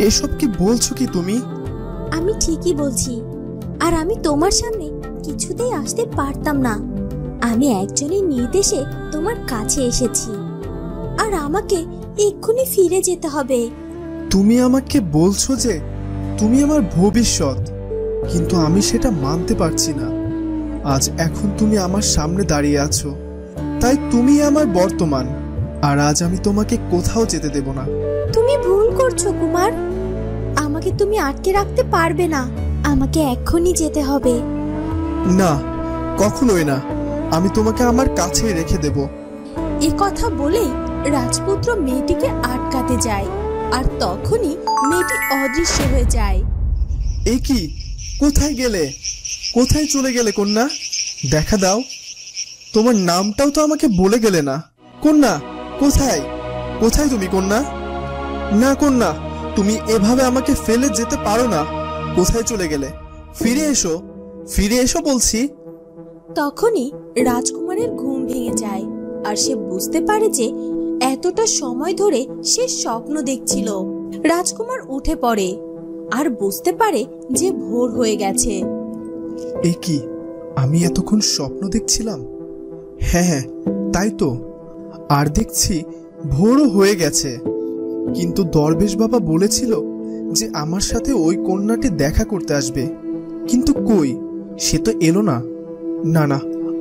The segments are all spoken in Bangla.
এসব কি বলছো কি তুমি? আমি ঠিকই বলছি। আর আমি তোমার সামনে কিছুতেই আসতে পারতাম না। আমি একজনের নির্দেশে তোমার কাছে এসেছি, আর আমাকে এক্ষুনি ফিরে যেতে হবে। তুমি আমাকে বলছো যে তুমি আমার ভবিষ্যৎ, কিন্তু আমি সেটা মানতে পারছি না। আজ এখন তুমি আমার সামনে দাঁড়িয়ে আছো, তাই তুমি আমার বর্তমান, আর আজ আমি তোমাকে কোথাও যেতে দেব না। তুমি ভুল করছো কুমার। আমাকে তুমি আটকে রাখতে পারবে না। আমাকে এক্ষুনি যেতে হবে। না, কখনোই না। আমি তোমাকে আমার কাছে রেখে দেব। এ কথা বলেই রাজপুত্র মেয়েটিকে আটকাতে যায়, আর তখনই মেয়েটি অদৃশ্য হয়ে যায়। এ কি? কোথায় গেলে? কোথায় চলে গেলে কন্যা? দেখা দাও। তোমার নামটাও তো আমাকে বলে গেলে না। কন্যা, কোথায়? কোথায় তুমি কন্যা? না কন্যা, তুমি এভাবে আমাকে ফেলে যেতে পারো না। কোথায় চলে গেলে? ফিরে এসো, ফিরে এসো বলছি। তখনই রাজকুমারের ঘুম ভেঙে যায়, আর সে বুঝতে পারে যে এতটা সময় ধরে সে স্বপ্ন দেখছিল। রাজকুমার উঠে পড়ে আর বুঝতে পারে যে ভোর হয়ে গেছে। এ কি? আমি এতক্ষণ স্বপ্ন দেখছিলাম? হ্যাঁ, তাই তো। আর দেখছি ভোরও হয়ে গেছে। কিন্তু দরবেশ বাবা বলেছিল যে আমার সাথে ওই কন্যাটি দেখা করতে আসবে, কিন্তু কই, সে তো এলো না। না না,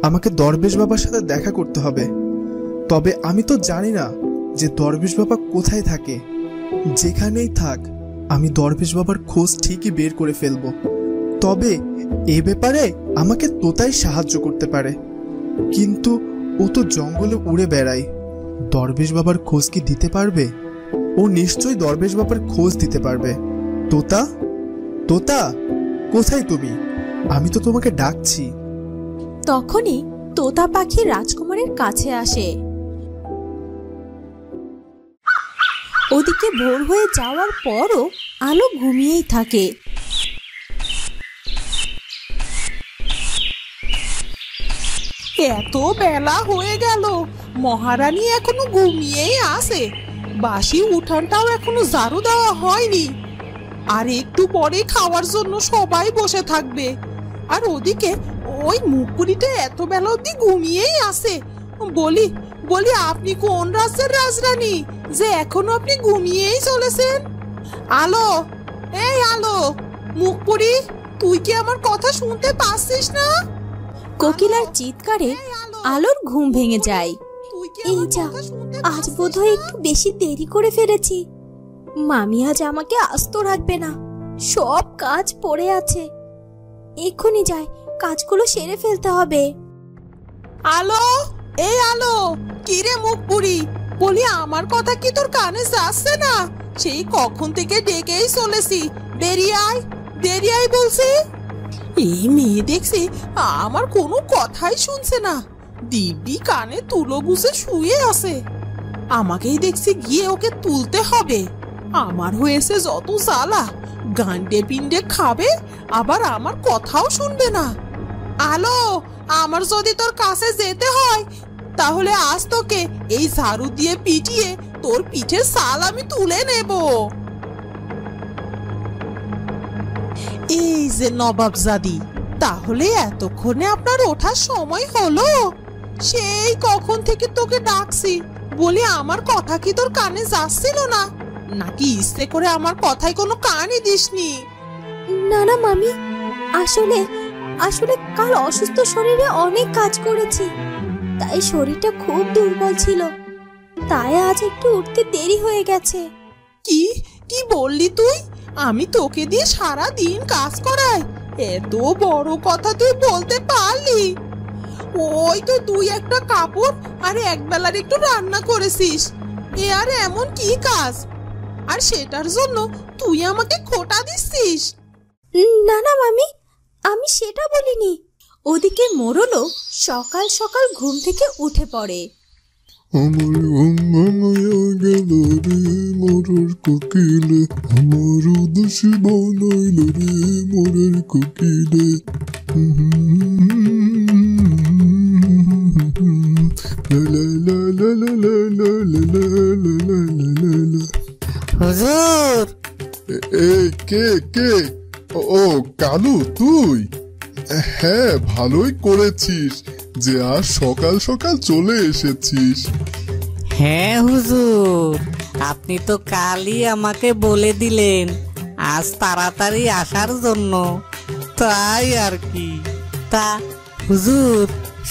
আমাকে দরবেশ বাবার সাথে দেখা করতে হবে। তবে আমি তো জানি না যে দরবেশ বাবা কোথায় থাকে। যেখানেই থাক, আমি দরবেশ বাবার খোঁজ ঠিকই বের করে ফেলবো। তবে এ ব্যাপারে আমাকে তোতাই সাহায্য করতে পারে, কিন্তু ও তো জঙ্গলে উড়ে বেড়ায়। দরবেশ বাবার খোঁজ কি দিতে পারবে? ও নিশ্চয়ই দরবেশ বাবার খোঁজ দিতে পারবে। তোতা, তোতা, কোথায় তুমি? আমি তো তোমাকে ডাকছি। তখনই তোতা পাখি রাজকুমারের কাছে আসে। ওদিকে ভোর হয়ে যাওয়ার পরও আলো ঘুমিয়েই থাকে। এত বেলা হয়ে গেল, মহারানী এখনো ঘুমিয়েই আছে। বাসি উঠানটাও এখনো ঝাড়ু দেওয়া হয়নি। আর একটু পরে খাওয়ার জন্য সবাই বসে থাকবে। আর ওদিকে ওই মুকুরিটা এত বেলা অব্দি ঘুমিয়েই আছে। বলি বলি আপনি কোন রাজ্যের রাজরানী যে এখনো আপনি ঘুমিয়েই চলেছেন? আলো, এই আলো, মুকুরি, তুই কি আমার কথা শুনতে পাচ্ছিস না? কোকিলার চিৎকারে আলোর ঘুম ভেঙে যায়। এই যা, আজ বোধহয় একটু বেশি দেরি করে ফেলেছি। মামি আজ আমাকে আস্ত রাখবে না। সব কাজ পড়ে আছে। এক্ষুনি যাই, কাজগুলো সেরে ফেলতে হবে। আলো, এই আলো, কিরে মুকুরি, বলি আমার কথা কি তোর কানে যাচ্ছে না? সেই কখন থেকে ডেকেই চলেছি। বেরিয়ে আয়, বেরিয়ে আয় বলছি। এই মেয়ে দেখছি আমার কোনো কথাই শুনছে না। দিব্যি কানে তুলো গুছে শুয়ে আছে। আমাকেই দেখছি গিয়ে ওকে তুলতে হবে। আমার হয়েছে যত জ্বালা, গান্ডে পিণ্ডে খাবে, আবার আমার কথাও শুনবে না। আলো, আমার যদি তোর কাছে যেতে হয় তাহলে আজ তোকে এই ঝাড়ু দিয়ে পিটিয়ে তোর পিঠের ছাল আমি তুলে নেব। এই যে নবাবজাদি, তাহলে এতক্ষণে আপনার ওঠার সময় হলো? সেই কখন থেকে তোকে ডাকছি, বলি আমার কথা কি তোর কানে যাচ্ছিল না, নাকি ইচ্ছে করে আমার কথায় কোনো কানই দিসনি? না না মামি, আসলে আসলে কাল অসুস্থ শরীরে অনেক কাজ করেছি, তাই শরীরটা খুব দুর্বল ছিল। তাই আজ একটু উঠতে দেরি হয়ে গেছে। কি কি বললি তুই? আমি তোকে দিয়ে সারা দিন কাজ করাই? এত বড় কথা তুই বলতে পারলি? ওই তো তুই একটা কাপড় আর এক বেলার একটু রান্না করেছিস, এ আর এমন কি কাজ? আর সেটার জন্য তুই আমাকে খোটা দিচ্ছিস? না না মামি, আমি সেটা বলিনি। ওদিকে মোরলও সকাল সকাল ঘুম থেকে উঠে পড়ে। আমার ঘুম ভাঙায়া গেল রে মোরের কোকিলে, আমার উদাসী বানাইল রে মোরের কোকিলে। হুজুর, এই কে কে? ও কালু, তুই? হ্যাঁ, ভালোই করেছিস যে আজ সকাল সকাল চলে এসেছিস। হ্যাঁ হুজুর, আপনি তো কালই আমাকে বলে দিলেন আজ তাড়াতাড়ি আসার জন্য, তাই আর কি। তা হুজুর,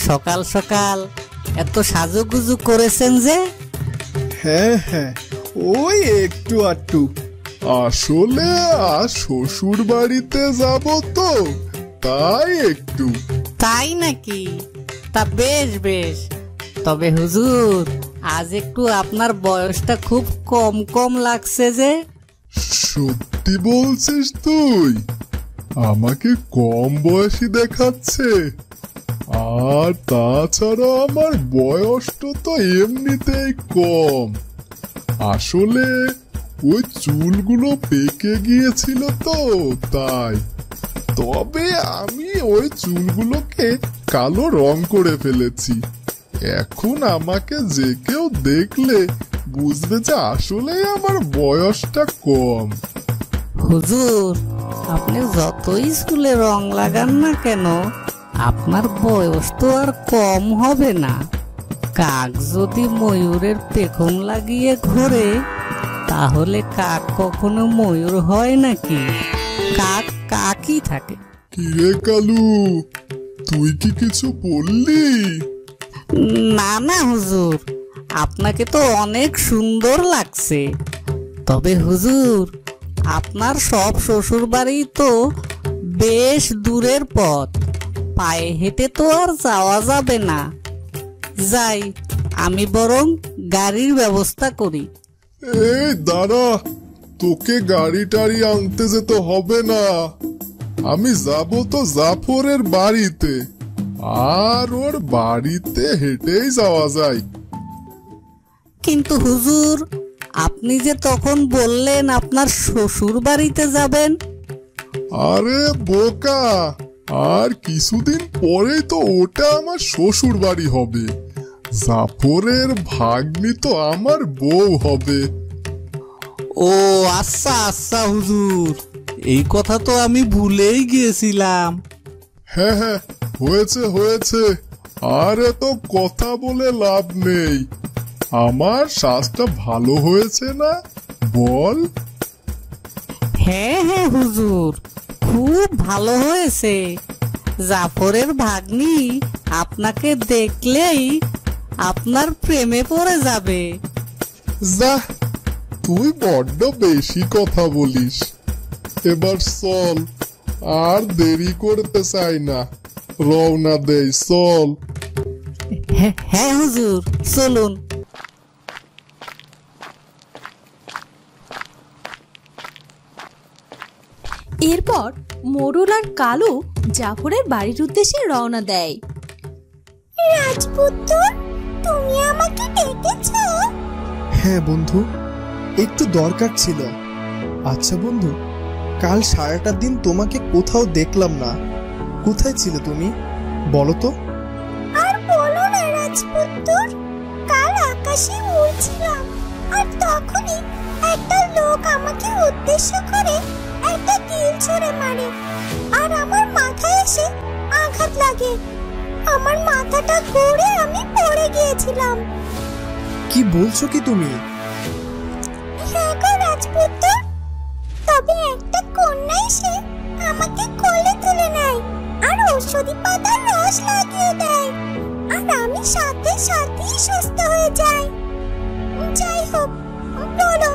সকাল সকাল এত সাজুগুজু করেছেন যে? হ্যাঁ হ্যাঁ, ওই একটু আটটু। আসলে আজ শ্বশুর বাড়িতে যাব তো, তাই একটু। তাই নাকি? তা বেশ বেশ। তবে হুজুর, আজ একটু আপনার বয়সটা খুব কম কম লাগছে যে। সত্যি বলছিস তুই? আমাকে কম বয়সী দেখাচ্ছে? আর তাছাড়া আমার বয়সটা তো এমনিতেই কম। আসলে ওই চুলগুলো পেকে গিয়েছিল তো, তাই। তবে আমি ওই চুলগুলোকে কালো রং করে ফেলেছি। এখন আমাকে যে কেউ দেখলে বুঝবে যে আসলেই আমার বয়সটা কম। হুজুর, আপনি যতই চুলে রং লাগান না কেন, আপনার বয়স তো আর কম হবে না। কাক যদি ময়ূরের পেখম লাগিয়ে ঘোরে, তাহলে কাক কখনো ময়ূর হয় নাকি? কাক কাকই থাকে। কিরে কালু, তুই কি কিছু বললি? না না হুজুর, আপনাকে তো অনেক সুন্দর লাগছে। তবে হুজুর, আপনার সব শ্বশুর বাড়ি তো বেশ দূরের পথ, পায়ে হেঁটে তো আর যাওয়া যাবে না। যাই, আমি বরং গাড়ির ব্যবস্থা করি। এই দাঁড়া, তোকে গাড়ি টাড়ি আনতে যেতে হবে না। আমি যাব তো জাফরের বাড়িতে, আর ওর বাড়িতে হেঁটেই যাওয়া যায়। কিন্তু হুজুর, আপনি যে তখন বললেন আপনার শ্বশুর বাড়িতে যাবেন। আরে বোকা, আর কিছুদিন পরেই তো ওটা আমার শ্বশুর বাড়ি হবে। জাফরের ভাগ্নি তো আমার বউ হবে। ও আচ্ছা আচ্ছা হুজুর, এই কথা তো আমি ভুলেই গিয়েছিলাম। হ্যাঁ হ্যাঁ, হয়েছে হয়েছে, আর এত কথা বলে লাভ নেই। আমার শ্বাসটা ভালো হয়েছে না বল? হ্যাঁ হ্যাঁ হুজুর, খুব ভালো হয়েছে। জাফরের ভাগ্নি আপনাকে দেখলেই আপনার প্রেমে পড়ে যাবে। যা, তুই বড্ড বেশি কথা বলিস। এবার চল, আর দেরি করতে চাই না, রওনা দেই, চল। হ্যাঁ হুজুর, চলুন। এরপর মোড়ল আর কালু জাফরের বাড়ির উদ্দেশ্যে রওনা দেয়। রাজপুত্র, তুমি আমাকে ডেকেছো? হ্যাঁ বন্ধু, একটু দরকার ছিল। আচ্ছা বন্ধু, কাল সারাটা দিন তোমাকে কোথাও দেখলাম না, কোথায় ছিলে তুমি বলো তো? আর বলো না রাজপুত্র, কাল আকাশে উড়ছিলাম, আর তখনই একটা লোক আমাকে উদ্দেশ্য করে একটা তীর ছুঁড়ে মারে, আর আমার মাথায় এসে আঘাত লাগে। আমার মাথাটা ঘুরে আমি পড়ে গিয়েছিলাম। কি বলছো কি তুমি? হ্যাঁ গো রাজপুত্র, তবে একটা কন্যা এসে আমাকে কোলে তুলে নেয় আর ঔষধি পাতার রস লাগিয়ে দেয়, আর আমি সাথে সাথেই সুস্থ হয়ে যাই। যাই হোক, বলো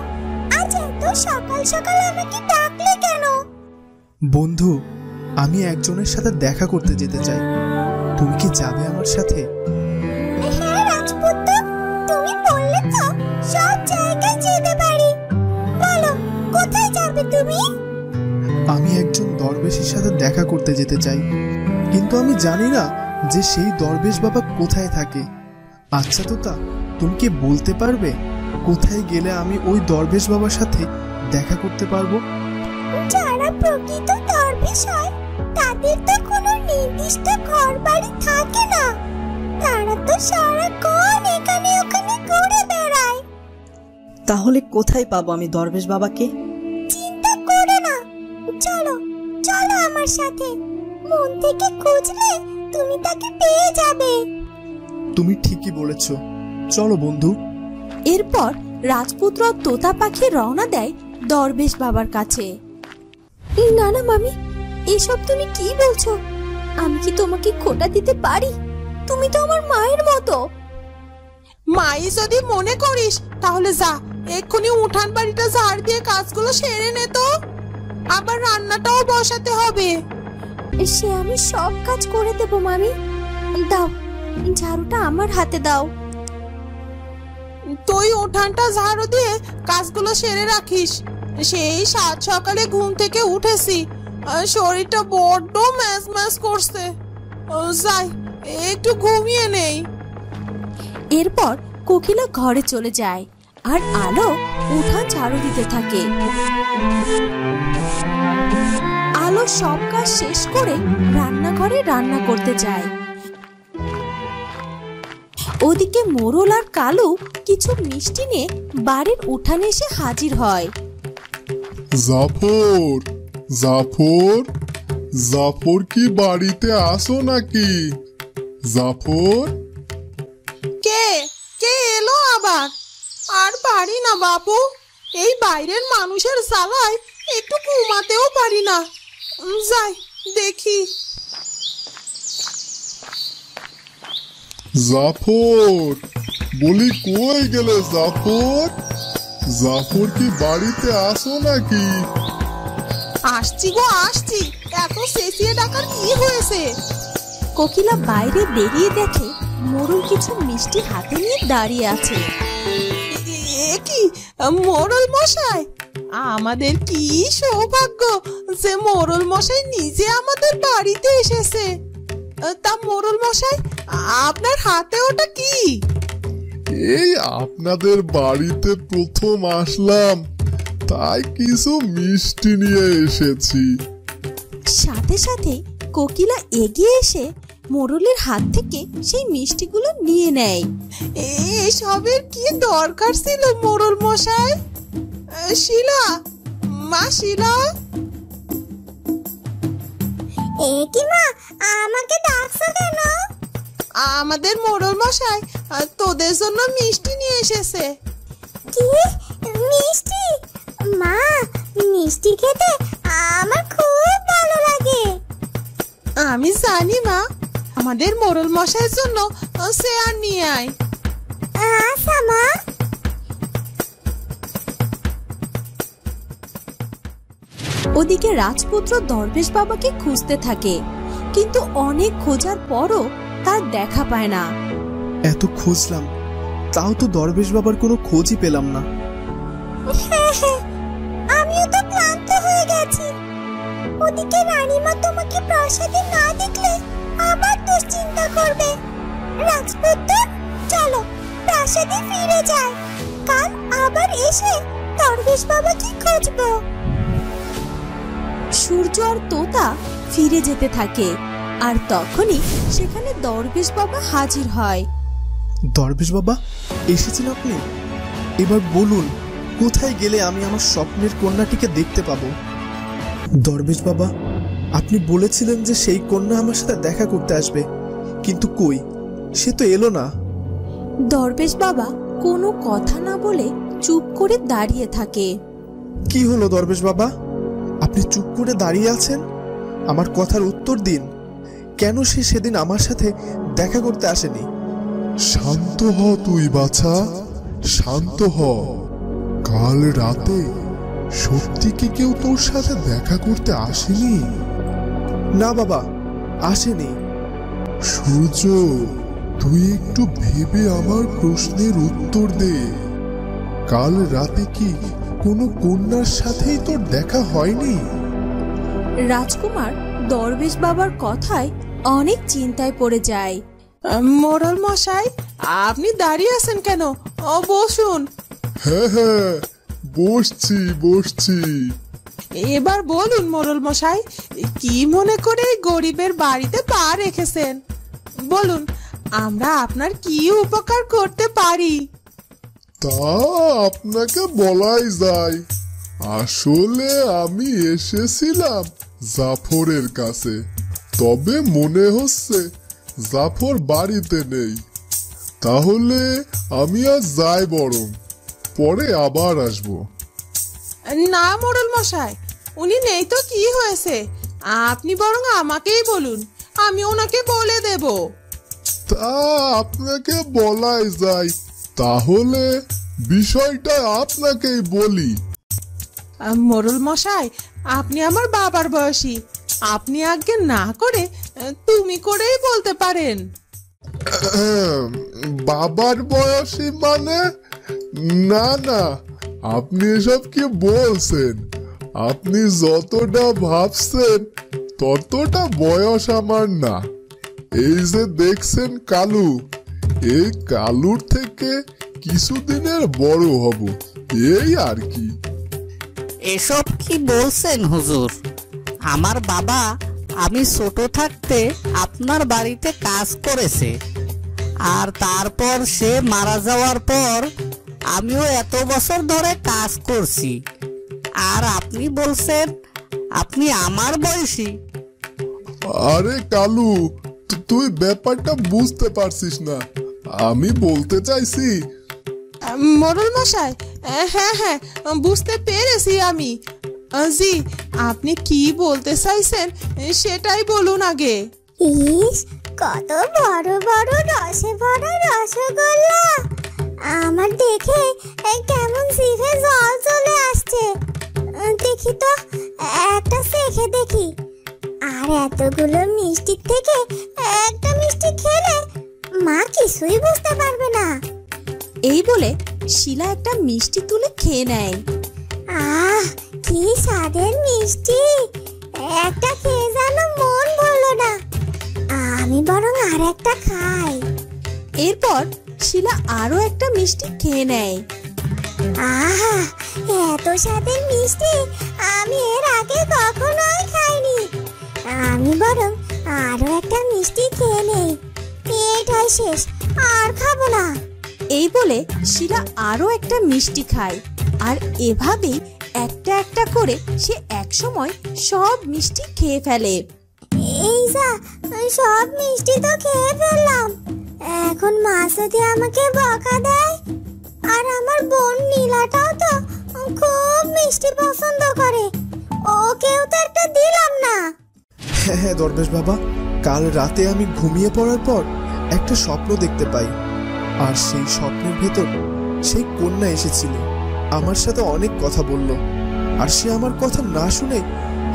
আজ এত সকাল সকাল আমাকে ডাকলে কেন? বন্ধু, আমি একজনের সাথে দেখা করতে যেতে চাই, তুমি কি যাবে আমার সাথে? হ্যাঁ রাজপুত্র, তুমি বললে তো সব জায়গায় যেতে পারি। বলো কোথায় যাবে তুমি? আমি একজন দরবেশের সাথে দেখা করতে যেতে চাই, কিন্তু আমি জানি না যে সেই দরবেশ বাবা কোথায় থাকে। আচ্ছা তোতা, তুমি কি বলতে পারবে কোথায় গেলে আমি ওই দরবেশ বাবার সাথে দেখা করতে পারবো? যারা প্রকৃত দরবেশ হয় তাদের তো কোনো নির্দিষ্ট ঘর বাড়ি থাকে না, তারা তো সারাক্ষণ এখানে ওখানে ঘুরে বেড়ায়। তাহলে কোথায় পাবো আমি দরবেশ বাবাকে? চিন্তা আমার সাথে। মন থেকে খুঁজলে তুমি তাকে পেয়ে যাবে। তুমি ঠিকই বলেছ, চলো বন্ধু। এরপর রাজপুত্র তোতা পাখি রওনা দেয় দরবেশ বাবার কাছে। না না মামি, এসব তুমি কি বলছো? আমি কি তোমাকে খোটা দিতে পারি? তুমি তো আমার মায়ের মতো। মাই যদি মনে করিস তাহলে যা, এক্ষুনি উঠান বাড়িটা ঝাড় দিয়ে কাজগুলো সেরে নে তো, আবার রান্নাটাও বসাতে হবে। সে আমি সব কাজ করে দেব মামি। দাও, ঝাড়ুটা আমার হাতে দাও। তুই উঠানটা ঝাড়ু দিয়ে কাজগুলো সেরে রাখিস। সেই সাত সকালে ঘুম থেকে উঠেছি, শরীরটা বড্ড ম্যাজ ম্যাজ করছে। যাই একটু ঘুমিয়ে নেই। এরপর কোকিলা ঘরে চলে যায় আর আলো উঠান ঝাড়ু দিতে থাকে। আলো সব কাজ শেষ করে রান্নাঘরে রান্না করতে যায়। ওদিকে মোরল আর কালু কিছু মিষ্টি নিয়ে বাড়ির উঠানে এসে হাজির হয়। জাফর, জাফর, জাফর কি বাড়িতে আসো নাকি? জাফর, কে কে এলো আবার? আর পারি না বাপু, এই বাইরের মানুষের জ্বালায় একটু ঘুমাতেও পারি না। যাই দেখি। জাফর, বলি কই গেলে জাফর? জাফর কি বাড়িতে আসো নাকি? আসছি গো আসছি, এত চেঁচিয়ে ডাকার কি হয়েছে? কোকিলা বাইরে বেরিয়ে দেখে মোরল কিছু মিষ্টি হাতে নিয়ে দাঁড়িয়ে আছে। এ কি মোরল মশাই, আমাদের কি সৌভাগ্য যে মোরল মশাই নিজে আমাদের বাড়িতে এসেছে। তা মোরল মশাই, আপনার হাতে ওটা কি? এই আপনাদের বাড়িতে প্রথম আসলাম, তাই কিছু মিষ্টি নিয়ে এসেছি। সাথে সাথে কোকিলা এগিয়ে এসে মোরলের হাত থেকে সেই মিষ্টিগুলো নিয়ে নেয়। এসবের কি দরকার ছিল মোরল মশাই? শিলা, মা শিলা। কি মা, আমাকে ডাকছো কেন? আমাদের মোরল মশাই তোদের জন্য মিষ্টি নিয়ে এসেছে। কি মিষ্টি? মা, মিষ্টি খেতে আমার খুব ভালো লাগে। আমি জানি মা, আমাদের মোরল মশাইয়ের জন্য শেয়ার নিয়ে আয়। আচ্ছা মা। ওদিকে রাজপুত্র দরবেশ বাবাকে খুঁজতে থাকে, কিন্তু অনেক খোঁজার পরও তার দেখা পায় না। এত খুঁজলাম, তাও তো দরবেশ বাবার কোনো খোঁজই পেলাম না। আমিও তো ক্লান্ত হয়ে গেছি। ওদিকে রানীমা তোমাকে প্রাসাদে না দেখলে আবার দুশ্চিন্তা করবে। রাজপুত্র, চলো প্রাসাদে ফিরে যাই। কাল আবার এসে দরবেশ বাবাকে খুঁজবো। সূর্য আর তোতা ফিরে যেতে থাকে, আর তখনই সেখানে দরবেশ বাবা হাজির হয়। দরবেশ বাবা, এসেছেন আপনি? এবার বলুন, কোথায় গেলে আমি আমার স্বপ্নের কন্যাটিকে দেখতে পাবো? দরবেশ বাবা, আপনি বলেছিলেন যে সেই কন্যা আমার সাথে দেখা করতে আসবে, কিন্তু কই, সে তো এলো না। দরবেশ বাবা কোনো কথা না বলে চুপ করে দাঁড়িয়ে থাকে। কি হলো দরবেশ বাবা, আপনি চুপ করে দাঁড়িয়ে আছেন? আমার কথার উত্তর দিন। কেন সে সেদিন আমার সাথে দেখা করতে আসেনি? শান্ত হ তুই বাছা, শান্ত হ। কাল রাতে সত্যি কি কেউ তোর সাথে দেখা করতে আসেনি? না বাবা, আসেনি। সূর্য, তুই একটু ভেবে আমার প্রশ্নের উত্তর দে। কাল রাতে কি কোনো কন্যার সাথেই তোর দেখা হয়নি? রাজকুমার দরবেশ বাবার কথায় অনেক চিন্তায় পড়ে যায়। মোরল মশাই, আপনি দাঁড়িয়ে আছেন কেন? বসুন। হ্যাঁ হ্যাঁ, বসছি বসছি। এবার বলুন মোরল মশাই, কি মনে করে গরিবের বাড়িতে পা রেখেছেন? বলুন, আমরা আপনার কি উপকার করতে পারি? তা আপনাকে বলাই যায়। আসলে আমি এসেছিলাম জাফরের কাছে, তবে মনে হচ্ছে জাফর বাড়িতে নেই। তাহলে আমি আজ যাই, বরং পরে আবার আসবো। না মোড়ল মশাই, উনি নেই তো কি হয়েছে, আপনি বরং আমাকেই বলুন, আমি ওনাকে বলে দেব। তা আপনাকে বলাই যায়, তাহলে বিষয়টা আপনাকেই বলি। মোড়ল মশাই, আপনি আমার বাবার বয়সী, আপনি আজ্ঞে না করে তুমি করেই বলতে পারেন। বাবার বয়সী মানে? না না, আপনি এসব কি বলছেন? আপনি যতটা ভাবছেন ততটা বয়স আমার না। এই যে দেখছেন কালু, এই কালুর থেকে কিছুদিনের বড় হব, এই আর কি। এসব কি বলছেন হুজুর? আমার বাবা আমি ছোট থাকতে আপনার বাড়িতে কাজ করেছে, আর তারপর সে মারা যাওয়ার পর আমিও এত বছর ধরে কাজ করছি, আর আপনি বলছেন আপনি আমার বয়সী? আরে কালু, তুই ব্যাপারটা বুঝতে পারছিস না। আমি বলতে চাইছি, মোড়ল মশাই, হ্যাঁ হ্যাঁ বুঝতে পেরেছি আমি। জি, আপনি কি বলতে চাইছেন সেটাই বলুন আগে। ইস, কত বড় বড় রসে ভরা রসগোল্লা! আমার দেখে কেমন জিভে জল চলে আসছে। দেখি তো, একটা চেখে দেখি। আর এতগুলো মিষ্টির থেকে একটা মিষ্টি খেলে মা কিছুই বুঝতে পারবে না। এই বলে শিলা একটা মিষ্টি তুলে খেয়ে নেয়। আহ, কি স্বাদের মিষ্টি! একটা খেয়ে যেন মন ভরলো না। আমি বরং আর একটা খাই। এরপর শিলা আরো একটা মিষ্টি খেয়ে নেয়। আহা, এত স্বাদের মিষ্টি আমি এর আগে কখনোই খাইনি। আমি বরং আরো একটা মিষ্টি খেয়ে নেই, এটাই শেষ, আর খাবো না। এই বলে শিলা আরো একটা মিষ্টি খায়, আর এভাবেই একটা একটা করে সে একসময় সব মিষ্টি খেয়ে ফেলে। এই যা, সব মিষ্টি তো খেয়ে ফেললাম। এখন মা যদি আমাকে বকা দেয়, আর আমার বোন নীলাটাও তো খুব মিষ্টি পছন্দ করে, ওকেও তো একটা দিলাম না। হ্যাঁ হ্যাঁ দরবেশ বাবা, কাল রাতে আমি ঘুমিয়ে পড়ার পর একটা স্বপ্ন দেখতে পাই, আর সেই স্বপ্নের ভেতর সেই কন্যা এসেছিল, আমার সাথে অনেক কথা বলল, আর সে আমার কথা না শুনে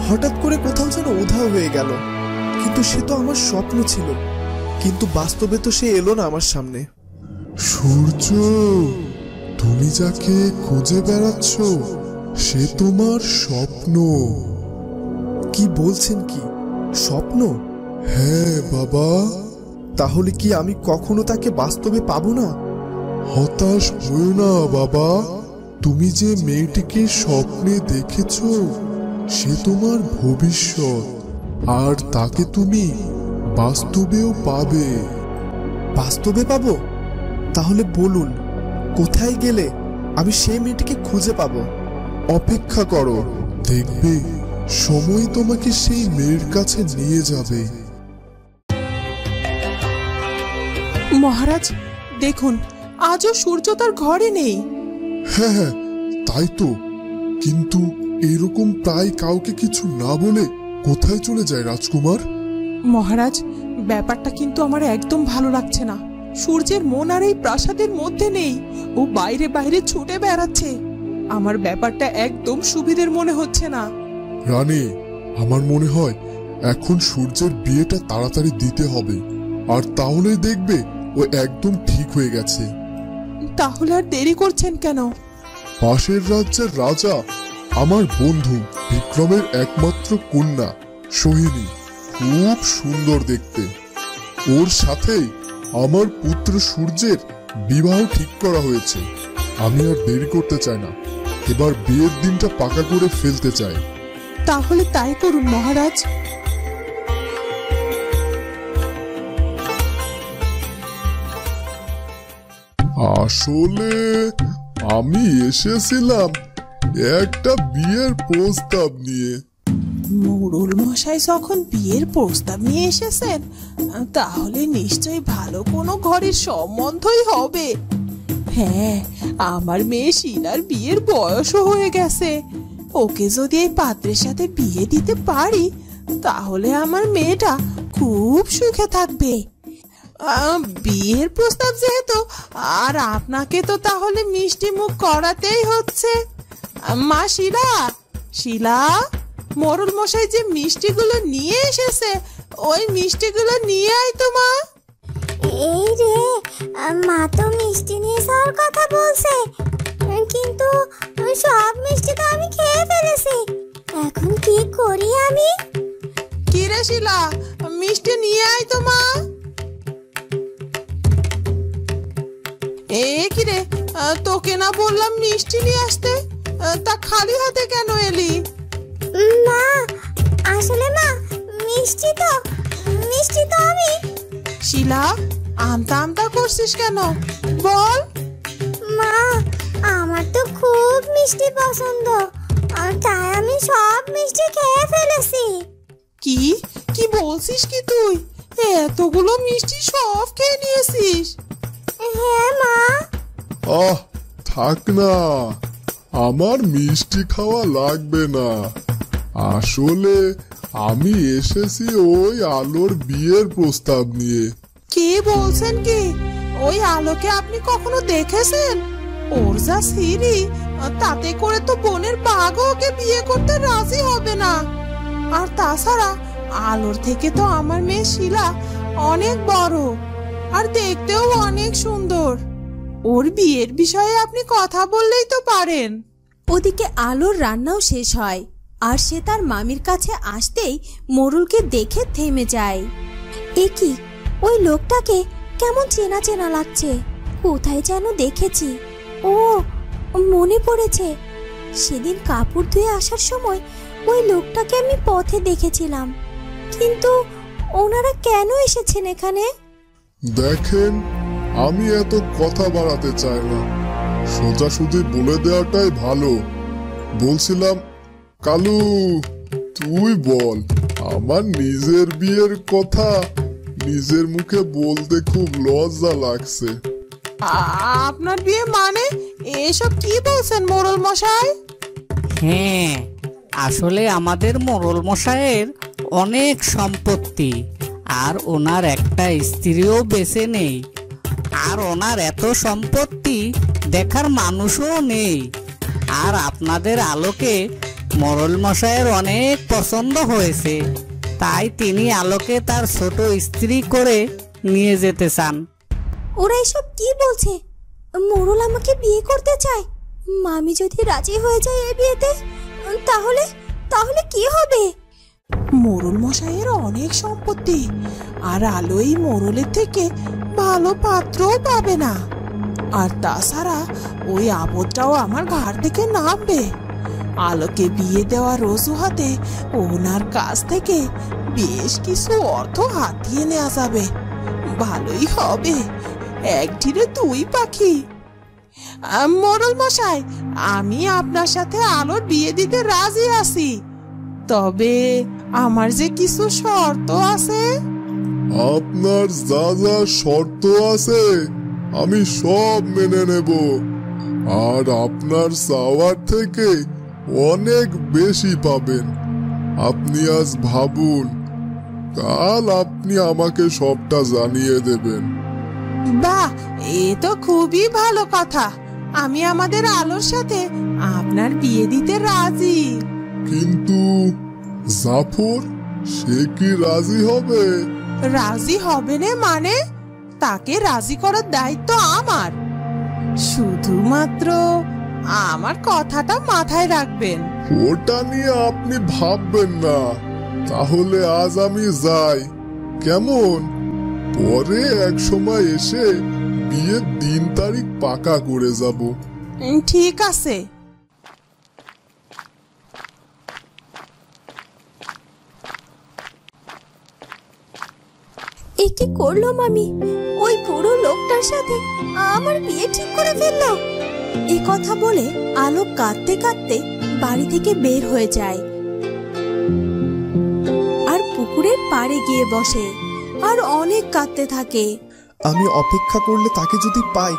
হঠাৎ করে কোথাও যেন উধাও হয়ে গেল। কিন্তু সে তো আমার স্বপ্ন ছিল, কিন্তু বাস্তবে তো সে এলো না আমার সামনে। সূর্য, তুমি যাকে খুঁজে বেড়াচ্ছ সে তোমার স্বপ্ন। কি বলছেন? কি স্বপ্ন? হ্যাঁ বাবা। তাহলে কি আমি কখনো তাকে বাস্তবে পাবো না? হতাশ হও না বাবা, তুমি যে মেয়েটিকে স্বপ্নে দেখেছ সে তোমার ভবিষ্যৎ, আর তাকে তুমি বাস্তবেও পাবে। বাস্তবে পাবো? তাহলে বলুন, কোথায় গেলে আমি সেই মেয়েটিকে খুঁজে পাবো? অপেক্ষা করো, দেখবে সময় তোমাকে সেই মেয়ের কাছে নিয়ে যাবে। মহারাজ দেখুন, আজও সূর্য তার ঘরে নেই। হ্যাঁ হ্যাঁ, তাই তো। কিন্তু এরকম প্রায় কাউকে কিছু না বলে কোথায় চলে যায় রাজকুমার? মহারাজ, ব্যাপারটা কিন্তু আমার একদম ভালো লাগছে না। সূর্যের মন আর এই প্রাসাদের মধ্যে নেই, ও বাইরে বাইরে ছুটে বেড়াচ্ছে। আমার ব্যাপারটা একদম সুবিধের মনে হচ্ছে না। রানী, আমার মনে হয় এখন সূর্যের বিয়েটা তাড়াতাড়ি দিতে হবে, আর তাহলেই দেখবে ও একদম ঠিক হয়ে গেছে। তাহলে আর দেরি করছেন কেন? পাশের রাজ্যের রাজা আমার বন্ধু বিক্রমের একমাত্র কন্যা সোহিনী, খুব সুন্দর দেখতে। ওর সাথেই আমার পুত্র সূর্যের বিবাহ ঠিক করা হয়েছে। আমি আর দেরি করতে চাই না, এবার বিয়ের দিনটা পাকা করে ফেলতে চাই। তাহলে তাই করুন মহারাজ। আসলে আমি এসেছিলাম একটা বিয়ের প্রস্তাব নিয়ে। মোড়ল মশাই যখন বিয়ের প্রস্তাব নিয়ে এসেছেন, তাহলে নিশ্চয়ই ভালো কোনো ঘরের সম্বন্ধই হবে। হ্যাঁ, আমার মেয়ে শিলার বিয়ের বয়সও হয়ে গেছে। ওকে যদি এই পাত্রের সাথে বিয়ে দিতে পারি, তাহলে আমার মেয়েটা খুব সুখে থাকবে। বিয়ের প্রস্তাব যেহেতু, আর আপনাকে তো তাহলে মিষ্টি মুখ করাতেই হচ্ছে। মা শিলা, শিলা, মোড়ল মশাই যে মিষ্টিগুলো নিয়ে এসেছে, ওই মিষ্টিগুলো নিয়ে আয় তো মা। এই রে, মা তো মিষ্টি নিয়ে যাওয়ার কথা বলছে, কিন্তু সব মিষ্টি তো আমি খেয়ে ফেলেছি। এখন কি করি আমি? কি রে শিলা, মিষ্টি নিয়ে আয় তো মা। কি রে, তোকে না বললাম মিষ্টি নিয়ে আসতে, তা খালি হাতে কেন এলি? মা, আসলে মা, মিষ্টি তো আমি। শিলা, আমতা আমতা করছিস কেন, বল। মা, আমার তো খুব মিষ্টি পছন্দ, আর তাই আমি সব মিষ্টি খেয়ে ফেলেছি। কি কি বলছিস কি তুই? এতগুলো মিষ্টি সব খেয়ে নিয়েছিস? হ্যাঁ মা। আহ, থাক না, আমার মিষ্টি খাওয়া লাগবে না। আসলে আমি এসেছি ওই আলোর বিয়ের প্রস্তাব নিয়ে। কি বলছেন কি? ওই আলোকে আপনি কখনো দেখেছেন? ওর যা সিঁড়ি, তাতে করে তো বোনের বাঘও ওকে বিয়ে করতে রাজি হবে না। আর তাছাড়া আলোর থেকে তো আমার মেয়ে শিলা অনেক বড়, আর দেখতেও অনেক সুন্দর। ওর বিয়ের বিষয়ে আপনি কথা বললেই তো পারেন। ওদিকে আলোর রান্নাও শেষ হয়, আর সে তার মামির কাছে আসতেই মোড়লকে দেখে থেমে যায়। এ কি, ওই লোকটাকে কেমন চেনা চেনা লাগছে, কোথায় যেন দেখেছি। ও, মনে পড়েছে, সেদিন কাপড় ধুয়ে আসার সময় ওই লোকটাকে আমি পথে দেখেছিলাম। কিন্তু ওনারা কেন এসেছেন এখানে? দেখেন, আমি এত কথা বাড়াতে চাই না, সোজাসুজি বলে দেওয়াটাই ভালো। বলছিলাম, কালু, তুই বল, আমার নিজের বিয়ের কথা নিজের মুখে বলতে খুব লজ্জা লাগছে। আপনার বিয়ে মানে? এসব কি বলছেন মোড়ল মশাই? হ্যাঁ, আসলে আমাদের মোড়ল মশাইয়ের অনেক সম্পত্তি, আর ওনার একটা স্ত্রীও বেঁচে নেই। আর ওনার এত সম্পত্তি দেখার মানুষও নেই। আর আপনাদের আলোকে মোড়ল মশাইয়ের অনেক পছন্দ হয়েছে, তাই তিনি আলোকে তার ছোট স্ত্রী করে নিয়ে যেতে চান। ওরা এসব কি বলছে? মোড়ল আমাকে বিয়ে করতে চায়। মামি যদি রাজি হয়ে যায় এই বিয়েতে, তাহলে তাহলে কি হবে? মোড়ল মশাইয়ের অনেক সম্পত্তি, আর আলোই মোড়লের থেকে ভালো পাত্রও পাবে না। আর তাছাড়া ওই আপদটাও আমার ঘাড় থেকে নামবে। আলোকে বিয়ে দেওয়ার অজুহাতে ওনার কাছ থেকে বেশ কিছু অর্থ হাতিয়ে নেওয়া যাবে। ভালোই হবে, এক ঢিলে দুই পাখি। মোড়ল মশাই, আমি আপনার সাথে আলোর বিয়ে দিতে রাজি আছি, তবে আমার যে কিছু শর্ত আছে। আপনার যা যা শর্ত আছে আমি সব মেনে নেব, আর আপনার চাওয়ার থেকে অনেক বেশি পাবেন। আপনি আজ ভাবুন, কাল আপনি আমাকে সবটা জানিয়ে দেবেন। বাহ, এ তো খুবই ভালো কথা। আমি আমাদের আলোর সাথে আপনার বিয়ে দিতে রাজি। কিন্তু জাফর, সে কি রাজি হবে? রাজি হবে না মানে? তাকে রাজি করার দায়িত্ব আমার। শুধুমাত্র আমার কথাটা মাথায় রাখবেন। ওটা নিয়ে আপনি ভাববেন না। তাহলে আজ আমি যাই, কেমন? পরে এক সময় এসে বিয়ের দিন তারিখ পাকা করে যাব। ঠিক আছে। এ কি করলো মামি? ওই বুড়ো লোকটার সাথে আমার বিয়ে ঠিক করে ফেললো। এই কথা বলে আলো কাঁদতে কাঁদতে বাড়ি থেকে বের হয়ে যায়। পুকুরের পাড়ে গিয়ে বসে আর অনেক কাঁদতে থাকে। আমি অপেক্ষা করলে তাকে যদি পাই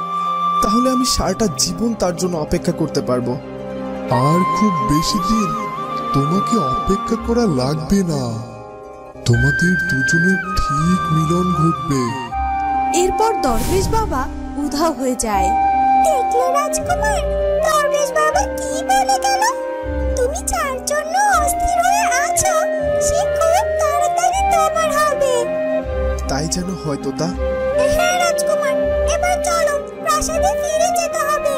তাহলে আমি সারাটা জীবন তার জন্য অপেক্ষা করতে পারবো। আর খুব বেশি দিন তোমাকে অপেক্ষা করা লাগবে না, তোমাদের দুজনের ঠিক মিলন ঘটবে। এরপর দরবেশ বাবা উধাও হয়ে যায়। দেখলে রাজকুমার, দরবেশ বাবা কি বলে গেল? তুমি যার জন্য অস্থির হয়ে আছো সে খুব তাড়াতাড়ি তোমার হবে। তাই যেন হয় তোতা। হ্যাঁ রাজকুমার, এবার চলো, প্রাসাদে ফিরে যেতে হবে।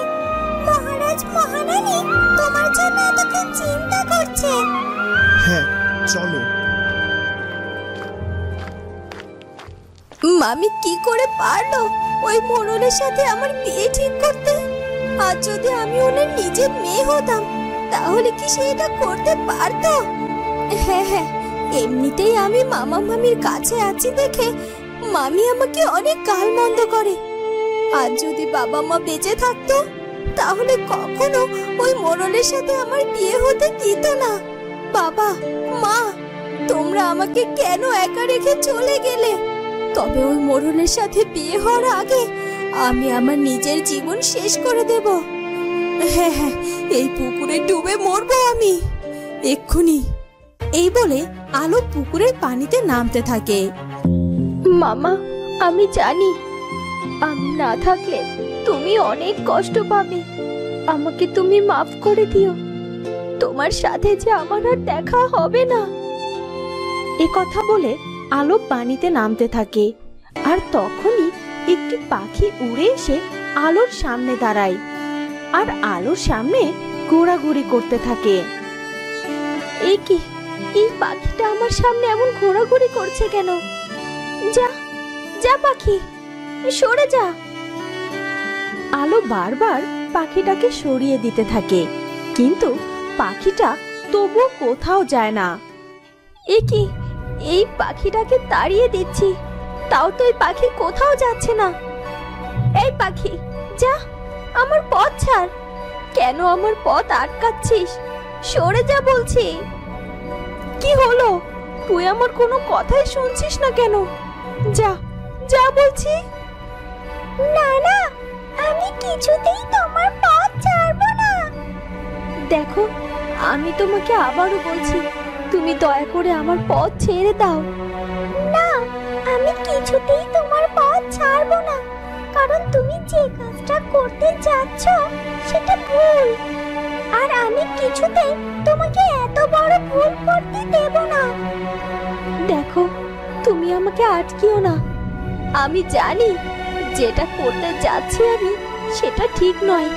মহারাজ মহারানী তোমার জন্য এতক্ষণ চিন্তা করছে। হ্যাঁ চলো। মামি কি করে পারলো ওই মোড়লের সাথে আমার বিয়ে ঠিক করতে? আর যদি আমি ওনার নিজের মেয়ে হতাম তাহলে কি সে এটা করতে পারতো? হ্যাঁ হ্যাঁ, এমনিতেই আমি মামা মামির কাছে আছি দেখে মামি আমাকে অনেক গালমন্দ করে। আর যদি বাবা মা বেঁচে থাকতো তাহলে কখনো ওই মোড়লের সাথে আমার বিয়ে হতে দিত না। বাবা মা, তোমরা আমাকে কেন একা রেখে চলে গেলে? তবে ওই মোড়লের সাথে বিয়ে হওয়ার আগে আমি আমার নিজের জীবন শেষ করে দেব। হ্যাঁ হ্যাঁ, এই পুকুরে ডুবে মরবো আমি এক্ষুনি। এই বলে আলো পুকুরের পানিতে নামতে থাকে। মামা, আমি জানি আমি না থাকলে তুমি অনেক কষ্ট পাবে। আমাকে তুমি মাফ করে দিও। তোমার সাথে যে আমার আর দেখা হবে না। এ কথা বলে আলো পানিতে নামতে থাকে। আর তখনই একটি পাখি উড়ে এসে আলোর সামনে দাঁড়ায় আর আলোর সামনে ঘোরাঘুরি করতে থাকে। এই কি, এই পাখিটা আমার সামনে এমন ঘোরাঘুরি করছে কেন? যা যা পাখি, সরে যা। আলো বারবার পাখিটাকে সরিয়ে দিতে থাকে, কিন্তু পাখিটা তবুও কোথাও যায় না। এ কি, এই পাখিটাকে তাড়িয়ে দিচ্ছি, তাও তো এই পাখি কোথাও যাচ্ছে না। এই পাখি, যা, আমার পথ ছাড়। কেন আমার পথ আটকাচ্ছিস? সরে যা বলছি। কি হলো? তুই আমার কোনো কথাই শুনছিস না কেন? যা যা বলছি। না না, আমি কিছুতেই তোমার পথ ছাড়বো না। দেখো, আমি তোমাকে আবারও বলছি, তুমি দয়া করে আমার পথ ছেড়ে দাও। না, আমি কিছুতেই তোমার পথ ছাড়বো না, কারণ তুমি যে কাজটা করতে যাচ্ছ সেটা ভুল। আর আমি কিছুতেই তোমাকে এত বড় ভুল করতে দেব না। দেখো, তুমি আমাকে আটকিও না। আমি জানি যেটা করতে যাচ্ছি আমি সেটা ঠিক নয়,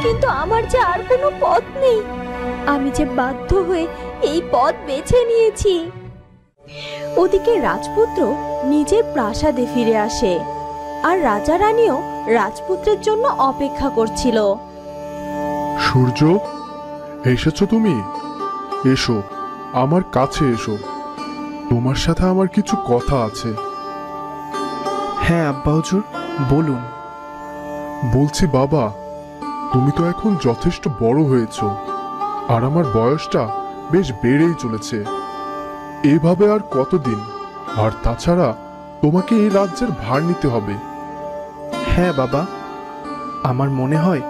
কিন্তু আমার যে আর কোনো পথ নেই। আমি যে বাধ্য হয়ে এই পথ বেছে নিয়েছি। ওদিকে রাজপুত্র নিজের প্রাসাদে ফিরে আসে আর রাজা রানীও রাজপুত্রের জন্য অপেক্ষা করছিল। সূর্য, এসেছো তুমি? এসো, আমার কাছে এসো, তোমার সাথে আমার কিছু কথা আছে। হ্যাঁ আব্বা হুজুর, বলুন। বলছি বাবা, তুমি তো এখন যথেষ্ট বড় হয়েছ আর আমার বয়সটা বেশ বেড়েই চলেছে। এভাবে আর কতদিন? আর তাছাড়া তোমাকে এই রাজ্যের ভার নিতে হবে। হ্যাঁ বাবা, আমার মনে হয়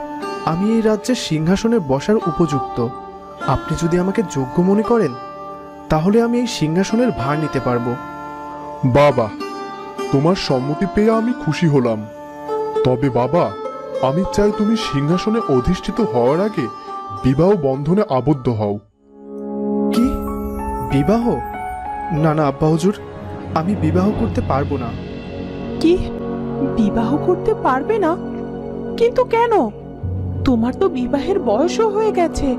আমি এই রাজ্যের সিংহাসনে বসার উপযুক্ত। আপনি যদি আমাকে যোগ্য মনে করেন তাহলে আমি এই সিংহাসনের ভার নিতে পারবো। বাবা, তোমার সম্মতি পেয়ে আমি খুশি হলাম। তবে বাবা, আমি চাই তুমি সিংহাসনে অধিষ্ঠিত হওয়ার আগে বিবাহ বন্ধনে আবদ্ধ হও। কি, বিবাহ? না না আব্বা হুজুর, আমি বিবাহ করতে পারবো না। কি, বিবাহ করতে পারবে না? কিন্তু কেন? তোমার তো বিবাহের বয়সও হয়ে গেছে।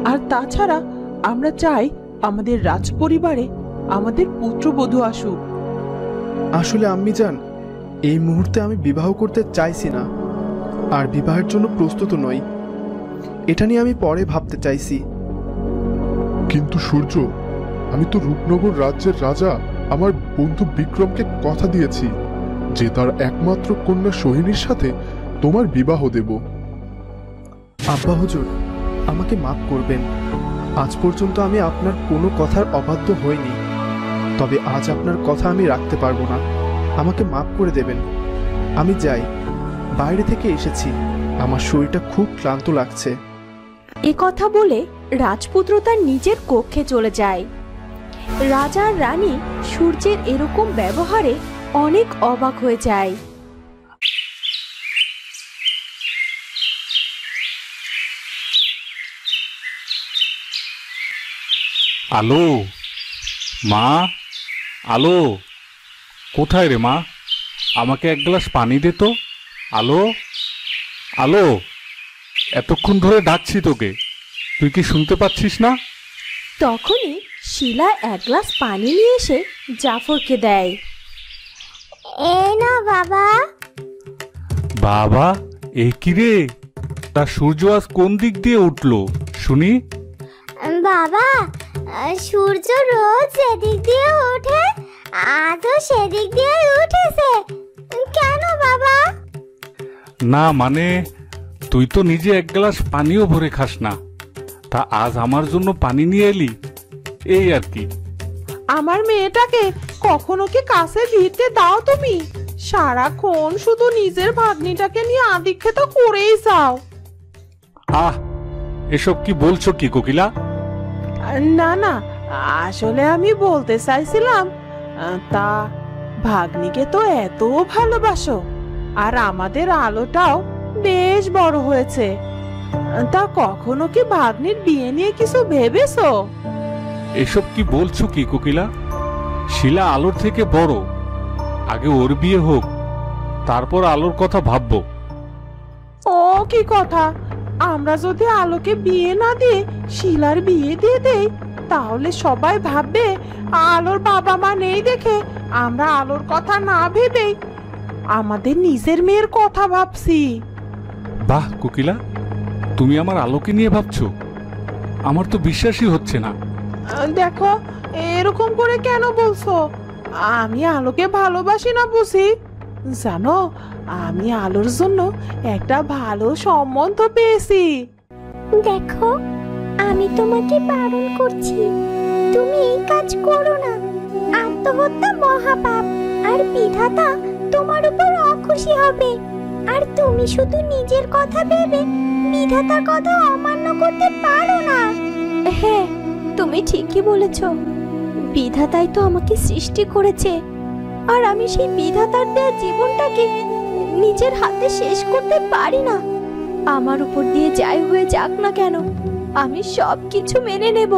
আর তাছাড়া আমরা চাই আমাদের রাজপরিবারে আমাদের পুত্রবধূ আসুক। আসলে আম্মি জান, এই মুহূর্তে আমি বিবাহ করতে চাইছি না, আর বিবাহের জন্য প্রস্তুত নই। এটা নিয়ে আমি পরে ভাবতে চাইছি। কিন্তু সূর্য, আমি তো রূপনগর রাজ্যের রাজা আমার বন্ধু বিক্রমকে কথা দিয়েছি যে তার একমাত্র কন্যা সোহিনীর সাথে তোমার বিবাহ দেব। আব্বা হুজুর, আমাকে মাফ করবেন। আজ পর্যন্ত আমি আপনার কোনো কথার অবাধ্য হইনি। তবে আজ আপনার কথা আমি রাখতে পারবো না। আমাকে মাফ করে দেবেন। আমি যাই, বাইরে থেকে এসেছি, আমার শরীরটা খুব ক্লান্ত লাগছে। এ কথা বলে রাজপুত্র তার নিজের কক্ষে চলে যায়। রাজা আর রানী সূর্যের এরকম ব্যবহারে অনেক অবাক হয়ে যায়। আলো, মা, আলো, কোথায় রে মা? আমাকে এক গ্লাস পানি দে তো। আলো, আলো, এতক্ষণ ধরে ডাকছি তোকে, তুই কি শুনতে পাচ্ছিস না? তখনই শিলা এক গ্লাস পানি নিয়ে এসে জাফরকে দেয়। এই নাও বাবা। বাবা, এ কি রে? তা সূর্য আজ কোন দিক দিয়ে উঠলো শুনি? বাবা, সূর্য রোজ যেদিক দিয়ে ওঠে আজও সেদিক দিয়ে উঠেছে। কেন বাবা? না মানে, তুই তো নিজে এক গ্লাস পানিও ভরে খাস না, তা আজ আমার জন্য পানি নিয়ে এলি, এই আর কি। আমার মেয়েটাকে কখনো কি কাছে ভিড়তে দাও তুমি? সারাক্ষণ শুধু নিজের ভাগ্নিটাকে নিয়ে আদিক্ষেত করেই যাও। আহ, এসব কি বলছো কি কোকিলা? না না, আসলে আমি বলতে চাইছিলাম, তা ভাগ্নিকে তো এত ভালোবাসো, আর আমাদের আলোটাও বেশ বড় হয়েছে, তা কখনো কি ভাগ্নির বিয়ে নিয়ে কিছু ভেবেছো? এসব কি বলছো কি কোকিলা? শিলা আলোর থেকে বড়, আগে ওর বিয়ে হোক, তারপর আলোর কথা ভাববো। ও কি কথা! আমরা যদি আলোকে বিয়ে না দিয়ে শিলার বিয়ে দিয়ে দেই, তাহলে সবাই ভাববে আলোর বাবা মা নেই দেখে আমরা আলোর কথা না ভেবেই আমাদের নিজের মেয়ের কথা ভাবছি। বাহ কোকিলা, তুমি আমার আলোকে নিয়ে ভাবছো? আমার তো বিশ্বাসই হচ্ছে না। দেখো, এরকম করে কেন বলছো? আমি আলোকে ভালোবাসি না বুঝি? জানো, আমি আলোর জন্য একটা ভালো সম্বন্ধ পেয়েছি। দেখো, আমি তোমাকে বারণ করছি, তুমি এই কাজ করো না। আত্মহত্যা মহাপাপ, আর বিধাতা তোমার উপর অখুশি হবে। আর তুমি শুধু নিজের কথা ভেবে বিধাতার কথা অমান্য করতে পারো না। হ্যাঁ, তুমি ঠিকই বলেছ। বিধাতাই তো আমাকে সৃষ্টি করেছে, আর আমি সেই বিধাতার দেয়া জীবনটাকে নিজের হাতে শেষ করতে পারি না। আমার উপর দিয়ে যাই হয়ে যাক না কেন, আমি সব কিছু মেনে নেব।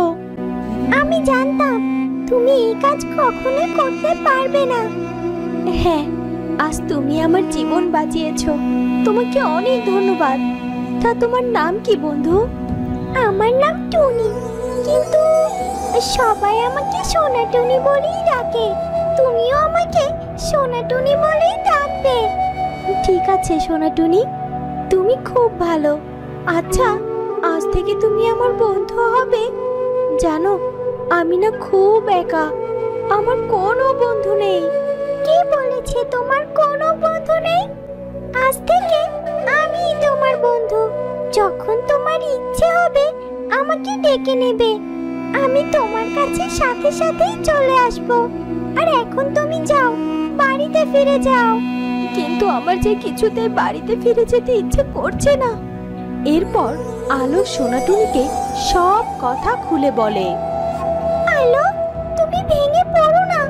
আমি জানতাম তুমি এই কাজ কখনোই করতে পারবে না। হ্যাঁ, আজ তুমি আমার জীবন বাঁচিয়েছো, তোমাকে অনেক ধন্যবাদ। তা তোমার নাম কি বন্ধু? আমার নাম টুনি, কিন্তু সবাই আমাকে সোনাটুনি বলেই ডাকে। তুমিও আমাকে সোনাটুনি বলেই ডাকবে। ঠিক আছে সোনাটুনি, তুমি খুব ভালো। আচ্ছা, আজ থেকে তুমি আমার বন্ধু হবে। জানো, আমি না খুব একা, আমার কোনো বন্ধু নেই। কে বলেছে তোমার কোনো বন্ধু নেই? আজ থেকে আমিই তোমার বন্ধু। যখন তোমার ইচ্ছে হবে আমাকে ডেকে নেবে, আমি তোমার কাছে সাথে সাথেই চলে আসব। আর এখন তুমি যাও, বাড়িতে ফিরে যাও। কিন্তু আমার যে কিছুতে বাড়িতে ফিরে যেতে ইচ্ছে করছে না। এরপর আলো সোনাটুনিকে সব কথা খুলে বলে। আলো, তুমি ভেঙে পড়ো না।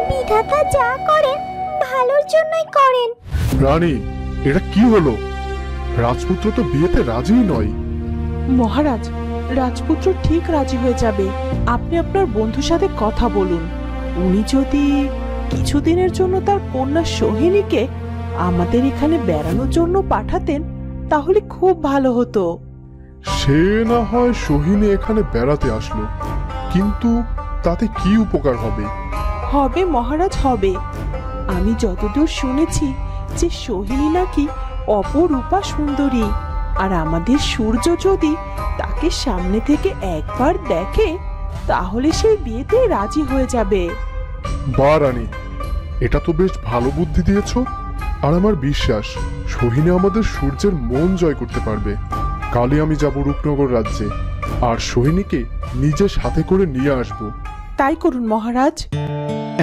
বিধাতা যা করেন ভালোর জন্যই করেন। রানী, এটা কি হলো? রাজপুত্র তো বিয়েতে রাজিই নয়। মহারাজ, রাজপুত্র ঠিক রাজি হয়ে যাবে। আপনি আপনার বন্ধুর সাথে কথা বলুন। উনি যদি কিছুদিনের জন্য তার কন্যা সোহিনীকে আমাদের এখানে বেড়ানোর জন্য পাঠাতেন, তাহলে খুব ভালো হতো। সে না হয় সোহিনী এখানে বেড়াতে আসলো, কিন্তু তাতে কি উপকার হবে? হবে মহারাজ, হবে। আমি যতদূর শুনেছি যে সোহিনী নাকি অপরূপা সুন্দরী, আর আমাদের সূর্য যদি তাকে সামনে থেকে একবার দেখে, তাহলে সেই বিয়েতে রাজি হয়ে যাবে। বা রানী, এটা তো বেশ ভালো বুদ্ধি দিয়েছো। আর আমার বিশ্বাস সোহিনী আমাদের সূর্যের মন জয় করতে পারবে। কালই আমি যাব রূপনগর রাজ্যে, আর সোহিনীকে নিজের সাথে করে নিয়ে আসব। তাই করুন মহারাজ।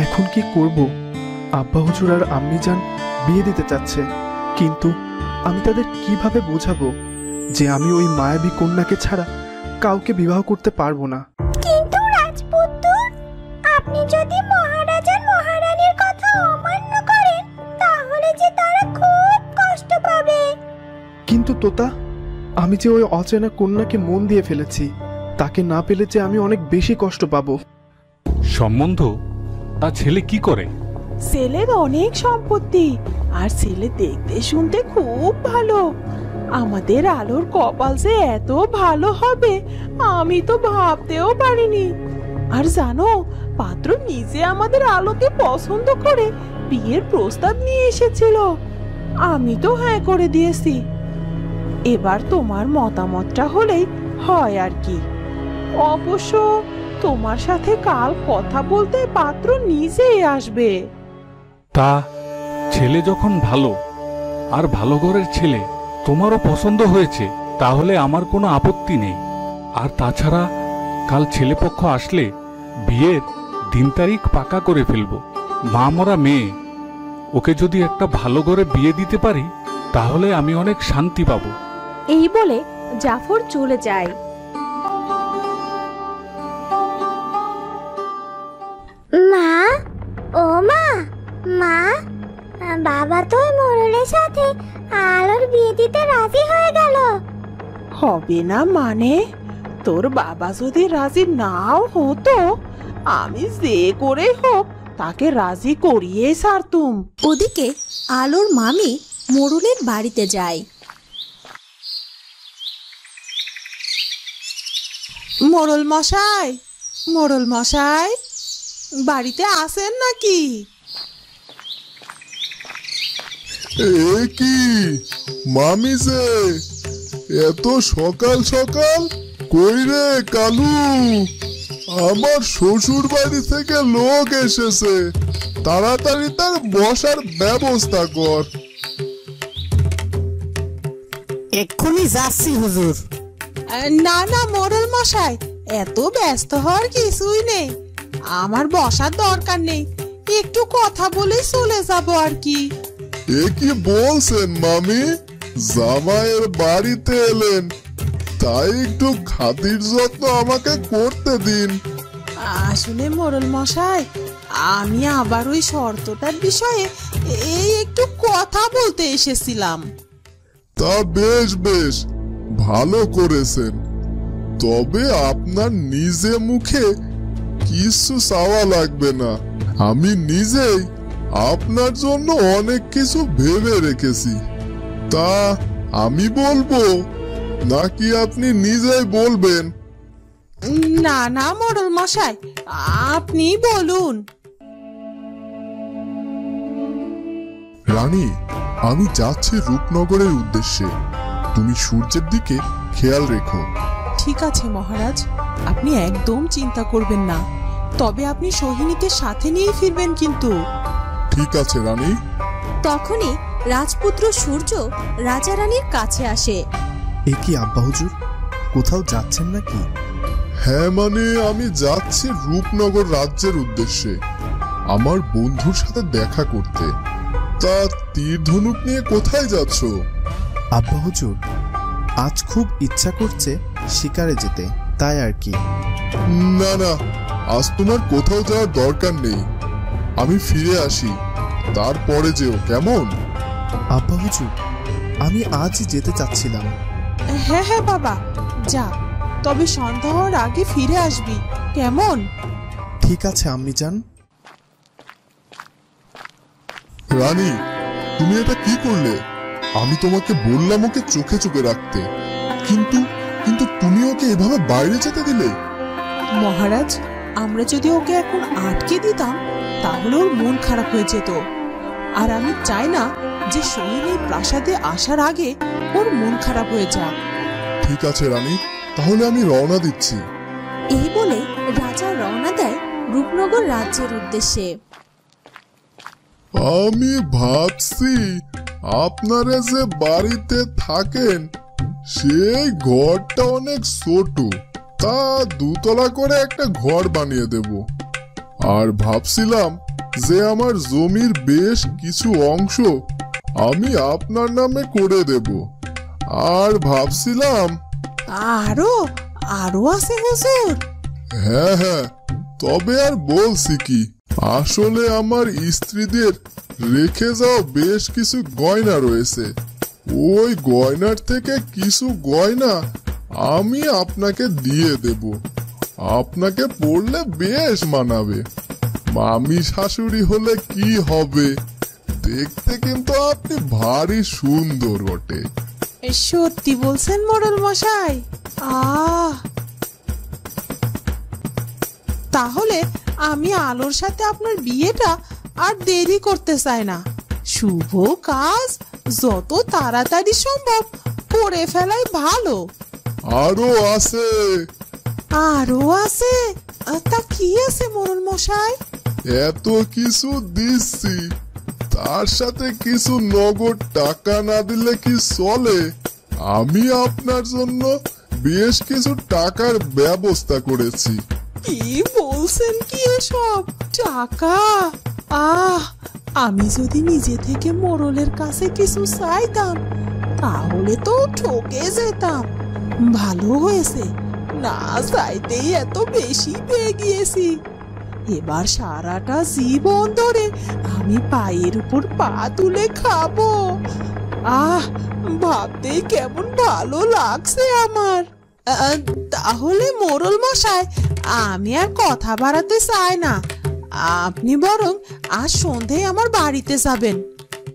এখন কি করব? আব্বা হুজুর আর আম্মি জান বিয়ে দিতে চাচ্ছে, কিন্তু আমি তাদের কিভাবে বোঝাবো যে আমি ওই মায়াবী কন্যাকে ছাড়া কাউকে বিবাহ করতে পারবো না? কিন্তু রাজপুত্র, আপনি যদি মহারাজার মহারানীর কথা অমান্য করেন তাহলে যে তারা খুব কষ্ট পাবে। কিন্তু তোতা, আমি যে ওই অচেনা কন্যাকে মন দিয়ে ফেলেছি, তাকে না পেলে যে আমি অনেক বেশি কষ্ট পাবো। সম্বন্ধ? তা ছেলে কি করে? ছেলের অনেক সম্পত্তি, আর ছেলে দেখতে শুনতে খুব ভালো। আমাদের আলোর কপাল যে এত ভালো হবে আমি তো ভাবতেও পারিনি। আর জানো, পাত্র নিজে আমাদের আলোকে পছন্দ করে বিয়ের প্রস্তাব নিয়ে এসেছিল। আমি তো হ্যাঁ করে দিয়েছি। এবার তোমার মতামতটা হলেই হয় আর কি। অবশ্য তোমার সাথে কাল কথা বলতে পাত্র নিজেই আসবে। তা ছেলে যখন ভালো, আর ভালো ঘরের ছেলে তোমারও পছন্দ হয়েছে, তাহলে আমার কোনো আপত্তি নেই। আর তাছাড়া কাল ছেলেপক্ষ আসলে বিয়ের দিন তারিখ পাকা করে ফেলবো। মা মরা মেয়ে, ওকে যদি একটা ভালো ঘরে বিয়ে দিতে পারি তাহলে আমি অনেক শান্তি পাবো। এই বলে জাফর চলে যায়। মা, ও মা, মা, বাবা তো মোড়লের সাথে আলোর বিয়ে দিতে রাজি হয়ে গেল। হবে না মানে? তোর বাবা যদি রাজি নাও হতো, আমি যে করে হোক তাকে রাজি করিয়ে ছাড়তুম। ওদিকে আলোর মামি মোড়লের বাড়িতে যায়। মোড়ল মশাই, মোড়ল মশাই, বাড়িতে আছেন নাকি? এ কি মামি যে এত সকাল সকাল? কই রে কালু, আমার শ্বশুর বাড়ি থেকে লোক এসেছে, তাড়াতাড়ি তার বসার ব্যবস্থা কর। এক্ষুনি যাচ্ছি হুজুর। না না মোড়ল মশাই, এত ব্যস্ত হওয়ার কিছুই নেই। আমার বসার দরকার নেই, একটু কথা বলেই চলে যাব আর কি। এ কি বলছেন মামি? জামাইয়ের বাড়িতে এলেন, তাই একটু খাতির যত্ন আমাকে করতে দিন। আসলে মোড়ল মশাই, আমি আবার ওই শর্তটার বিষয়ে এই একটু কথা বলতে এসেছিলাম। তা বেশ বেশ, ভালো করেছেন। তবে আপনার নিজে মুখে কিছু চাওয়া লাগবে না, আমি নিজেই আপনার জন্য অনেক কিছু ভেবে রেখেছি। তা আমি বলবো নাকি আপনি নিজেই বলবেন? না না মোড়ল মশাই, আপনি বলুন। রানী, আমি যাচ্ছি রূপনগরের উদ্দেশ্যে, তুমি সূর্যের দিকে খেয়াল রেখো। ঠিক আছে মহারাজ, আপনি একদম চিন্তা করবেন না। তবে আপনি সোহিনীকে সাথে নিয়ে ফিরবেন কিন্তু। ঠিক আছে রানী। তখনই রাজপুত্র সূর্য রাজা রানীর কাছে আসে। এ কি আব্বা হুজুর, কোথাও যাচ্ছেন নাকি? হ্যাঁ মানে আমি যাচ্ছি রূপনগর রাজ্যের উদ্দেশ্যে, আমার বন্ধুর সাথে দেখা করতে। তা তীর ধনুক নিয়ে কোথায় যাচ্ছ? আব্বা হুজুর, আজ খুব ইচ্ছা করছে শিকারে যেতে, তাই আর কি। না না, আজ তোমার কোথাও যাওয়ার দরকার নেই, আমি ফিরে আসি, তারপরে যেও, কেমন? আব্বা হুজুর, আমি আজই যেতে চাচ্ছিলাম। হ্যাঁ হ্যাঁ বাবা, যা, তবে সন্ধ্যা হওয়ার আগে ফিরে আসবি, কেমন? ঠিক আছে আম্মি জান। রানী, তুমি এটা কি করলে? আমি তোমাকে বললাম ওকে চোখে চোখে রাখতে, কিন্তু কিন্তু তুমি ওকে এভাবে বাইরে যেতে দিলে। মহারাজ, আমরা যদি ওকে এখন আটকে দিতাম তাহলে ওর মন খারাপ হয়ে যেত। আর আমি চাই না যে সোহিনী প্রাসাদে আসার আগে ওর মন খারাপ হয়ে যাক। ঠিক আছে রানী, তাহলে আমি রওনা দিচ্ছি। এই বলে রাজা রওনা দেয় রূপনগর রাজ্যের উদ্দেশ্যে। আমি ভাবছি আপনারা যে বাড়িতে থাকেন সেই ঘরটা অনেক ছোট, তা দুতলা করে একটা ঘর বানিয়ে দেব। আর ভাবছিলাম যে আমার জমির বেশ কিছু অংশ আমি আপনার নামে করে দেব। আর ভাবছিলাম আরো আরো আছে হুজুর? হ্যাঁ হ্যাঁ, তবে আর বলছি কি, আসলে আমার স্ত্রীদের রেখে যাওয়া বেশ কিছু গয়না রয়েছে। ওই গয়নার থেকে কিছু গয়না আমি আপনাকে দিয়ে দেব। আপনাকে পড়লে বেশ মানাবে। মামি শাশুড়ি হলে কি হবে, দেখতে কিন্তু আপনি ভারী সুন্দর বটে। সত্যি বলছেন মোড়ল মশাই? তাহলে আমি আলোর সাথে আপনার বিয়েটা আর দেরি করতে চাই না। শুভ কাজ যত তাড়াতাড়ি সম্ভব করে ফেলাই ভালো। আরো আছে। আরো আছে? তা কি আছে মোড়ল মশাই? এত কিছু দিচ্ছি, তার সাথে কিছু নগদ টাকা না দিলে কি চলে? আমি আপনার জন্য বেশ কিছু টাকার ব্যবস্থা করেছি। কি বলছেন কি এসব? টাকা? আমি যদি নিজে থেকে মোড়লের কাছে কিছু চাইতাম তাহলে তো ঠকে যেতাম। ভালো হয়েছে না চাইতেই এত বেশি পেয়ে গিয়েছি। এবার সারাটা জীবন ধরে আমি পায়ের উপর পা তুলে খাবো। ভাবতেই কেমন ভালো লাগছে আমার। তাহলে মোড়ল মশাই, আমি আর কথা বাড়াতে চাই না। আপনি বরং আজ সন্ধেয় আমার বাড়িতে যাবেন।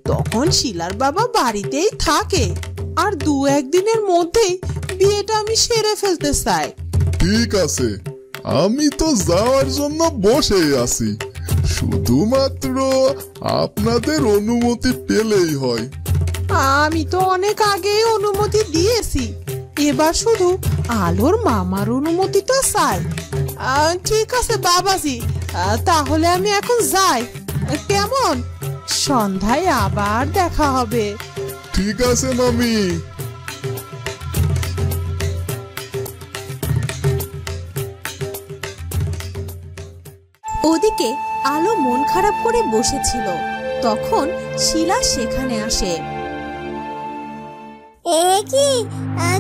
তখন শিলার বাবা বাড়িতেই থাকে। আর 2-1 দিনের মধ্যেই বিয়েটা আমি সেরে ফেলতে চাই। ঠিক আছে, আমি তো যাওয়ার জন্য বসেই আছি, শুধুমাত্র আপনাদের অনুমতি পেলেই হয়। আমি তো অনেক আগেই অনুমতি দিয়েছি, এবার শুধু আলোর মামার অনুমতিটা চাই। ঠিক আছে বাবাজি, তাহলে আমি এখন যাই। কেমন? সন্ধ্যায় আবার দেখা হবে। ঠিক আছে মামি। ওদিকে আলো মন খারাপ করে বসেছিল, তখন শিলা সেখানে আসে। এ কি,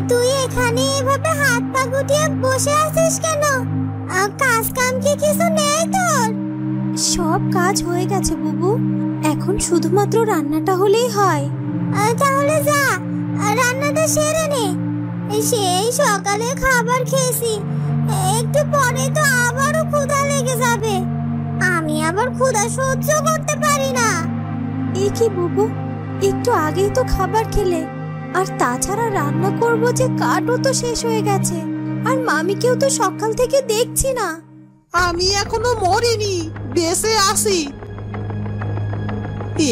তুই এখানে এভাবে হাত পা গুটিয়ে বসে আছিস কেন? কাজ কাম কি কিছু নেই তোর? সব কাজ হয়ে গেছে বুবু, এখন শুধুমাত্র রান্নাটা হলেই হয়। তাহলে যা রান্নাটা সেরে নে। সেই সকালে খাবার খেয়েছি, একটু পরে তো আবারও ক্ষুধা লেগে যাবে। আমি আবার ক্ষুধা সহ্য করতে পারি না। এ কি বুবু, একটু আগেই তো খাবার খেলে, আর তাছাড়া রান্না করব যে কাঠও তো শেষ হয়ে গেছে, আর মামিকেও তো সকাল থেকে দেখছি না। আমি এখনো মরিনি, বেঁচে আছি।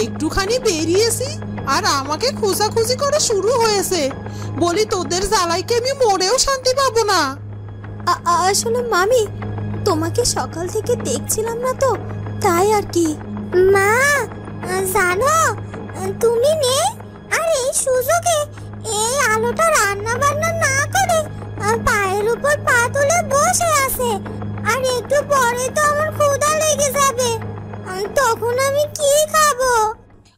একটুখানি বেরিয়েছি আর আমাকে খোঁজাখুঁজি করা শুরু হয়েছে। বলি তোদের জ্বালাইকে আমি মরেও শান্তি পাবো না। আসলে মামি, তোমাকে সকাল থেকে দেখছিলাম না তো, তাই আর কি। মা জানো, তুমি নেই আর এই সুযোগে এই আলোটা রান্না বান্না না করে পায়ের উপর পা তুলে বসে আছে। আর একটু পরে তো আমার ক্ষুধা লেগে যাবে, তখন আমি কি খাবো?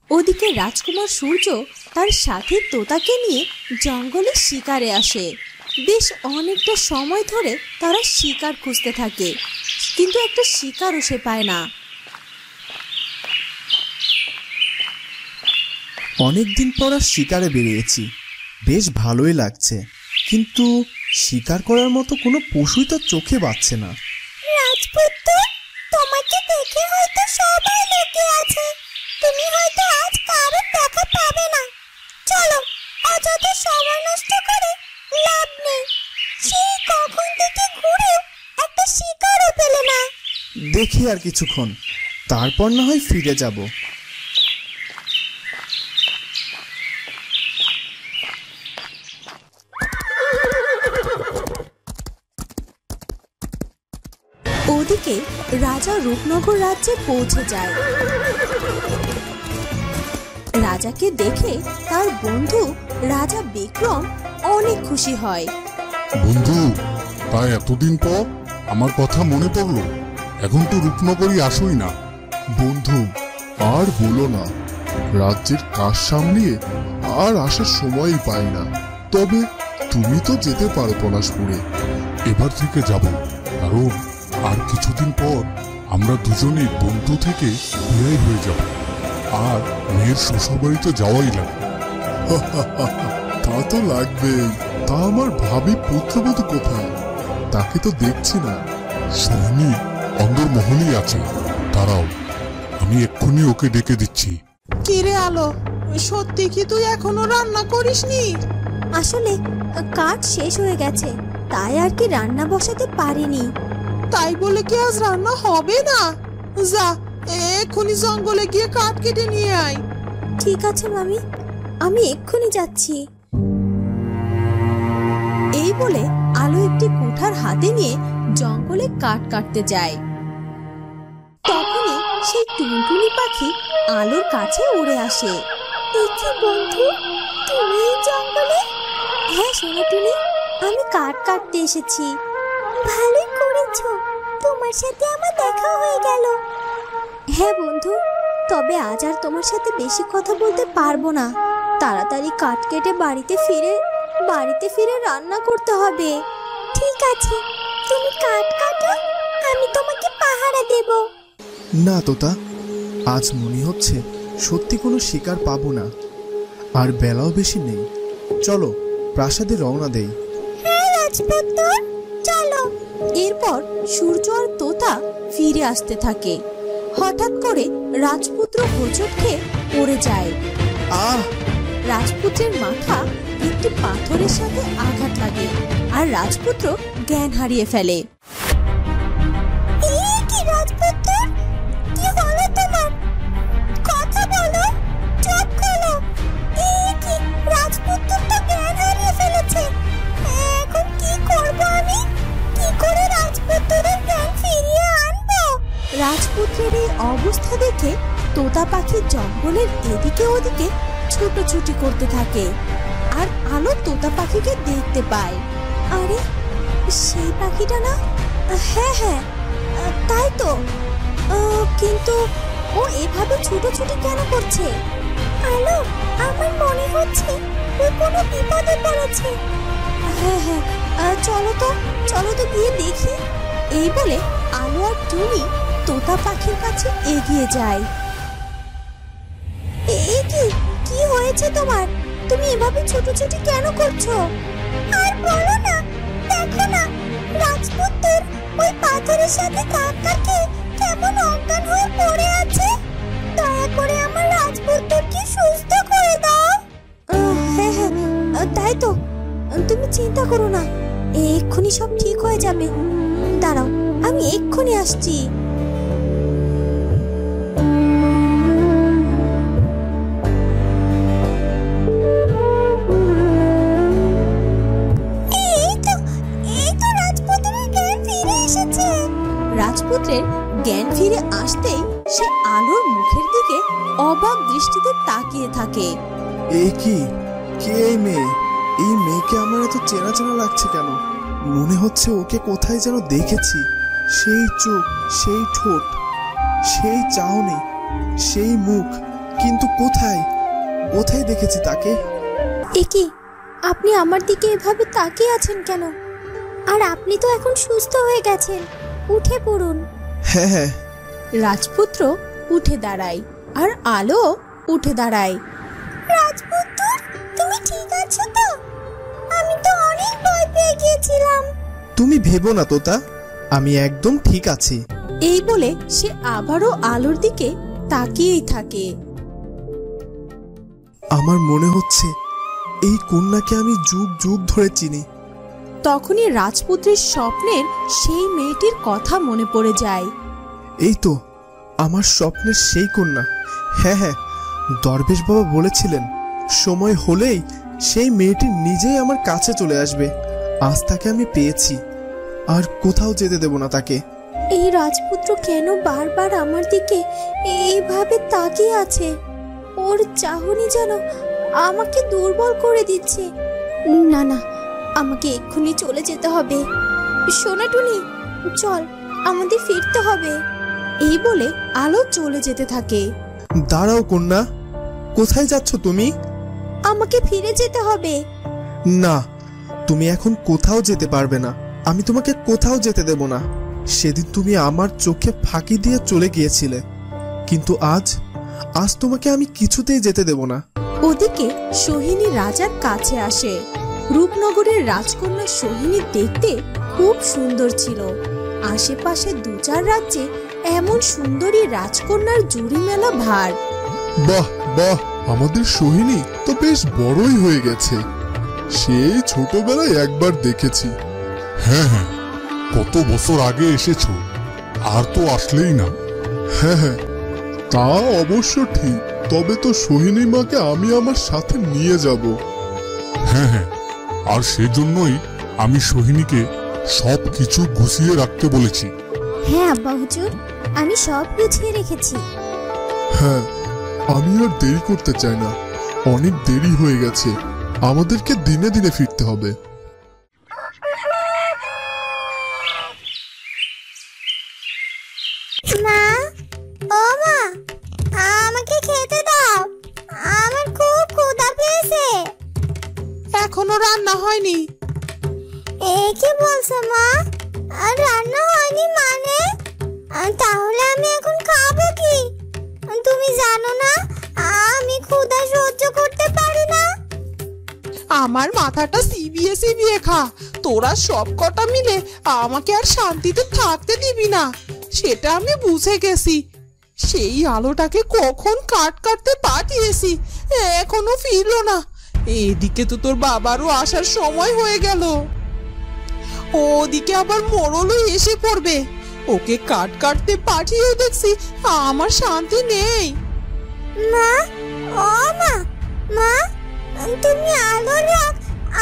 ওদিকে রাজকুমার সূর্য তার সাথী তোতাকে নিয়ে জঙ্গলে শিকারে আসে। বেশ অনেকটা সময় ধরে তারা শিকার খুঁজতে থাকে, কিন্তু একটা শিকারও সে পায় না। অনেকদিন পর আর শিকারে বেরিয়েছি, বেশ ভালোই লাগছে, কিন্তু শিকার করার মতো কোনো পশুই তো চোখে বাজছে না। রাজপুত্র, তোমাকে দেখে হয়তো সবাই লোকে আছে, তুমি হয়তো আজ কারোর দেখা পাবে না। চলো, অযথা সময় নষ্ট করে লাভ নেই। সেই কখন থেকে ঘুরেও একটা শিকারও পেলে না। দেখি আর কিছুক্ষণ, তারপর না হয় ফিরে যাব। ওদিকে রাজা রূপনগর রাজ্যে পৌঁছে যায়। রাজাকে দেখে তার বন্ধু রাজা বিক্রম অনেক খুশি হয়। বন্ধু, তাই এতদিন পর আমার কথা মনে পড়লো? এখন তো রূপনগরী আসোই না। বন্ধু, আর বলো না, রাজ্যের কাজ সামলিয়ে আর আসার সময়ই পাই না। তবে তুমি তো যেতে পারো পলাশপুরে। এবার থেকে যাব, কারণ আর কিছুদিন পর আমরা দুজনেই বন্ধু থেকে বিদায় হয়ে যাব, আর মেয়ের শ্বশুরবাড়িতে যাওয়াই লাগবে। তা তো লাগবেই। তা আমার ভাবি পুত্রবধূ কোথায়? তাকে তো দেখছি না। সোহিনী অন্দরমহলেই আছে, দাঁড়াও, আমি এক্ষুনি ওকে ডেকে দিচ্ছি। কিরে আলো, সত্যি কি তুই এখনো রান্না করিসনি? আসলে কাঠ শেষ হয়ে গেছে, তাই আর কি রান্না বসাতে পারিনি। তাই বলে কি আজ রান্না হবে না? যা, এক্ষুনি জঙ্গলে গিয়ে কাঠ কেটে নিয়ে আয়। ঠিক আছে মামি, আমি এক্ষুনি যাচ্ছি। এই বলে আলো একটি কুঠার হাতে নিয়ে জঙ্গলে কাঠ কাটতে যায়। তখনই সেই টুনটুনি পাখি আলোর কাছে উড়ে আসে। এই কি বন্ধু, তুমি এই জঙ্গলে? হ্যাঁ সোনাটুনি, আমি কাঠ কাটতে এসেছি। ভালোই করেছো, তোমার সাথে আমার দেখা হয়ে গেল। হ্যাঁ বন্ধু, তবে আজ আর তোমার সাথে বেশি কথা বলতে পারবো না। তাড়াতাড়ি কাঠ কেটে বাড়িতে ফিরে রান্না করতে হবে। ঠিক আছে, তুমি কাঠ কাটো, আমি তোমাকে পাহারা দেব। না তোতা, আজ মনে হচ্ছে সত্যি কোনো শিকার পাবো না। আর বেলাও বেশি নেই, চলো প্রাসাদে রওনা দেই। হ্যাঁ রাজপুত্র, চলো। এরপর সূর্য আর তোতা ফিরে আসতে থাকে। হঠাৎ করে রাজপুত্র হোঁচট খেয়ে পড়ে যায়। আহ! রাজপুত্রের মাথা একটি পাথরের সাথে আঘাত লাগে, আর রাজপুত্র জ্ঞান হারিয়ে ফেলে। এই কি রাজপুত্র, কি হলো তোমার? কথা বলো, চোখ খোলো। এই কি, রাজপুত্র তো জ্ঞান হারিয়ে ফেলেছে। এখন কি করব আমি? কি করে রাজপুত্রের জ্ঞান ফিরিয়ে আনবো? রাজপুত্রের এই অবস্থা দেখে তোতা পাখি জঙ্গলের এদিকে ওদিকে ছুটোছুটি করতে থাকে। আর আলো তোতা পাখিকে দেখতে পায়। আরে, সেই পাখিটা না? হ্যাঁ, তাই তো। কিন্তু ও এভাবে ছুটোছুটি কেন করছে? আলো, আমার মনে হচ্ছে ও কোনো বিপদে পড়েছে। হ্যাঁ, চলো তো গিয়ে দেখি। এই বলে আলো আর টুনি তোতা পাখির কাছে এগিয়ে যায়। এই কি হয়েছে তোমার? তুমি এভাবে ছুটোছুটি কেন করছো? আর বলো না, দেখো না, রাজপুত্র ওই পাথরের সাথে ধাক্কা খেয়ে কেমন অজ্ঞান হয়ে পড়ে আছে। দয়া করে আমার রাজপুত্রকে সুস্থ করে দাও। হ্যাঁ, তাই তো। তুমি চিন্তা করো না, এক্ষুনি সব ঠিক হয়ে যাবে। দাঁড়াও, আমি এক্ষুনি আসছি। রাজপুত্রের জ্ঞান ফিরে আসতেই সে আলোর মুখের দিকে অবাক দৃষ্টিতে তাকিয়ে থাকে। এই কি, কে এই মেয়ে? এই মেয়েকে আমার এত চেনা চেনা লাগছে কেন? মনে হচ্ছে ওকে কোথায় যেন দেখেছি। সেই চোখ, সেই ঠোঁট, সেই চাহনি, সেই মুখ, কিন্তু কোথায় দেখেছি তাকে? এ কি, আপনি আমার দিকে এভাবে তাকিয়ে আছেন কেন? আর আপনি তো এখন সুস্থ হয়ে গেছেন, উঠে পড়ুন। হ্যাঁ। রাজপুত্র উঠে দাঁড়ায়, আর আলো উঠে দাঁড়ায়। রাজপুত্র, তুমি ঠিক আছো তো? আমি তো অনেক ভয় পেয়ে গিয়েছিলাম। তুমি ভেবো না তোতা, আমি একদম ঠিক আছি। এই বলে সে আবারও আলোর দিকে তাকিয়েই থাকে। আমার মনে হচ্ছে এই কন্যাকে আমি যুগ যুগ ধরে চিনি। তখনই রাজপুত্রের স্বপ্নের সেই মেয়েটির কথা মনে পড়ে যায়। এই তো আমার স্বপ্নের সেই কন্যা। হ্যাঁ, দরবেশ বাবা বলেছিলেন সময় হলেই সেই মেয়েটি নিজেই আমার কাছে চলে আসবে। আজ তাকে আমি পেয়েছি, আর কোথাও যেতে দেব না তাকে। এই রাজপুত্র কেন বারবার আমার দিকে এইভাবে তাকিয়ে আছে? ওর চাহনি যেন আমাকে দুর্বল করে দিচ্ছে। না, আমাকে এক্ষুনি চলে যেতে হবে। সোনাটুনি, চল, আমাদের ফিরতে হবে। এই বলে আলো চলে যেতে থাকে। দাঁড়াও কন্যা, কোথায় যাচ্ছ তুমি? আমাকে ফিরে যেতে হবে। না, তুমি এখন কোথাও যেতে পারবে না। আমি তোমাকে কোথাও যেতে দেব না। সেদিন তুমি আমার চোখে ফাঁকি দিয়ে চলে গিয়েছিলে, কিন্তু আজ তোমাকে আমি কিছুতেই যেতে দেব না। ওদিকে সোহিনী রাজার কাছে আসে। রূপনগরের রাজকন্যা সোহিনী দেখতে খুব সুন্দর ছিল। আশেপাশে 2-4 রাজ্যে এমন সুন্দরী রাজকন্যার জুড়ি মেলা ভার। বাহ বাহ, আমাদের সোহিনী তো বেশ বড়ই হয়ে গেছে। সেই ছোটবেলায় একবার দেখেছি। হ্যাঁ হ্যাঁ, কত বছর আগে এসেছো, আর তো আসলেই না। হ্যাঁ হ্যাঁ, তা অবশ্য ঠিক। তবে তো সোহিনী মাকে আমি আমার সাথে নিয়ে যাব। হ্যাঁ হ্যাঁ, আর সেজন্যই আমি সোহিনীকে সব কিছু গুছিয়ে রাখতে বলেছি। হ্যাঁ আব্বা হুজুর, আমি সব গুছিয়ে রেখেছি। হ্যাঁ, আমি আর দেরি করতে চাই না। অনেক দেরি হয়ে গেছে, আমাদেরকে দিনে দিনে ফিরতে হবে। মা, ও মা, আমাকে খেতে দাও, আমার খুব ক্ষুধা পেয়েছে। এখনো রান্না হয়নি? এ কি বলছো মা? আর রান্না হয়নি মানে? তাহলে আমি এখন খাবো কি? তুমি জানো না আমি ক্ষুধা সহ্য করতে পারি না। আমার মাথাটা চিবিয়ে চিবিয়ে খা। তোরা সব কটা মিলে আমাকে আর শান্তিতে থাকতে দিবি না, সেটা আমি বুঝে গেছি। সেই আলোটাকে কখন কাটতে পাঠিয়েছি, এখনো ফিরলো না। এদিকে তো তোর বাবারও আসার সময় হয়ে গেল। ওদিকে আবার মোড়লও এসে পড়বে। ওকে কাটতে পাঠিয়েও দেখছি আমার শান্তি নেই। মা, ও মা, মা, তুমি আলোর রাগ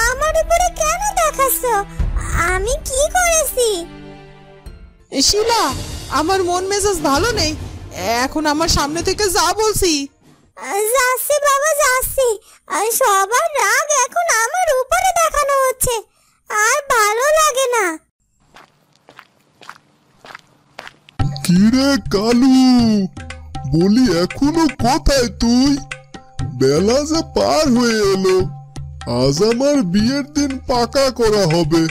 আমার উপরে কেন দেখাচ্ছ? আমি কি করেছি? শিলা, আমার মন মেজাজ ভালো নেই, এখন আমার সামনে থেকে যা বলছি। যাচ্ছি বাবা, যাচ্ছি। সবার রাগ এখন আমার উপরে দেখানো হচ্ছে, আর ভালো লাগে না। কিরে কালু, বলি এখনো কোথায় তুই? বেলা যে পার হয়ে এলো। আজ আমার বিয়ের দিন পাকা করা হবে।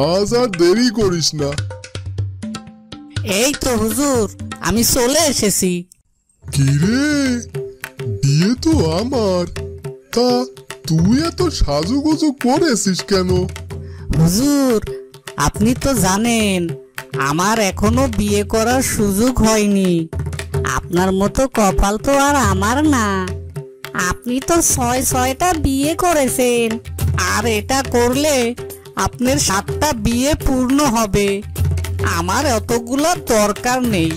আজ আর দেরি করিস না। এই তো হুজুর, আমি চলে এসেছি। কিরে, বিয়ে তো আমার, তা তুই এত সাজুগুজু করেছিস কেন? হুজুর, আপনি তো জানেন আমার এখনো বিয়ে করার সুযোগ হয়নি। আপনার মতো কপাল তো আর আমার না। আপনি তো 6টা বিয়ে করেছেন, আর এটা করলে আপনার 7টা বিয়ে পূর্ণ হবে। আমার অতগুলো দরকার নেই,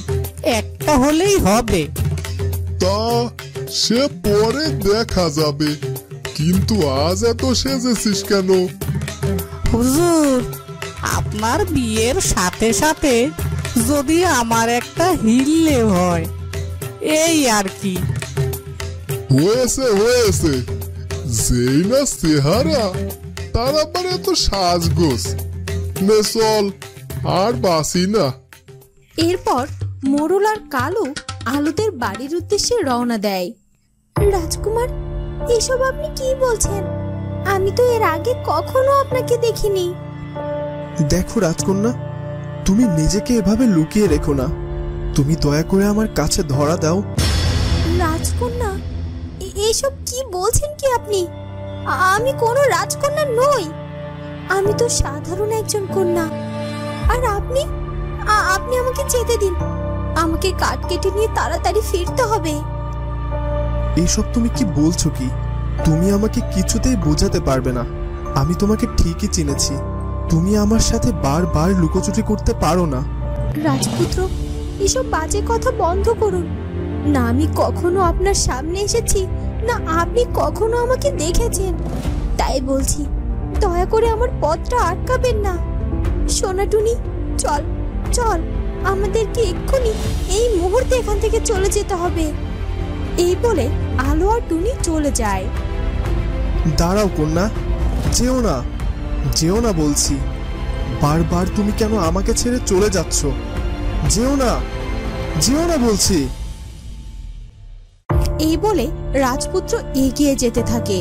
একটা হলেই হবে। তা সে পরে দেখা যাবে, কিন্তু আজ এত সেজেছিস কেন? হুজুর, আপনার বিয়ের সাথে সাথে যদি আমার একটা হিললে হয়, এই আর কি। হয়েছে হয়েছে, যেই না চেহারা তার আবার এত সাজগোজ। নে চল, আর বাসি না। এরপর মোড়ল আর কালু আলোদের বাড়ির উদ্দেশ্যে রওনা দেয়। রাজকুমার, এসব আপনি কি বলছেন? আমি তো এর আগে কখনো আপনাকে দেখিনি। দেখো রাজকন্যা, তুমি নিজেকে এভাবে লুকিয়ে রেখো না। তুমি দয়া করে আমার কাছে ধরা দাও। রাজকন্যা, এসব কি বলছেন কি আপনি? আমি কোনো রাজকন্যা নই। আমি তো সাধারণ একজন কন্যা। আর আপনি আপনি আমাকে যেতে দিন। আমাকে কাঠ কেটে নিয়ে তাড়াতাড়ি ফিরতে হবে। এইসব তুমি কি বলছো কি? তুমি আমাকে কিছুতেই বোঝাতে পারবে না। আমি তোমাকে ঠিকই চিনেছি। তুমি আমার সাথে বারবার লুকোচুরি করতে পারো না। রাজপুত্র, এসব বাজে কথা বন্ধ করুন। না আমি কখনো আপনার সামনে এসেছি, না আপনি কখনো আমাকে দেখেছেন। তাই বলছি, দয়া করে আমার পথটা আটকাবেন না। সোনাটুনি, চল চল, আমাদেরকে এক্ষুনি এই মুহূর্তে এখান থেকে চলে যেতে হবে। এই বলে আলো আর টুনি চলে যায়। দাঁড়াও কন্যা, যেও না, যেও না বলছি। বারবার তুমি কেন আমাকে ছেড়ে চলে যাচ্ছ? যেও না, যেও না বলছি। এই বলে রাজপুত্র এগিয়ে যেতে থাকে,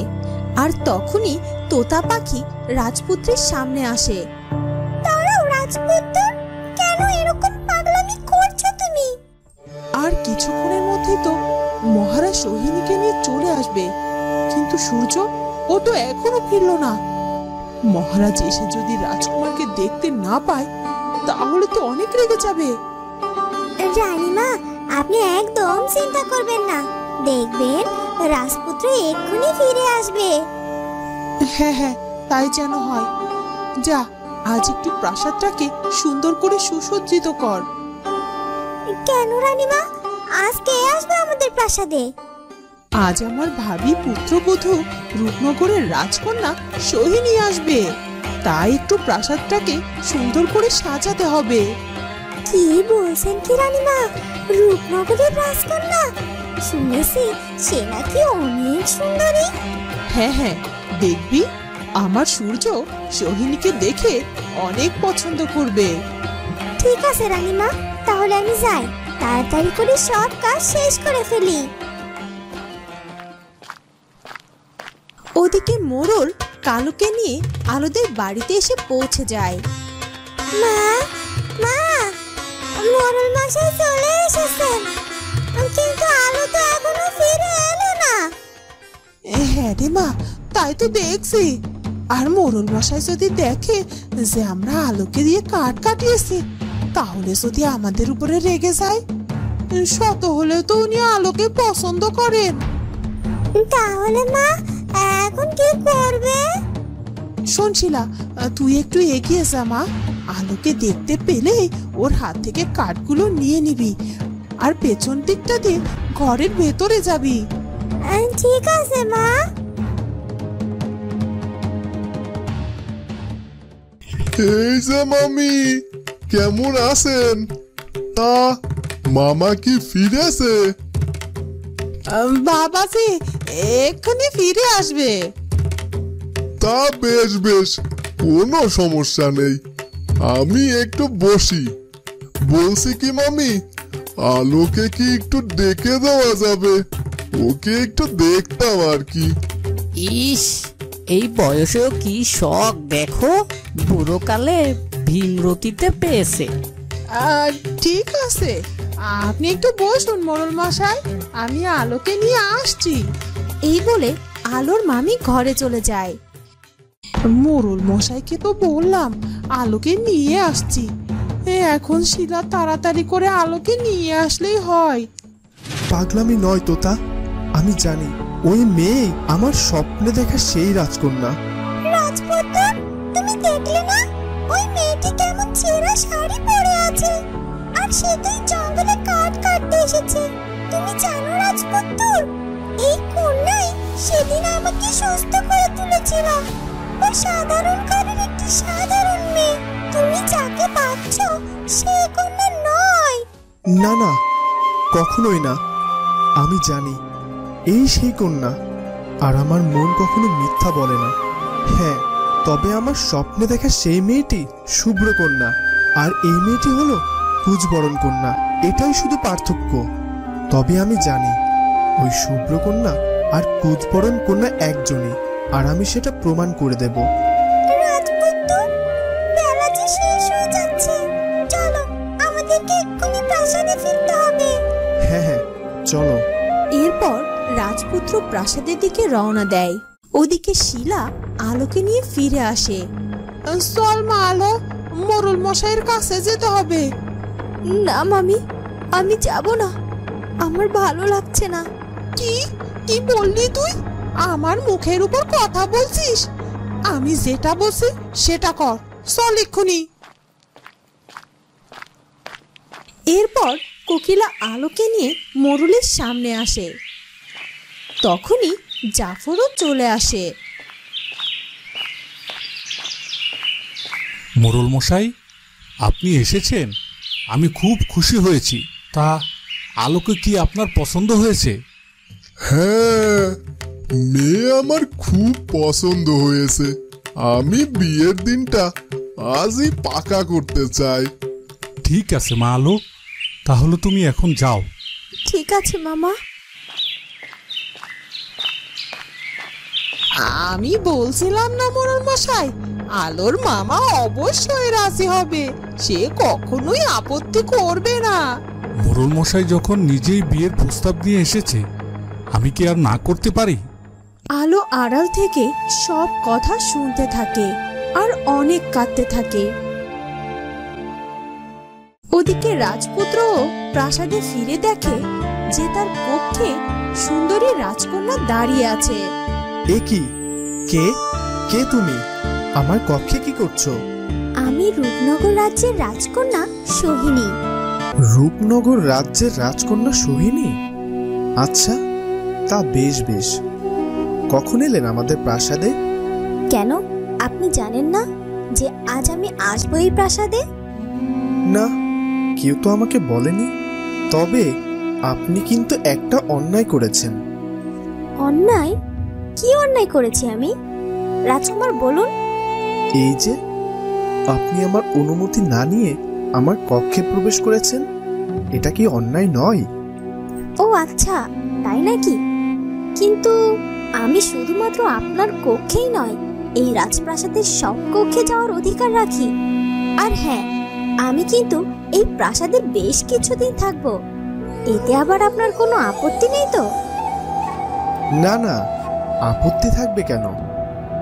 আর তখনই তোতা পাখি রাজপুত্রের সামনে আসে। দাঁড়াও রাজপুত্র, কেন এরকম পাগলামি করছো তুমি? আর কিছুক্ষণের মধ্যেই তো মহারাজ সোহিনীকে নিয়ে চলে আসবে, কিন্তু সূর্য ও তো এখনো ফিরলো না। মহারাজ এসে যদি রাজকুমারকে দেখতে না পায় তাহলে তো অনেক রেগে যাবে। রানীমা, আপনি একদম চিন্তা করবেন না, দেখবেন রাজপুত্র এক্ষুনি ফিরে আসবে। হ্যাঁ হ্যাঁ, তাই যেন হয়। যা, আজ একটু প্রাসাদটাকে সুন্দর করে সুসজ্জিত কর। কেন রানীমা, আজ কে আসবে আমাদের প্রাসাদে? আজ আমার ভাবি পুত্রবধূ রূপনগরের রাজকন্যা সোহিনী আসবে, তাই একটু প্রাসাদটাকে সুন্দর করে সাজাতে হবে। কি বলছেন কি রানীমা? রূপনগরের রাজকন্যা? শুনেছি সে নাকি অনেক সুন্দরী। হ্যাঁ হ্যাঁ, দেখবি আমার সূর্য সোহিনীকে দেখে অনেক পছন্দ করবে। ঠিক আছে রানীমা, তাহলে আমি যাই, তাড়াতাড়ি করে সব কাজ শেষ করে ফেলি। ওদিকে মোড়ল কালুকে নিয়ে আলোদের বাড়িতে এসে পৌঁছে যায়। মা, মা, মোড়ল মশাই চলে এসেছেন, কিন্তু আলো তো এখনো ফিরে এলো না। হ্যাঁ রে মা, তাই তো দেখছি। আর মোড়ল মশাই যদি দেখে যে আমরা আলোকে দিয়ে কাঠ কাটিয়েছি, তাহলে যদি আমাদের উপরে রেগে যায়। শত হলেও তো উনি আলোকে পছন্দ করেন। তাহলে মা এখন কি করবে? শোন শিলা, তুই একটু এগিয়ে যা মা। আলোকে দেখতে পেলেই ওর হাত থেকে কাঠগুলো নিয়ে নিবি, আর পেছন দিকটা দিয়ে ঘরের ভেতরে যাবি। ঠিক আছে মা। এই যে মামি, কেমন আছেন? তা মামা কি ফিরেছে? বাবাজি এক্ষুনি ফিরে আসবে। তা বেশ বেশ, কোনো সমস্যা নেই, আমি একটু বসি। বলছি কি মামি, আলোকে কি একটু ডেকে দেওয়া যাবে? ওকে একটু দেখতাম আর কি। ইস, এই বয়সেও কি শখ দেখো, বুড়োকালে ভীমরতিতে পেয়েছে। ঠিক আছে, আপনি একটু বসুন মোড়ল মশাই, আমি আলোকে নিয়ে আসছি। এই বলে আলোর মামি ঘরে চলে যায়। মোড়ল মশাইকে তো বললাম আলোকে নিয়ে আসছি। এখন শিলা তাড়াতাড়ি করে আলোকে নিয়ে আসলেই হয়। পাগলামি নয় তোতা, আমি জানি ওই মেয়ে আমার স্বপ্নে দেখা সেই রাজকন্যা। রাজপুত্র, তুমি দেখলে না ওই মেয়েটি কেমন ছেঁড়া শাড়ি পরে আছে, আর সে তুই জঙ্গলে কাঠ কাটতে এসেছে। তুমি জানো রাজপুত্র, এই কন্যাই সেদিন আমাকে সুস্থ করে তুলেছিল। ও সাধারণ ঘরের একটি সাধারণ মেয়ে। তুমি যাকে পাচ্ছ সে কন্যা নয়। না না, কখনোই না। আমি জানি এই সেই কন্যা, আর আমার মন কখনো মিথ্যা বলে না। হ্যাঁ, তবে আমার স্বপ্নে দেখা সেই মেয়েটি শুভ্র কন্যা, আর এই মেয়েটি হলো কুচবরণ কন্যা। এটাই শুধু পার্থক্য। তবে আমি জানি ওই শুভ্র কন্যা আর কুচবরণ কন্যা একজনই, আর আমি সেটা প্রমাণ করে দেব। রাজপুত্র, বেলা যে শেষ হয়ে যাচ্ছে, চলো আমাদেরকে এক্ষুনি প্রাসাদে ফিরতে হবে। হ্যাঁ হ্যাঁ, চলো। এরপর রাজপুত্র প্রাসাদের দিকে রওনা দেয়। ওদিকে শিলা আলোকে নিয়ে ফিরে আসে। চল মা আলো, মোড়ল মশাইয়ের কাছে যেতে হবে। না মামি, আমি যাব না, আমার ভালো লাগছে না। কি কি বললি তুই? আমার মুখের উপর কথা বলছিস? আমি যেটা বলছি সেটা কর, চল এক্ষুনি। এরপর কোকিলা আলোকে নিয়ে মোড়লের সামনে আসে। তখনই জাফরও চলে আসে। মোড়ল মশাই, আপনি এসেছেন, আমি খুব খুশি হয়েছি। তা আলোকে কি আপনার পছন্দ হয়েছে? হ্যাঁ, মেয়ে আমার খুব পছন্দ হয়েছে। আমি বিয়ের দিনটা আজই পাকা করতে চাই। ঠিক আছে মা আলো, তাহলে তুমি এখন যাও। ঠিক আছে মামা। আমি বলছিলাম না মোড়ল মশাই, আলোর মামা অবশ্যই রাজি হবে, সে কখনোই আপত্তি করবে না। মোড়ল মশাই যখন নিজেই বিয়ের প্রস্তাব দিয়ে এসেছে, আমি কি আর না করতে পারি? আলো আড়াল থেকে সব কথা শুনতে থাকে আর অনেক কাঁদতে থাকে। ওদিকে রাজপুত্রও প্রাসাদে ফিরে দেখে যে তার কক্ষে সুন্দরী রাজকন্যা দাঁড়িয়ে আছে। এ কি? কে কে তুমি? আমার কক্ষে কি করছো? আমি রূপনগর রাজ্যের রাজকন্যা সোহিনী। রূপনগর রাজ্যের রাজকন্যা সোহিনী? আচ্ছা, তা বেশ বেশ। কখন এলেন আমাদের প্রাসাদে? কেন, আপনি জানেন না যে আজ আমি আসবো এই প্রাসাদে? না, কেউ তো আমাকে বলেনি। তবে আপনি কিন্তু একটা অন্যায় করেছেন। অন্যায়? কি অন্যায় করেছি আমি? রাজকুমার বলুন। এই যে আপনি আমার অনুমতি না নিয়ে আমার কক্ষে প্রবেশ করেছেন, এটা কি অন্যায় নয়? ও আচ্ছা, তাই নাকি? কিন্তু আমি শুধুমাত্র আপনার কক্ষেই নয়, এই রাজপ্রাসাদের সব কক্ষে যাওয়ার অধিকার রাখি। আর হ্যাঁ, আমি কিন্তু এই প্রাসাদে বেশ কিছুদিন থাকবো। এতে আবার আপনার কোনো আপত্তি নেই তো? না না, আপত্তি থাকবে কেন?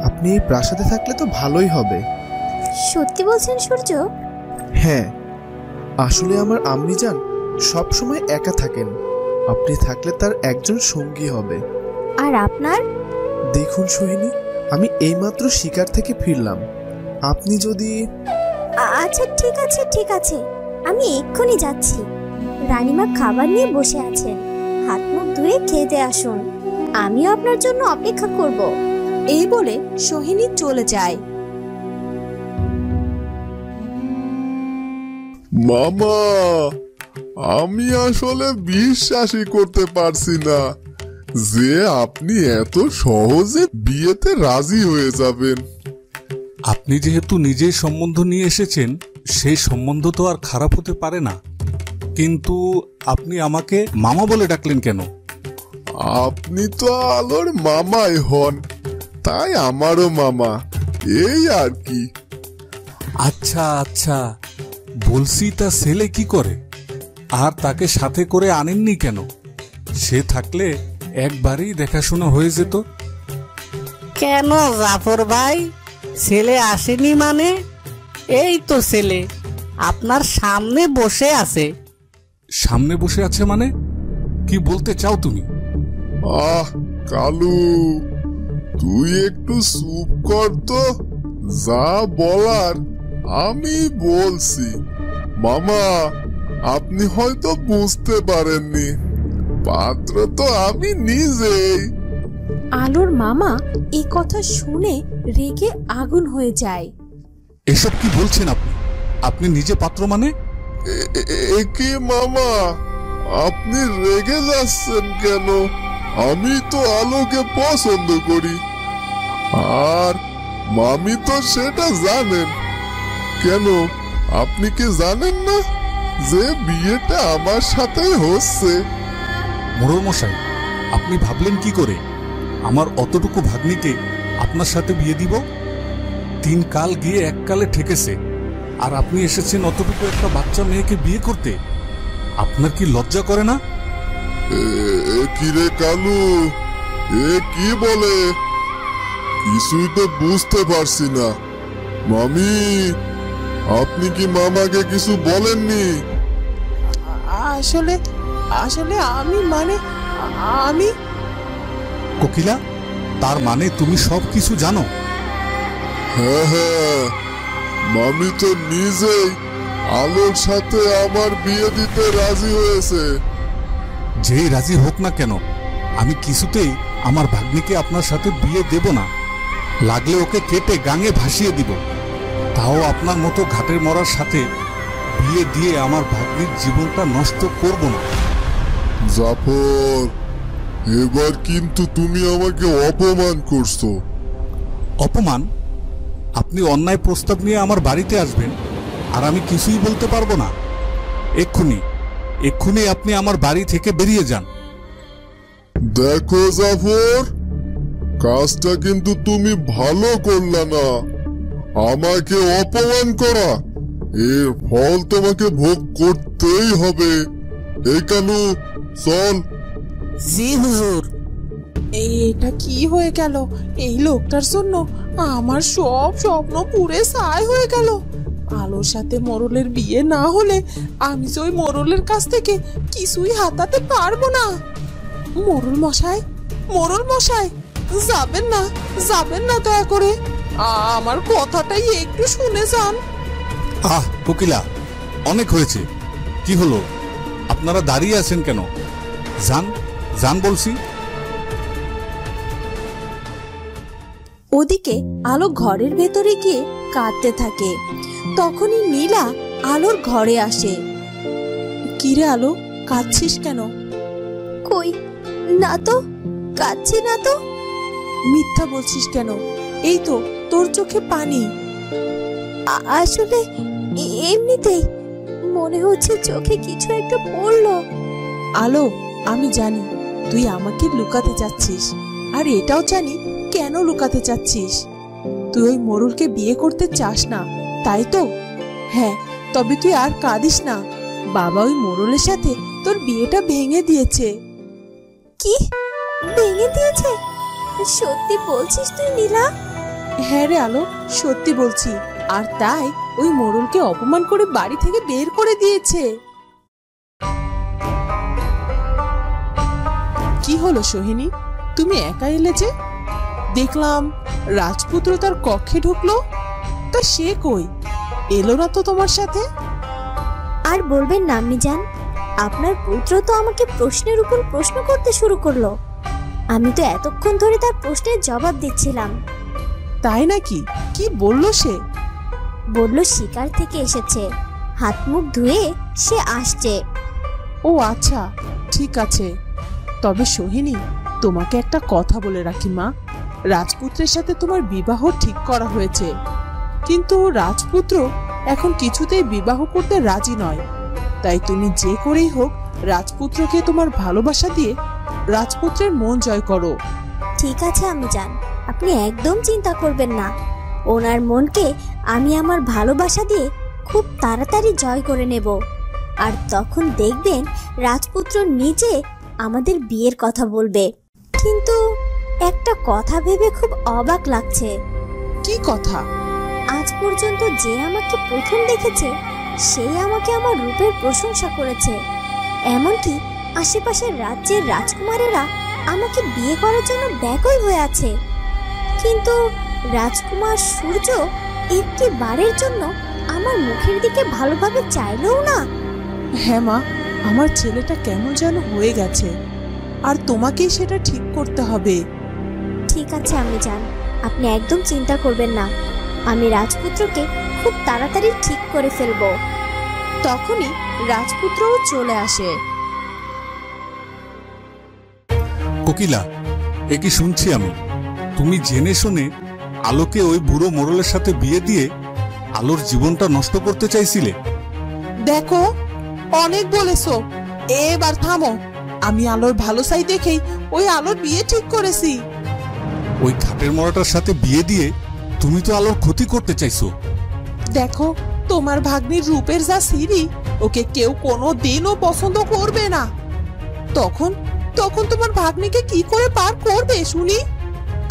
আপনি এই প্রাসাদে থাকলে তো ভালোই হবে। সত্যি বলছেন সূর্য? হ্যাঁ, আসলে আমার আম্মিজান সব সময় একা থাকেন। আপনি থাকলে তার একজন সঙ্গী হবে। আর আপনার? দেখুন সোহিনী, আমি এইমাত্র শিকার থেকে ফিরলাম। আপনি যদি... আচ্ছা ঠিক আছে ঠিক আছে, আমি এক্ষুনি যাচ্ছি। রানীমা খাবার নিয়ে বসে আছেন, হাত মুখ ধুয়ে খেতে আসুন। আমিও আপনার জন্য অপেক্ষা করব। এই বলে সোহিনী চলে যায়। মামা, আমি আসলে বিশ্বাসই করতে পারছি না যে আপনি এত সহজে বিয়েতে রাজি হয়ে যাবেন। আপনি যেহেতু নিজেই সম্বন্ধ নিয়ে এসেছেন, সেই সম্বন্ধ তো আর খারাপ হতে পারে না। কিন্তু আপনি আমাকে মামা বলে ডাকলেন কেন? আপনি তো আলোর মামাই হন, তাই আমারও মামা, এই আর কি। আচ্ছা আচ্ছা, বলছি তা ছেলে কি করে, আর তাকে সাথে করে আনেননি কেন? সে থাকলে একবারই দেখাশোনা হয়ে যেত। কেন জাফর ভাই, ছেলে আসেনি মানে? এই তো ছেলে আপনার সামনে বসে আছে। সামনে বসে আছে মানে? কি বলতে চাও তুমি? আহ কালু, তুই একটু চুপ কর তো, যা বলার আমি বলছি। মামা, আপনি হয়তো বুঝতে পারেননি, পাত্র তো আমি নিজেই। আলোর মামা এই কথা শুনে রেগে আগুন হয়ে যায়। এসব কি বলছেন আপনি? আপনি নিজে পাত্র মানে? কি মামা, আপনি রেগে যাচ্ছেন কেন? আমি তো আলোকে পছন্দ করি, আর মামি তো সেটা জানেন। কেন, আপনি কি জানেন না যে বিয়েটা আমার সাথেই হচ্ছে? মোড়ল মশাই, আপনি ভাবলেন কি করে আমার অতটুকু ভাগ্নিকে আপনার সাথে বিয়ে দিব? 3 কাল গিয়ে 1 কালে ঠেকেছে, আর আপনি এসেছেন অতটুকু একটা বাচ্চা মেয়েকে বিয়ে করতে। আপনার কি লজ্জা করে না? কি রে কালু, এ কি বলে? কিছুই তো বুঝতে পারছি না। মামি, আপনি কি মামাকে কিছু বলেননি? আসলে আসলে আমি কোকিলা, তার মানে তুমি সব কিছু জানো? হ্যাঁ হ্যাঁ, মামি তো নিজেই আলোর সাথে আমার বিয়ে দিতে রাজি হয়েছে। যেই রাজি হোক না কেন, আমি কিছুতেই আমার ভাগ্নিকে আপনার সাথে বিয়ে দেব না। লাগলে ওকে কেটে গাঙে ভাসিয়ে দিব, তাও আপনার মতো ঘাটের মরার সাথে বিয়ে দিয়ে আমার ভাগ্নির জীবনটা নষ্ট করব না। জাফর, এবার কিন্তু তুমি আমাকে অপমান করছো। অপমান? আপনি অন্যায় প্রস্তাব নিয়ে আমার বাড়িতে আসবেন আর আমি কিছুই বলতে পারবো না? এক্ষুনি আপনি আমার বাড়ি থেকে বেরিয়ে যান। দেখো জাফর, কাজটা কিন্তু তুমি ভালো করলা না। আমাকে অপমান করা, এর ফল তোমাকে ভোগ করতেই হবে। এই কালু, চল। জি হুজুর। এটা কি হয়ে গেল? এই লোকটার জন্য আমার সব স্বপ্ন পুড়ে ছাই হয়ে গেল। আলোর সাথে মোরলের বিয়ে না হলে আমি যে ওই মোরলের কাছ থেকে কিছুই হাতাতে পারবো না। মোরল মশাই, মোরল মশাই, যাবেন না দয়া করে, আমার কথাটাই একটু শুনে যান। কোকিলা, অনেক হয়েছে। কি হলো? আপনারা দাঁড়িয়ে আছেন কেন? যান বলছি। ওদিকে আলো ঘরের ভেতরে গিয়ে কাঁদতে থাকে। তখনই নীলা আলোর ঘরে আসে। কিরে আলো, কাঁদছিস কেন? কই না তো, কাঁদছি না তো। মিথ্যা বলছিস কেন? এই তো তোর চোখে পানি। আসলে এমনিতেই মনে হচ্ছে চোখে কিছু একটা পড়লো। আলো, আমি জানি তুই আমাকে লুকাতে চাচ্ছিস, আর এটাও জানি কেন লুকাতে চাচ্ছিস। তুই ওই মোরলকে বিয়ে করতে চাস না, তাই তো? হ্যাঁ, তবে তুই আর কাঁদিস না। বাবা ওই মোরলের সাথে তোর বিয়েটা ভেঙে দিয়েছে। কি ভেঙে দিয়েছে? সত্যি বলছিস তুই নীলা? হ্যাঁ রে আলো, সত্যি বলছি। আর তাই ওই মোরলকে অপমান করে বাড়ি থেকে বের করে দিয়েছে। কি হলো সোহিনী, তুমি একা এলে যে? দেখলাম রাজপুত্র তার কক্ষে ঢুকলো, তা সে কই? এলো না তো তোমার সাথে? আর বলবেন না আম্মিজান, আপনার পুত্র তো আমাকে প্রশ্নের উপর প্রশ্ন করতে শুরু করলো। আমি তো এতক্ষণ ধরে তার প্রশ্নের জবাব দিচ্ছিলাম। তাই নাকি? কি বললো সে? বলল শিকার থেকে এসেছে, হাত মুখ ধুয়ে সে আসছে। ও আচ্ছা, ঠিক আছে। তবে সোহিনী, তোমাকে একটা কথা বলে রাখি মা, রাজপুত্রের সাথে তোমার বিবাহ ঠিক করা হয়েছে, কিন্তু রাজপুত্র এখন কিছুতেই বিবাহ করতে রাজি নয়। তাই তুমি যে করেই হোক রাজপুত্রকে তোমার ভালোবাসা দিয়ে রাজপুত্রের মন জয় করো। ঠিক আছে আম্মিজান, আপনি একদম চিন্তা করবেন না। ওনার মনকে আমি আমার ভালোবাসা দিয়ে খুব তাড়াতাড়ি জয় করে নেব। আর তখন দেখবেন রাজপুত্র নিজে আমাদের বিয়ের কথা বলবে। কিন্তু একটা কথা ভেবে খুব অবাক লাগছে। কি কথা? আজ পর্যন্ত যে আমাকে প্রথম দেখেছে সেই আমাকে আমার রূপের প্রশংসা করেছে। এমনকি আশেপাশের রাজ্যের রাজকুমারেরা আমাকে বিয়ে করার জন্য ব্যাকুল হয়ে আছে। কিন্তু রাজকুমার সূর্য একটি বারের জন্য আমার মুখের দিকে ভালোভাবে চাইলেও না। হ্যাঁ মা, আমার ছেলেটা কেমন যেন হয়ে গেছে, আর তোমাকেই সেটা ঠিক করতে হবে। ঠিক আছে আম্মিজান, আপনি একদম চিন্তা করবেন না। আমি রাজপুত্রকে খুব তাড়াতাড়ি ঠিক করে ফেলবো। তখনই রাজপুত্রও চলে আসে। কোকিলা, এ কি শুনছি আমি? তুমি জেনে শুনে আলোকে ওই বুড়ো মোড়লের সাথে বিয়ে দিয়ে আলোর জীবনটা নষ্ট করতে চাইছিলে? দেখো, অনেক বলেছো, এবার থামো। আমি আলোর ভালো চাই দেখেই ওই আলোর বিয়ে ঠিক করেছি। ওই খাটের মরাটার সাথে বিয়ে দিয়ে তুমি তো আলোর ক্ষতি করতে চাইছো। দেখো, তোমার ভাগ্নির রূপের যা সিঁড়ি, ওকে কেউ কোনো দিনও পছন্দ করবে না। তখন তোমার ভাগ্নিকে কি করে পার করবে শুনি?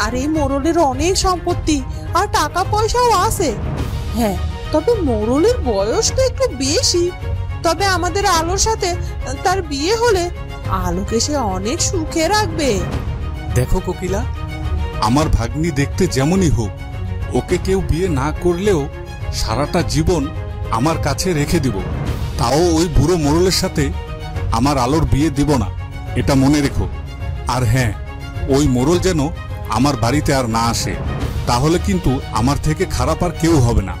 আর এই মোরলের অনেক সম্পত্তি আর টাকা পয়সাও আছে। হ্যাঁ, তবে মোরলের বয়স তো একটু বেশি। তবে আমাদের আলোর সাথে তার বিয়ে হলে আলোকে সে অনেক সুখে রাখবে। দেখো কোকিলা, আমার ভাগ্নি দেখতে যেমনই হোক, ওকে কেউ বিয়ে না করলেও সারাটা জীবন আমার কাছে রেখে দিব। তাও ওই বুড়ো মোড়লের সাথে আমার আলোর বিয়ে দিব না, এটা মনে রেখো। আর হ্যাঁ, ওই মোড়ল যেন আমার বাড়িতে আর না আসে, তাহলে কিন্তু আমার থেকে খারাপ আর কেউ হবে না।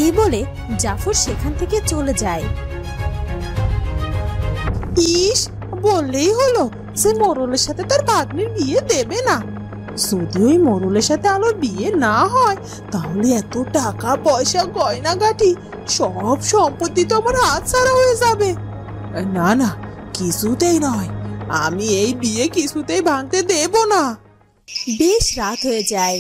এই বলে জাফর সেখান থেকে চলে যায়। ইস, বললেই হলো সে মোরলের সাথে তার ভাগ্নির বিয়ে দেবে না। যদি ওই মোরলের সাথে আলোর বিয়ে না হয় তাহলে এত টাকা পয়সা গয়নাগাটি সব সম্পত্তি তো আমার হাতছাড়া হয়ে যাবে। না না, কিছুতেই নয়, আমি এই বিয়ে কিছুতেই ভাঙতে দেব না। বেশ রাত হয়ে যায়।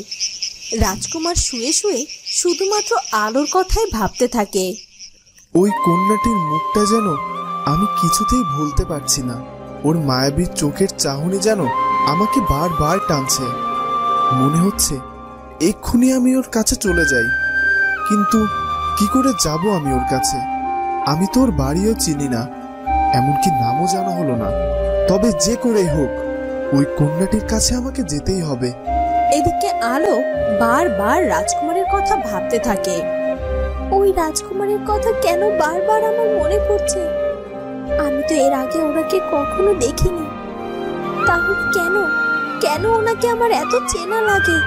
রাজকুমার শুয়ে শুয়ে শুধুমাত্র আলোর কথাই ভাবতে থাকে। ওই কন্যাটির মুখটা যেন আমি কিছুতেই ভুলতে পারছি না। ওর মায়াবী চোখের চাহনি যেন আমাকে বারবার টানছে। মনে হচ্ছে এক্ষুনি আমি ওর কাছে চলে যাই, কিন্তু কি করে যাব আমি ওর কাছে? আমি তো ওর বাড়িও চিনি না, এমনকি নামও জানা হলো না। তবে যে করেই হোক ওই কন্যাটির কাছে আমাকে যেতেই হবে। এদিকে আলো বারবার রাজকুমারের কথা ভাবতে থাকে। ওই রাজকুমারের কথা কেন বারবার আমার মনে পড়ছে? আমি তো এর আগে ওনাকে কখনো দেখিনি, তাহলে কেন কেন ওনাকে আমার এত চেনা লাগে?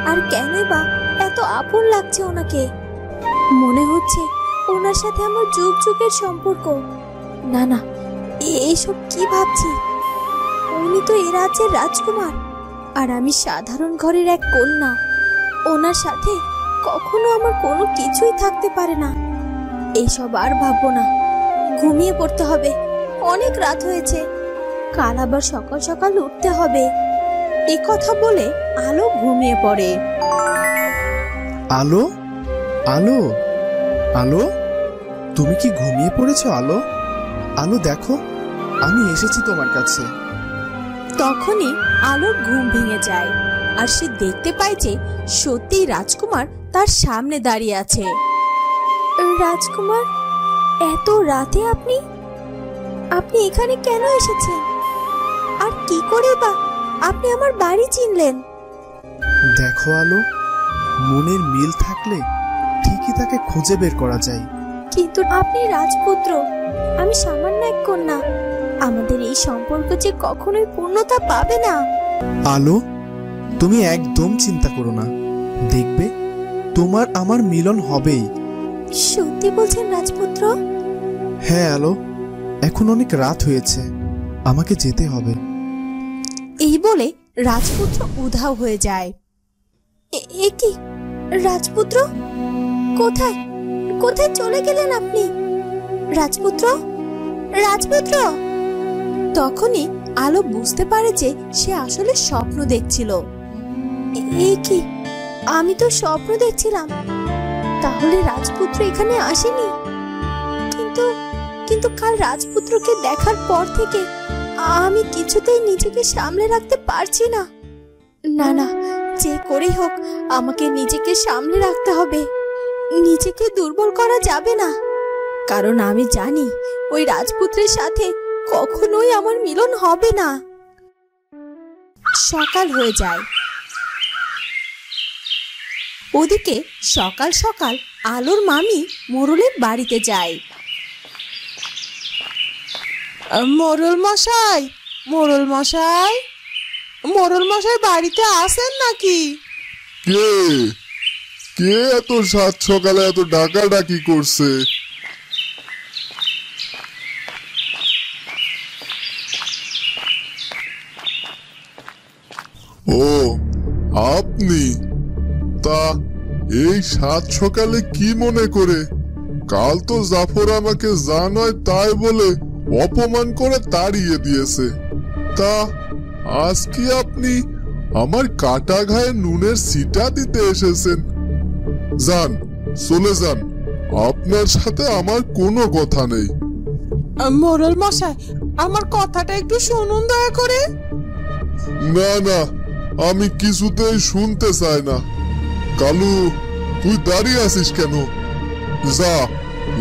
আর কেনই বা এত আপন লাগছে ওনাকে? মনে হচ্ছে ওনার সাথে আমার যুগ যুগের সম্পর্ক। না না, এইসব কি ভাবছি? উনি তো এ রাজ্যের রাজকুমার, আর আমি সাধারণ ঘরের এক কন্যা। ওনার সাথে কখনো আমার কোনো কিছুই থাকতে পারে না। এইসব আর ভাববো না, ঘুমিয়ে পড়তে হবে। অনেক রাত হয়েছে, কাল আবার সকাল সকাল উঠতে হবে। এই কথা বলে আলো ঘুমিয়ে পড়ে। আলো, আলো, আলো, তুমি কি ঘুমিয়ে পড়েছো? আলো, আলো, দেখো আমি এসেছি তোমার কাছে। তখনই আলোর ঘুম ভেঙে যায়, আর সে দেখতে পায় যে সত্যিই রাজকুমার তার সামনে দাঁড়িয়ে আছে। রাজকুমার, এত রাতে আপনি এখানে কেন এসেছেন? আর কি করে বা আপনি আমার বাড়ি চিনলেন? দেখো আলো, মনের মিল থাকলে ঠিকই তাকে খুঁজে বের করা যায়। কিন্তু আপনি রাজপুত্র, আমি সামান্য এক কন্যা। আমাদের এই সম্পর্ক যে কখনোই পূর্ণতা পাবে না। আলো, তুমি একদম চিন্তা করো না, দেখবে তোমার আমার মিলন হবেই। সত্যি বলছেন রাজপুত্র? হ্যাঁ আলো, এখন অনেক রাত হয়েছে, আমাকে যেতে হবে। এই বলে রাজপুত্র উধাও হয়ে যায়। এ কি রাজপুত্র? কোথায় কোথায় চলে গেলেন আপনি? রাজপুত্র, রাজপুত্র! তখনই আলো বুঝতে পারে যে সে আসলে স্বপ্ন দেখছিল। এ কি, আমি তো স্বপ্ন দেখছিলাম। তাহলে রাজপুত্র এখানে আসেনি? কিন্তু কাল রাজপুত্রকে দেখার পর থেকে আমি কিছুতেই নিজেকে সামলে রাখতে পারছি না। না না, যে করেই হোক আমাকে নিজেকে সামলে রাখতে হবে। নিজেকে দুর্বল করা যাবে না, কারণ আমি জানি ওই রাজপুত্রের সাথে কখনোই আমার মিলন হবে না। সকাল হয়ে যায়। ওদিকে সকাল সকাল আলোর মামি মোরলের বাড়িতে যায়। মোরল মশাই, মোরল মশাই, মোরল মশাই বাড়িতে আসেন নাকি? কে কে এত সাত সকালে এত ডাকাডাকি করছে? ও আপনি? তা এই সাত সকালে কি মনে করে? কাল তো জাফর আমাকে যা নয় তাই বলে অপমান করে তাড়িয়ে দিয়েছে। তা আজ কি আপনি আমার কাটা ঘায়ে নুনের ছিটা দিতে এসেছেন? যান, চলে যান, আপনার সাথে আমার কোনো কথা নেই। মোরল মশাই, আমার কথাটা একটু শুনুন দয়া করে। না না, আমি কিছুতেই শুনতে চাই না। কালু, তুই দাঁড়িয়ে আছিস কেন? যা,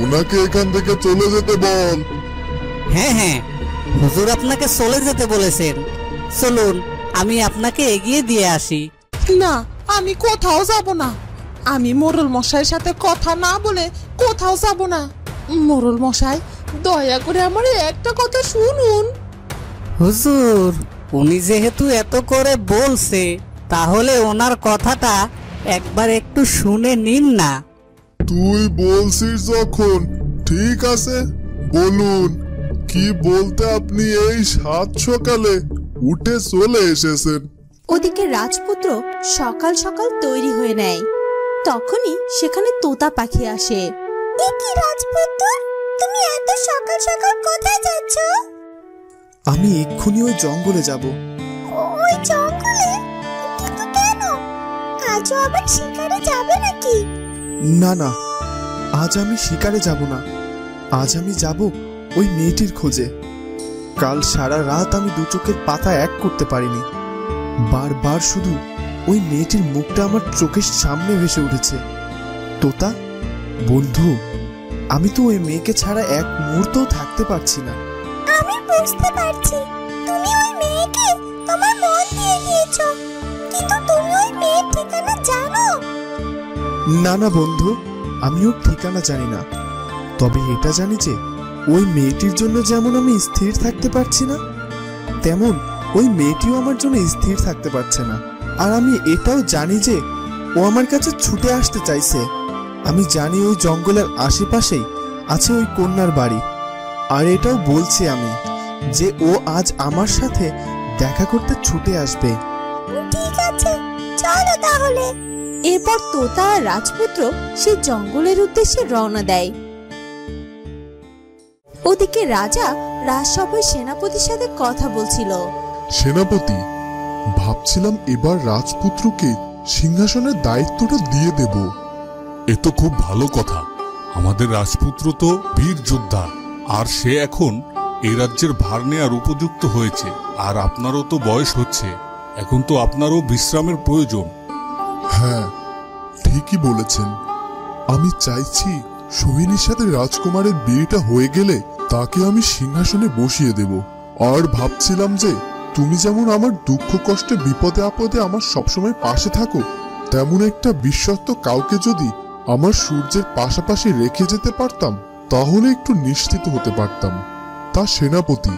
উনাকে এখান থেকে চলে যেতে বল। হ্যাঁ হ্যাঁ, হুজুর আপনাকে চলে যেতে বলেছেন। চলুন, আমি আপনাকে এগিয়ে দিয়ে আসি। না, আমি কোথাও যাব না। আমি মোরল মশাইয়ের সাথে কথা না বলে কোথাও যাব না। মোরল মশাই, দয়া করে আমার একটা কথা শুনুন। হুজুর, উনি যেহেতু এত করে বলছে, তাহলে ওনার কথাটা একবার একটু শুনে নিন না। তুই বলছিস যখন, ঠিক আছে, বলুন কি বলতে আপনি এই সাত সকালে উঠে চলে এসেছেন? ওদিকে রাজপুত্র সকাল সকাল তৈরি হয়ে নেয়। তখনই সেখানে তোতা পাখি আসে। এ কি রাজপুত্র, তুমি এত সকাল সকাল কোথায় যাচ্ছ? আমি এক্ষুনি ওই জঙ্গলে যাব। ওই জঙ্গলে? কিন্তু কেন? আজও আবার শিকারে যাবে নাকি? না না, আজ আমি শিকারে যাব না। আজ আমি যাব ওই মেয়েটির খোঁজে। কাল সারা রাত আমি দু চোখের পাতা এক করতে পারিনি। বারবার শুধু ওই মেয়েটির মুখটা আমার চোখের সামনে ভেসে উঠেছে। তোতা বন্ধু, আমি তো ওই মেয়েকে ছাড়া এক মুহূর্তও থাকতে পারছি না। আমি বুঝতে পারছি তুমি ওই মেয়েকে তোমার মন দিয়ে দিয়েছো, কিন্তু তুমি ওই মেয়ের ঠিকানা জানো? না না বন্ধু, আমি ওর ঠিকানা জানি না। তবে এটা জানি যে ওই মেয়েটির জন্য যেমন আমি স্থির থাকতে পারছি না, তেমন ওই মেয়েটিও আমার জন্য স্থির থাকতে পারছে না। আর আমি এটাও জানি যে ও আমার কাছে ছুটে আসতে চাইছে। আমি জানি ওই জঙ্গলের আশেপাশেই আছে ওই কন্যার বাড়ি। আর এটাও বলছি আমি যে ও আজ আমার সাথে দেখা করতে ছুটে আসবে। ঠিক আছে, চলো তাহলে। এরপর তোতা আর রাজপুত্র সেই জঙ্গলের উদ্দেশ্যে রওনা দেয়। ওদিকে রাজা রাজসভায় সেনাপতির সাথে কথা বলছিল। সেনাপতি, ভাবছিলাম এবার রাজপুত্রকে সিংহাসনের দায়িত্বটা দিয়ে দেব। এ তো খুব ভালো কথা। আমাদের রাজপুত্র তো বীর যোদ্ধা, আর সে এখন এই রাজ্যের ভার নেয়ার উপযুক্ত হয়েছে। আর আপনারও তো বয়স হচ্ছে, এখন তো আপনারও বিশ্রামের প্রয়োজন। হ্যাঁ, ঠিকই বলেছেন। আমি চাইছি সোহিনীর সাথে রাজকুমারের বিয়েটা হয়ে গেলে তাকে আমি সিংহাসনে বসিয়ে দেব। আর ভাবছিলাম যে তুমি যেমন আমার দুঃখ কষ্টে বিপদে আপদে আমার সবসময় পাশে থাকো, তেমন একটা বিশ্বস্ত কাউকে যদি আমার সূর্যের পাশাপাশি রেখে যেতে পারতাম, তাহলে একটু নিশ্চিত হতে পারতাম। তা সেনাপতি,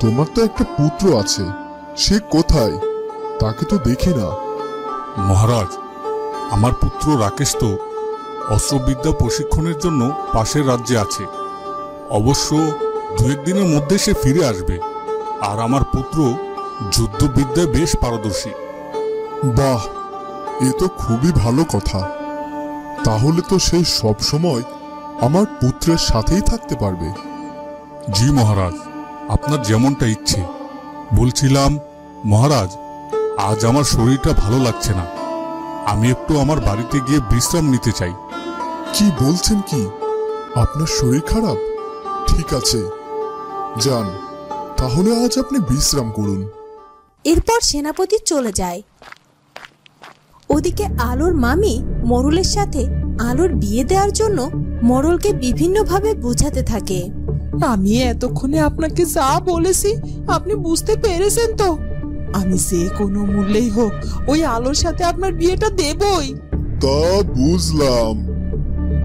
তোমার তো একটা পুত্র আছে, সে কোথায়? তাকে তো দেখি না। মহারাজ, আমার পুত্র রাকেশ তো অস্ত্রবিদ্যা প্রশিক্ষণের জন্য পাশের রাজ্যে আছে। অবশ্য দু একদিনের মধ্যে সে ফিরে আসবে। আর আমার পুত্র যুদ্ধবিদ্যায় বেশ পারদর্শী। বাহ, এ তো খুবই ভালো কথা। তাহলে তো সে সব সময় আমার পুত্রের সাথেই থাকতে পারবে। জি মহারাজ, আপনার যেমনটা ইচ্ছে। বলছিলাম মহারাজ, আজ আমার শরীরটা ভালো লাগছে না। আমি একটু আমার বাড়িতে গিয়ে বিশ্রাম নিতে চাই। কি বলছেন কি? আপনার শরীর খারাপ? ঠিক আছে, যান, তাহলে আজ আপনি বিশ্রাম করুন। এরপর সেনাপতি চলে যায়। ওদিকে আলোর মামি মোরলের সাথে আলোর বিয়ে দেওয়ার জন্য মোরলকে বিভিন্নভাবে বোঝাতে থাকে। আমি এতক্ষণে আপনাকে যা বলেছি আপনি বুঝতে পেরেছেন তো? আমি যে কোনো মূল্যেই হোক ওই আলোর সাথে আপনার বিয়েটা দেবই। তা বুঝলাম,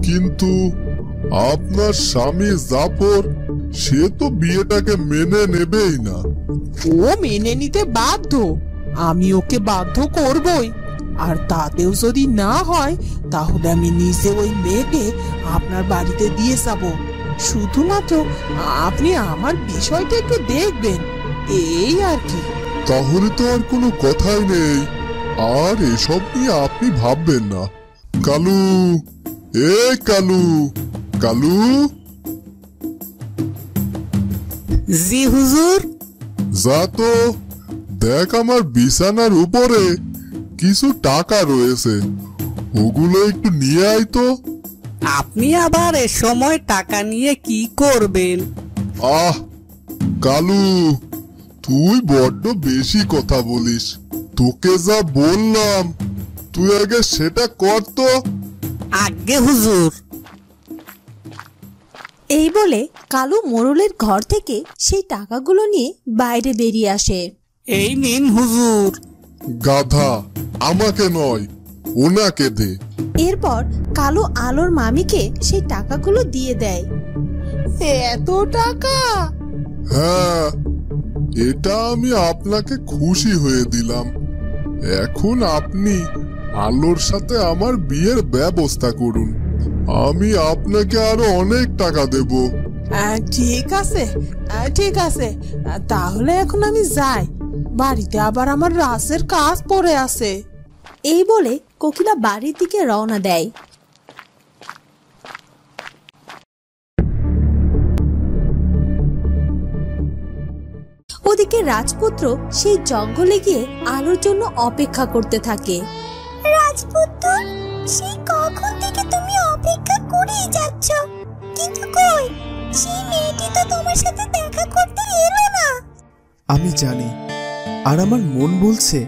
কিন্তু আপনার স্বামী জাফর, সে তো বিয়েটাকে মেনে নেবেই না। ও মেনে নিতে বাধ্য, আমি ওকে বাধ্য করবই। আর তাতেও যদি না হয়, তাহলে আমি নিজে ওই মেয়েকে আপনার বাড়িতে দিয়ে যাব। শুধুমাত্র আপনি আমার বিষয়টা একটু দেখবেন, এই আর কি। তাহলে তো আর কোনো কথাই নেই। আর এসব নিয়ে আপনি ভাববেন না। কালু, এ কালু, কালু। জি হুজুর। যা তো, দেখ আমার বিছানার উপরে কিছু টাকা রয়েছে, ওগুলো একটু নিয়ে আয় তো। আপনি আবার এ সময় টাকা নিয়ে কি করবেন? আহ কালু, তুই বড্ড বেশি কথা বলিস। তোকে যা বললাম তুই আগে সেটা কর তো। আজ্ঞে হুজুর। এই বলে কালু মোরলের ঘর থেকে সেই টাকাগুলো নিয়ে বাইরে বেরিয়ে আসে। এই নিন হুজুর। গাধা, আমাকে নয়, ওনাকে দে। এরপর কালু আলোর মামিকে সেই টাকাগুলো দিয়ে দেয়। এত টাকা? হ্যাঁ, এটা আমি আপনাকে খুশি হয়ে দিলাম। এখন আপনি আলোর সাথে আমার বিয়ের ব্যবস্থা করুন। আমি আপনাকে আরো অনেক টাকা দেব। ঠিক আছে, ঠিক আছে, তাহলে এখন আমি যাই। বাড়িতে আবার আমার রাসের কাজ পড়ে আছে। এই বলে কোকিলা বাড়ির দিকে রওনা দেয়। ওদিকে রাজপুত্র সেই জঙ্গলে গিয়ে আলোর জন্য অপেক্ষা করতে থাকে। রাজপুত্র, সেই কখন থেকে তুমি অপেক্ষা করেই যাচ্ছ, কিন্তু কই সেই মেয়েটি তো তোমার সাথে দেখা করতে এলো না। আমি জানি, আর আমার মন বলছে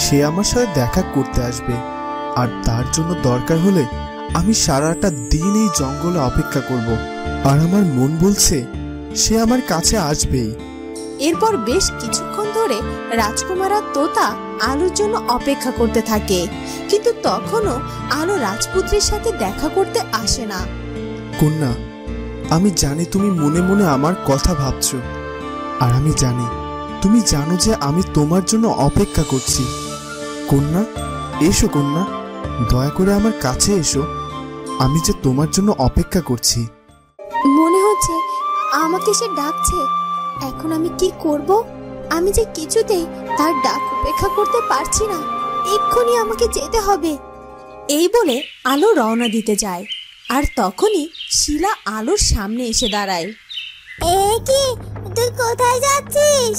সে আমার সাথে দেখা করতে আসবে, আর তার জন্য দরকার হলে আমি সারাটা দিন এই জঙ্গলে অপেক্ষা করব, আর আমার মন বলছে সে আমার কাছে আসবেই। এরপর বেশ কিছুক্ষণ ধরে রাজকুমার আর তোতা আলোর জন্য অপেক্ষা করতে থাকে, কিন্তু তখনও আলো রাজপুত্রের সাথে দেখা করতে আসে না। কন্যা, আমি জানি তুমি মনে মনে আমার কথা ভাবছো, আর আমি জানি তুমি জানো যে আমি তোমার জন্য অপেক্ষা করছি। কন্যা, এসো কন্যা, দয়া করে আমার কাছে এসো, আমি যে তোমার জন্য অপেক্ষা করছি। মনে হচ্ছে আমাকে সে ডাকছে। এখন আমি কি করব? আমি যে কিছুতেই তার ডাক উপেক্ষা করতে পারছি না। এক্ষুনি আমাকে যেতে হবে। এই বলে আলো রওনা দিতে যায়, আর তখনই শিলা আলোর সামনে এসে দাঁড়ায়। এ কি, তুই কোথায় যাচ্ছিস?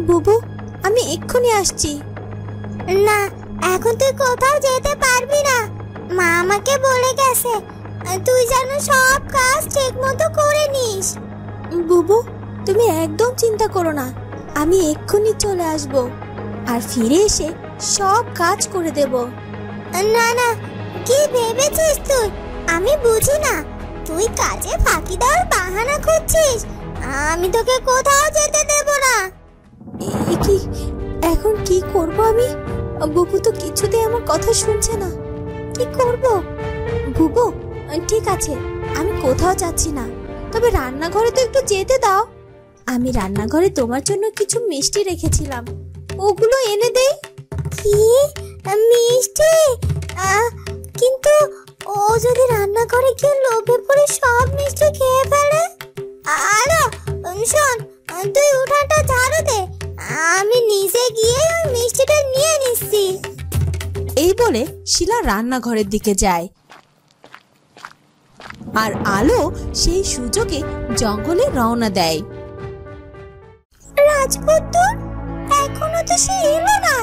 বুবু, আমি এক্ষুনি আসছি। না, এখন তুই কোথাও যেতে পারবি না। মা আমাকে বলে গেছে তুই যেন সব কাজ ঠিক মতো করে নিস। বুবু, তুমি একদম চিন্তা করো না, আমি এক্ষুনি চলে আসব আর ফিরে এসে সব কাজ করে দেব। না না, কি ভেবেছিস তুই? আমি বুঝি না, তুই কাজে ফাঁকি দেওয়ার বাহানা করছিস। আমি তোকে কোথাও যেতে দেব না। কি, এখন কি করব আমি? বুবু তো কিছুতেই আমার কথা শুনছে না। কি করব? বুবু, ঠিক আছে, আমি কোথাও যাচ্ছি না, তবে রান্নাঘরে তো একটু যেতে দাও। আমি রান্নাঘরে তোমার জন্য কিছু মিষ্টি রেখেছিলাম, ওগুলো এনে দেই। কি মিষ্টি? কিন্তু ও যদি রান্নাঘরে গিয়ে লোভে পড়ে সব মিষ্টি খেয়ে ফেলে? আলো, শোন, তুই উঠানটা ঝাড়ু দে, আমি নিজে গিয়ে ওই মিষ্টিটা নিয়ে নিচ্ছি। এই বলে শিলা রান্নাঘরের দিকে যায়, আর আলো সেই সুযোগে জঙ্গলে রওনা দেয়। রাজপুত্র, এখনো তো সে এলো না।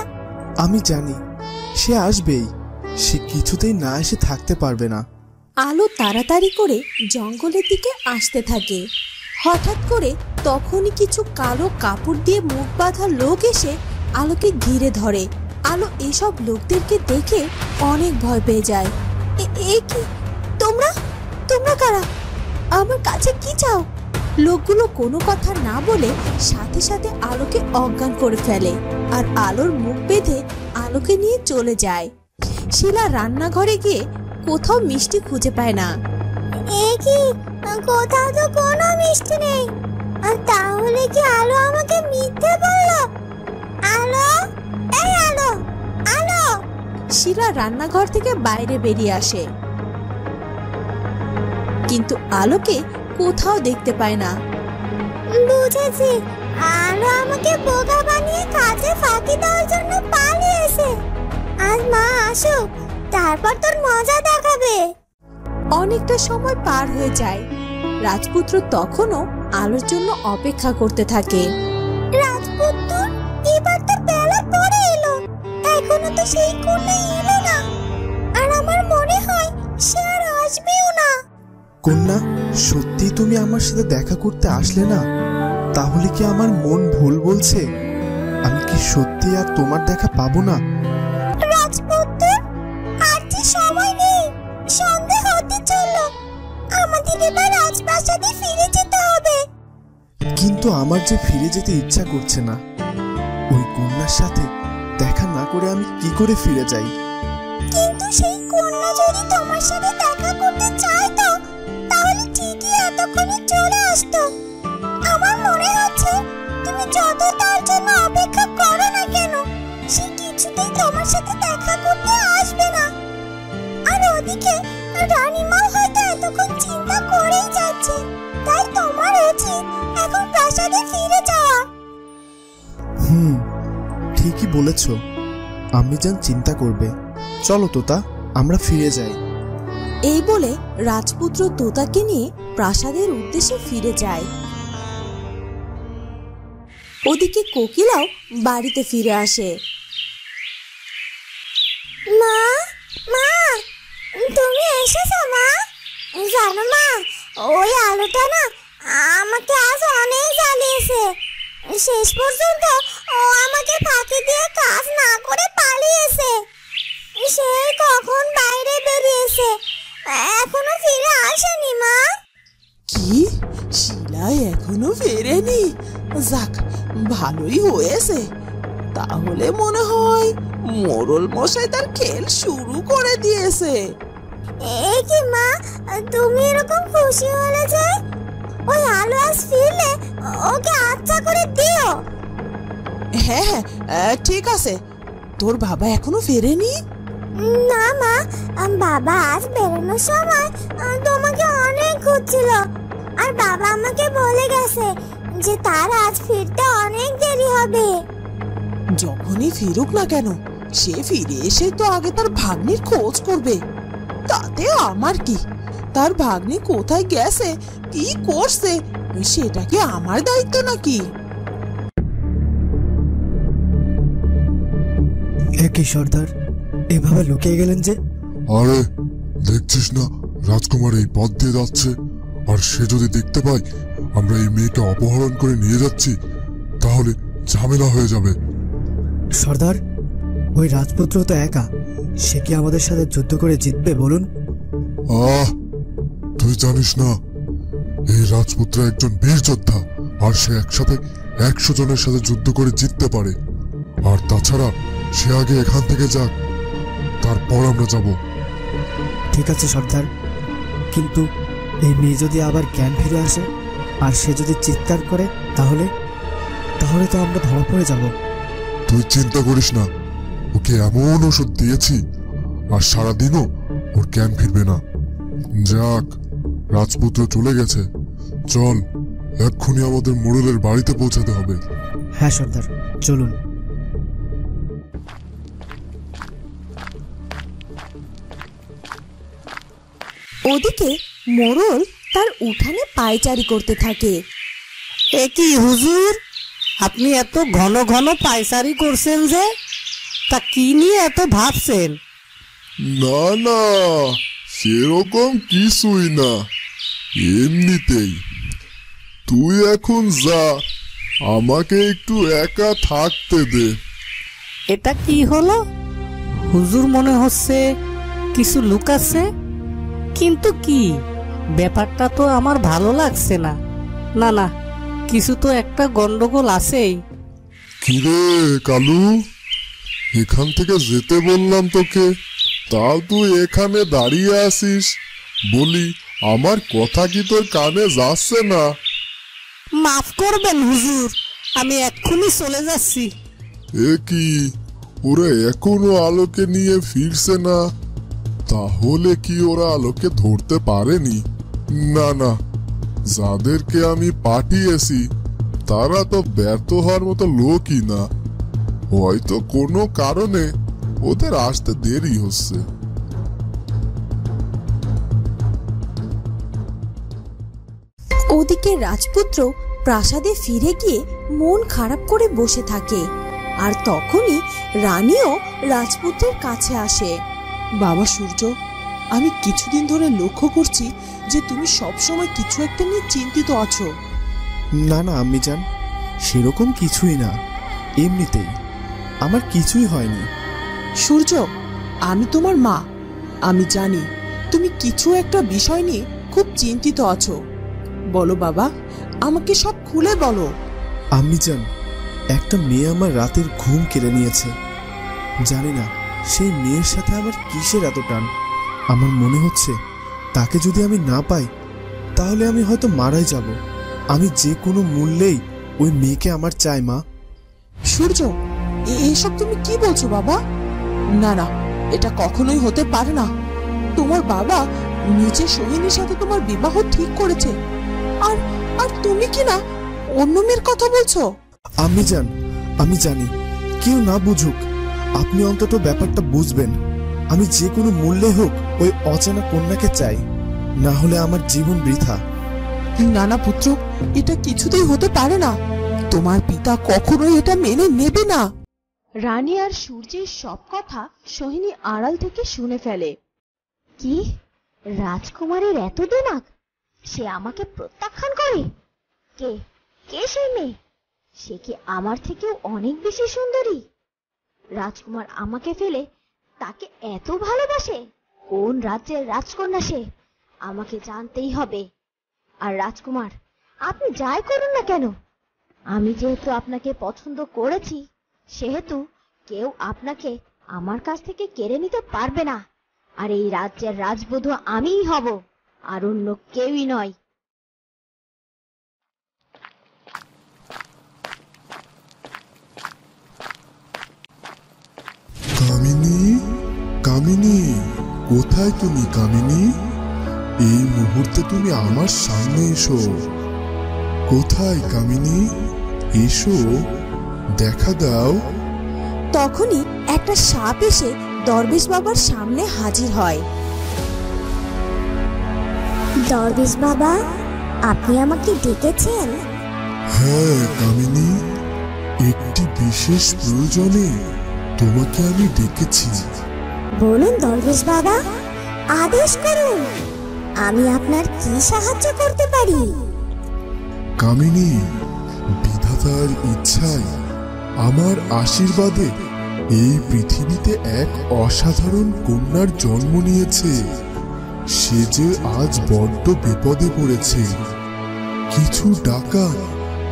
আমি জানি সে আসবেই, সে কিছুতেই না এসে থাকতে পারবে না। আলো তাড়াতাড়ি করে জঙ্গলের দিকে আসতে থাকে। হঠাৎ করে তখনই কিছু কালো কাপড় দিয়ে মুখ বাঁধা লোক এসে আলোকে ঘিরে ধরে। আলো এসব লোকদেরকে দেখে অনেক ভয় পেয়ে যায়। এ কি, তোমরা তোমরা কারা? আমার কাছে কি চাও? লোকগুলো কোনো কথা না বলে সাথে সাথে আলোকে অজ্ঞান করে ফেলে, আর আলোর মুখ বেঁধে আলোকে নিয়ে চলে যায়। শিলা রান্নাঘরে গিয়ে কোথাও মিষ্টি খুঁজে পায় না। এ কি, কোথাও তো কোনো মিষ্টি নেই। তাহলে কি আলো আমাকে মিথ্যে বললো? আলো, এই আলো, আলো! শিলা রান্নাঘর থেকে বাইরে বেরিয়ে আসে, কিন্তু আলোকে কোথাও দেখতে পায় না। বুঝেছি, আলো আমাকে বোকা বানিয়ে কাজে ফাঁকি দেওয়ার জন্য পালিয়েছে। আজ মা আসুক, তারপর তোর মজা দেখাবে। অনেকটা সময় পার হয়ে যায়। রাজপুত্র তখনও আলোর জন্য অপেক্ষা করতে থাকে। রাজপুত্র, এবার তো বেলা পড়ে এলো, এখনো তো সেই কন্যা এলো না, আর আমার মনে হয় সে আর আসবেও না। কন্যা, সত্যি তুমি আমার সাথে দেখা করতে আসলে না? তাহলে কি আমার মন ভুল বলছে? আমি কি সত্যি আর তোমার দেখা পাবো না? রাজপুত্র, আর যে সময় নেই, সন্ধ্যা হতে চললো, আমাদের এবার রাজপ্রাসাদে ফিরে যেতে হবে। কিন্তু আমার যে ফিরে যেতে ইচ্ছা করছে না। ওই কন্যার সাথে দেখা না করে আমি কি করে ফিরে যাই? কিন্তু সেই কন্যা যদি তোমার সাথে দেখা করতে চাইতো, তাহলে ঠিকই এতক্ষণে চলে আসতো। আমার মনে হচ্ছে তুমি যত তার জন্য অপেক্ষা করো না কেন, সে কিছুতেই তোমার সাথে দেখা করতে আসবে না। আর ওদিকে রানীমাও হয়তো এতক্ষণ চিন্তা করেই যাচ্ছে, তাই তোমার উচিত এখন প্রাসাদে ফিরে যাওয়া। বলেছ, আম্মিজান চিন্তা করবে। চলো তোতা, আমরা ফিরে যাই। এই বলে রাজপুত্র তোতাকে নিয়ে প্রাসাদের উদ্দেশ্যে ফিরে যায়। ওদিকে কোকিলাও বাড়িতে ফিরে আসে। মা, মা, তুমি এসেছো মা? জানো মা, ওই আলোটা না আমাকে আজ অনেক জ্বালিয়েছে। শেষ পর্যন্ত ও আমাকে ফাঁকি দিয়ে কাজ না করে পালিয়েছে। সেই কখন বাইরে বেরিয়েছে, এখনো ফিরে আসেনি মা। কি, শিলা এখনো ফেরেনি? যাক, ভালোই হয়েছে। তাহলে মনে হয় মোড়ল মশাই তার খেল শুরু করে দিয়েছে। এই কি মা, তুমি এরকম খুশি হলে যে? ওই আলো আজ ফিরলে ওকে আচ্ছা করে দিও। হ্যাঁ হ্যাঁ, ঠিক আছে। তোর বাবা এখনো ফেরেনি? না মা, বাবা আজ বেরোনোর সময় তোমাকে অনেক খুঁজছিল। আর বাবা আমাকে বলে গেছে যে তার আজ ফিরতে অনেক দেরি হবে। যখনই ফিরুক না কেন, সে ফিরে এসে তো আগে তার ভাগ্নির খোঁজ করবে। তাতে আমার কি? তার ভাগ্নি কোথায় গেছে, কি করছে, সেটা কি আমার দায়িত্ব নাকি? একই সর্দার, এভাবে লুকিয়ে গেলেন যে? আরে দেখছিস না, রাজকুমার এই পথ দিয়ে যাচ্ছে। আর সে যদি দেখতে পায় আমরা এই মেয়েকে অপহরণ করে নিয়ে যাচ্ছি, তাহলে ঝামেলা হয়ে যাবে। সর্দার, ওই রাজপুত্র তো একা, সে কি আমাদের সাথে যুদ্ধ করে জিতবে বলুন? তুই জানিস না, এই রাজপুত্র একজন বীর যোদ্ধা, আর সে একসাথে 100 জনের সাথে যুদ্ধ করে জিততে পারে। আর তাছাড়া সে আগে এখান থেকে যাক, তারপর আমরা যাব। ঠিক আছে সর্দার, কিন্তু এই মেয়ে যদি আবার জ্ঞান ফিরে আসে আর সে যদি চিৎকার করে, তাহলে তো আমরা ধরা পড়ে যাব। তুই চিন্তা করিস না, ওকে এমন ওষুধ দিয়েছি আর সারাদিনও ওর জ্ঞান ফিরবে না। যাক, রাজপুত্র চলে গেছে, চল এক্ষুনি আমাদের মোড়লের বাড়িতে পৌঁছাতে হবে। হ্যাঁ সর্দার, চলুন। ওদিকে মোড়ল তার উঠানে পায়চারি করতে থাকে। এ কি হুজুর, আপনি এত ঘন ঘন পায়চারি করছেন যে? তা কি নিয়ে এত ভাবছেন? না না, সেরকম কিছুই না, এমনিতেই। তুই এখন যা, আমাকে একটু একা থাকতে দে। এটা কি হলো হুজুর? মনে হচ্ছে কিছু লুকাচ্ছে, কিন্তু কি ব্যাপারটা তো আমার ভালো লাগছে না। না না, কিছু তো একটা গন্ডগোল আছেই। কিরে কালু, এখান থেকে যেতে বললাম তোকে, তাও তুই এখানে দাঁড়িয়ে আছিস। বলি, আমার কথা কি তোর কানে যাচ্ছে না? মাফ করবেন হুজুর, আমি এক্ষুনি চলে যাচ্ছি। এ কি, ওরা এখনো আলোকে নিয়ে ফিরছে না? তাহলে কি ওরা আলোকে ধরতে পারেনি? না না, যাদেরকে আমি পাঠিয়েছি তারা তো ব্যর্থ হওয়ার মতো লোকই না। হয়তো কোনো কারণে ওদের আসতে দেরি হচ্ছে। ওদিকে রাজপুত্র প্রাসাদে ফিরে গিয়ে মন খারাপ করে বসে থাকে। আর তখনই রানীও রাজপুত্রের কাছে আসে। বাবা সূর্য, আমি কিছুদিন ধরে লক্ষ্য করছি যে তুমি সব সময় কিছু একটা নিয়ে চিন্তিত আছো। না না আম্মিজান, সেরকম কিছুই না, এমনিতেই। আমার কিছুই হয়নি। সূর্য, আমি তোমার মা, আমি জানি তুমি কিছু একটা বিষয় নিয়ে খুব চিন্তিত আছো। বলো বাবা, আমাকে সব খুলে বলো। আম্মিজান, একটা মেয়ে আমার রাতের ঘুম কেড়ে নিয়েছে। জানি না সেই মেয়ের সাথে আমার কিসের এত টান। আমার মনে হচ্ছে তাকে যদি আমি না পাই তাহলে আমি হয়তো মারাই যাব। আমি যে কোনো মূল্যেই ওই মেয়েকে আমার চাই মা। সূর্য, এসব তুমি কি বলছো বাবা? না না, এটা কখনোই হতে পারে না। তোমার বাবা নিজে সোহিনীর সাথে তোমার বিবাহ ঠিক করেছে, আর আর তুমি কি না অন্য মেয়ের কথা বলছো? আম্মিজান, আমি জানি কেউ না বুঝুক, আপনি অন্তত ব্যাপারটা বুঝবেন। আমি যে কোনো মূল্যে হোক ওই অচেনা কন্যাকে চাই, না হলে আমার জীবন বৃথা। না না পুত্র, এটা কিছুতেই হতে পারে না। তোমার পিতা কখনোই এটা মেনে নেবে না। রানী আর সূর্যের সব কথা সোহিনী আড়াল থেকে শুনে ফেলে। কি, রাজকুমারের এত দিমাগ? সে আমাকে প্রত্যাখ্যান করে? কে কে সেই মেয়ে? সে কি আমার থেকেও অনেক বেশি সুন্দরী? রাজকুমার আমাকে ফেলে তাকে এত ভালোবাসে? কোন রাজ্যের রাজকন্যা সে? আমাকে জানতেই হবে। আর রাজকুমার, আপনি যাই করুন না কেন, আমি যেহেতু আপনাকে পছন্দ করেছি, সেহেতু কেউ আপনাকে আমার কাছ থেকে কেড়ে নিতে পারবে না। আর এই রাজ্যের রাজবধূ আমিই হব, আর অন্য কেউই নয়। কামিনী, কামিনী, কোথায় তুমি কামিনী? এই মুহূর্তে তুমি আমার সামনে এসো। কোথায় কামিনী? এসো, দেখা দাও। তখনই একটা সাপ এসে দরবেশ বাবার সামনে হাজির হয়। দরবেশ বাবা, আপনি আমাকে ডেকেছেন? হ্যাঁ কামিনী, একটি বিশেষ প্রয়োজনে তোমাকে আমি ডেকেছি। বলুন দরবেশ বাবা, আদেশ করুন, আমি আপনার কি সাহায্য করতে পারি? কামিনী, বিধাতার ইচ্ছায়, আমার আশীর্বাদে এই পৃথিবীতে এক অসাধারণ কন্যার জন্ম নিয়েছে। সে যে আজ বড্ড বিপদে পড়েছে। কিছু ডাকাত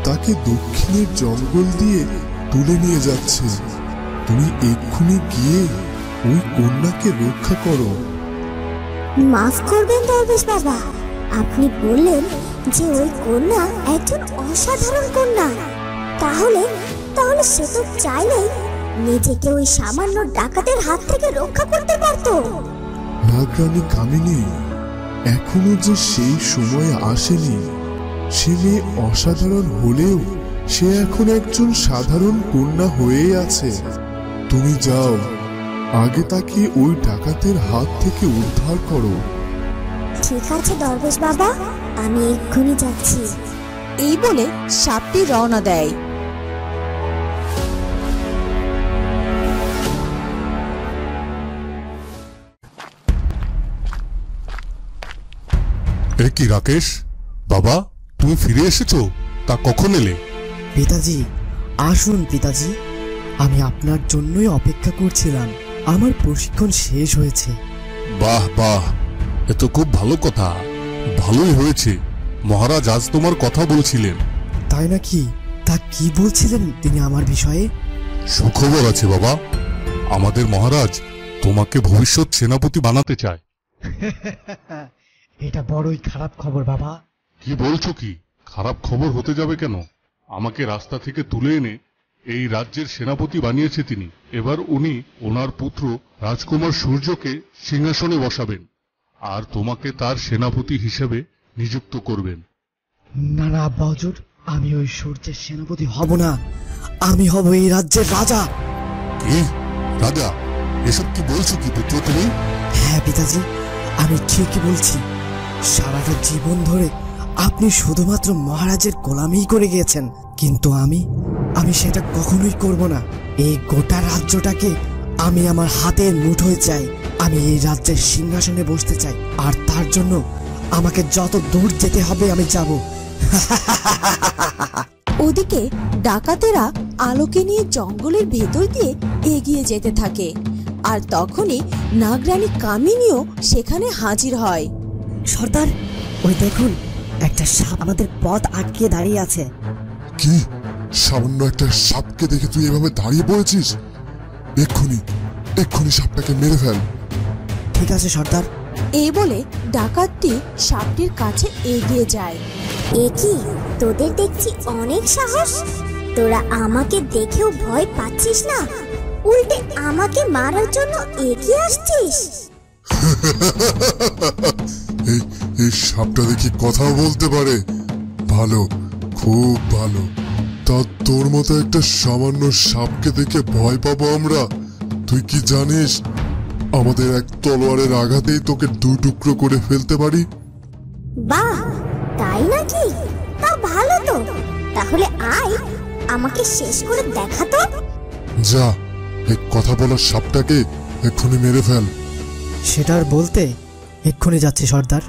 তাকে দক্ষিণের জঙ্গল দিয়ে তুলে নিয়ে যাচ্ছে। তুমি এক্ষুনি গিয়ে ওই কন্যাকে রক্ষা করো। মাফ করবেন দরবেশ বাবা, আপনি বললেন যে ওই কন্যা একজন অসাধারণ কন্যা। তাহলে তাহলে সে তো চাইলেই নিজেকে ওই সামান্য ডাকাতের হাত থেকে রক্ষা করতে পারত। নাগরানী কামিনী, এখনো যে সেই সময় আসেনি। সে মেয়ে অসাধারণ হলেও সে এখন একজন সাধারণ কন্যা হয়েই আছে। তুমি যাও, আগে তাকে ওই ডাকাতের হাত থেকে উদ্ধার করো। ঠিক আছে দরবেশ বাবা, আমি এক্ষুনি যাচ্ছি। এই বলে সাপটি রওনা দেয়। এ কি রাকেশ, বাবা তুমি ফিরে এসেছো? তা কখন এলে? পিতাজি, আসুন পিতাজি, আমি আপনার জন্যই অপেক্ষা করছিলাম। আমার প্রশিক্ষণ শেষ হয়েছে। বাহ বাহ, এ তো খুব ভালো কথা। ভালোই হয়েছে, মহারাজ আজ তোমার কথা বলছিলেন। তাই নাকি? তা কি বলছিলেন তিনি আমার বিষয়ে? সুখবর আছে বাবা, আমাদের মহারাজ তোমাকে ভবিষ্যৎ সেনাপতি বানাতে চায়। এটা বড়ই খারাপ খবর বাবা। কি বলছো কি? খারাপ খবর হতে যাবে কেন? আমাকে রাস্তা থেকে তুলে এনে এই রাজ্যের সেনাপতি বানিয়েছে তিনি। এবার উনি ওনার পুত্র রাজকুমার সূর্যকে সিংহাসনে বসাবেন আর তোমাকে তার সেনাপতি হিসেবে নিযুক্ত করবেন। না না আব্বা হুজুর, আমি ওই সূর্যের সেনাপতি হব না, আমি হব এই রাজ্যের রাজা। কি রাজা? এসব কি বলছো কি পুত্র তুমি? হ্যাঁ পিতাজি, আমি ঠিকই বলছি। সারাটা জীবন ধরে আপনি শুধুমাত্র মহারাজের গোলামিই করে গিয়েছেন, কিন্তু আমি সেটা কখনোই করব না। এই গোটা রাজ্যটাকে আমি আমার হাতের মুঠোয় চাই। আমি এই রাজ্যের সিংহাসনে বসতে চাই, আর তার জন্য আমাকে যত দূর যেতে হবে আমি যাব। ওদিকে ডাকাতেরা আলোকে নিয়ে জঙ্গলের ভেতর দিয়ে এগিয়ে যেতে থাকে। আর তখনই নাগরানী কামিনীও সেখানে হাজির হয়। সর্দার, ওই দেখুন, একটা সাপ আমাদের পথ আটকে দাঁড়িয়ে আছে। কি, সামান্য একটা সাপকে দেখে তুই এভাবে দাঁড়িয়ে পড়েছিস? এক্ষুনি এক্ষুনি সাপটাকে মেরে ফেল। ঠিক আছে সর্দার। এই বলে ডাকাতটি সাপটির কাছে এগিয়ে যায়। এ কি, তোদের দেখছি অনেক সাহস। তোরা আমাকে দেখেও ভয় পাচ্ছিস না, উল্টে আমাকে মারার জন্য এগিয়ে আসছিস। এই সাপটা দেখি কথা বলতে পারে। ভালো, খুব ভালো। তা তোর মতো একটা সামান্য সাপকে দেখে ভয় পাবো আমরা? তুই কি জানিস আমাদের এক তলোয়ারের আঘাতেই তোকে 2 টুকরো করে ফেলতে পারি? বাহ, তাই নাকি? তা ভালো তো। তাহলে আয়, আমাকে শেষ করে দেখা তো। যা, এই কথা বলার সাপটাকে এক্ষুনি মেরে ফেল। সেটা আর বলতে, এক্ষুনি যাচ্ছি সর্দার।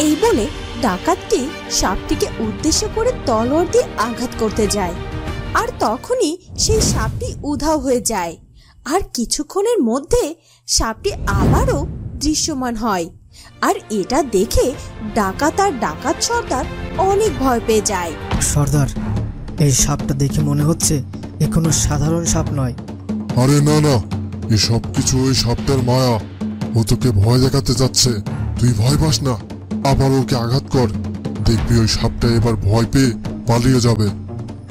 এই বলে ডাকাতটি সাপটিকে উদ্দেশ্য করে তলোয়ার দিয়ে আঘাত করতে যায়, আর তখনই সেই সাপটি উধাও হয়ে যায়। আর কিছুক্ষণের মধ্যে সাপটি আবারও দৃশ্যমান হয়। আর এটা দেখে ডাকাত আর ডাকাত সর্দার অনেক ভয় পেয়ে যায়। সর্দার, এই সাপটা দেখে মনে হচ্ছে এ কোনো সাধারণ সাপ নয়। আরে না না, এ সব কিছু ওই সাপটার মায়া। ও তোকে ভয় দেখাতে যাচ্ছে। তুই ভয় পাস না, আবার ওকে আঘাত কর। দেখবি ওই সাপটা এবার ভয় পেয়ে পালিয়ে যাবে।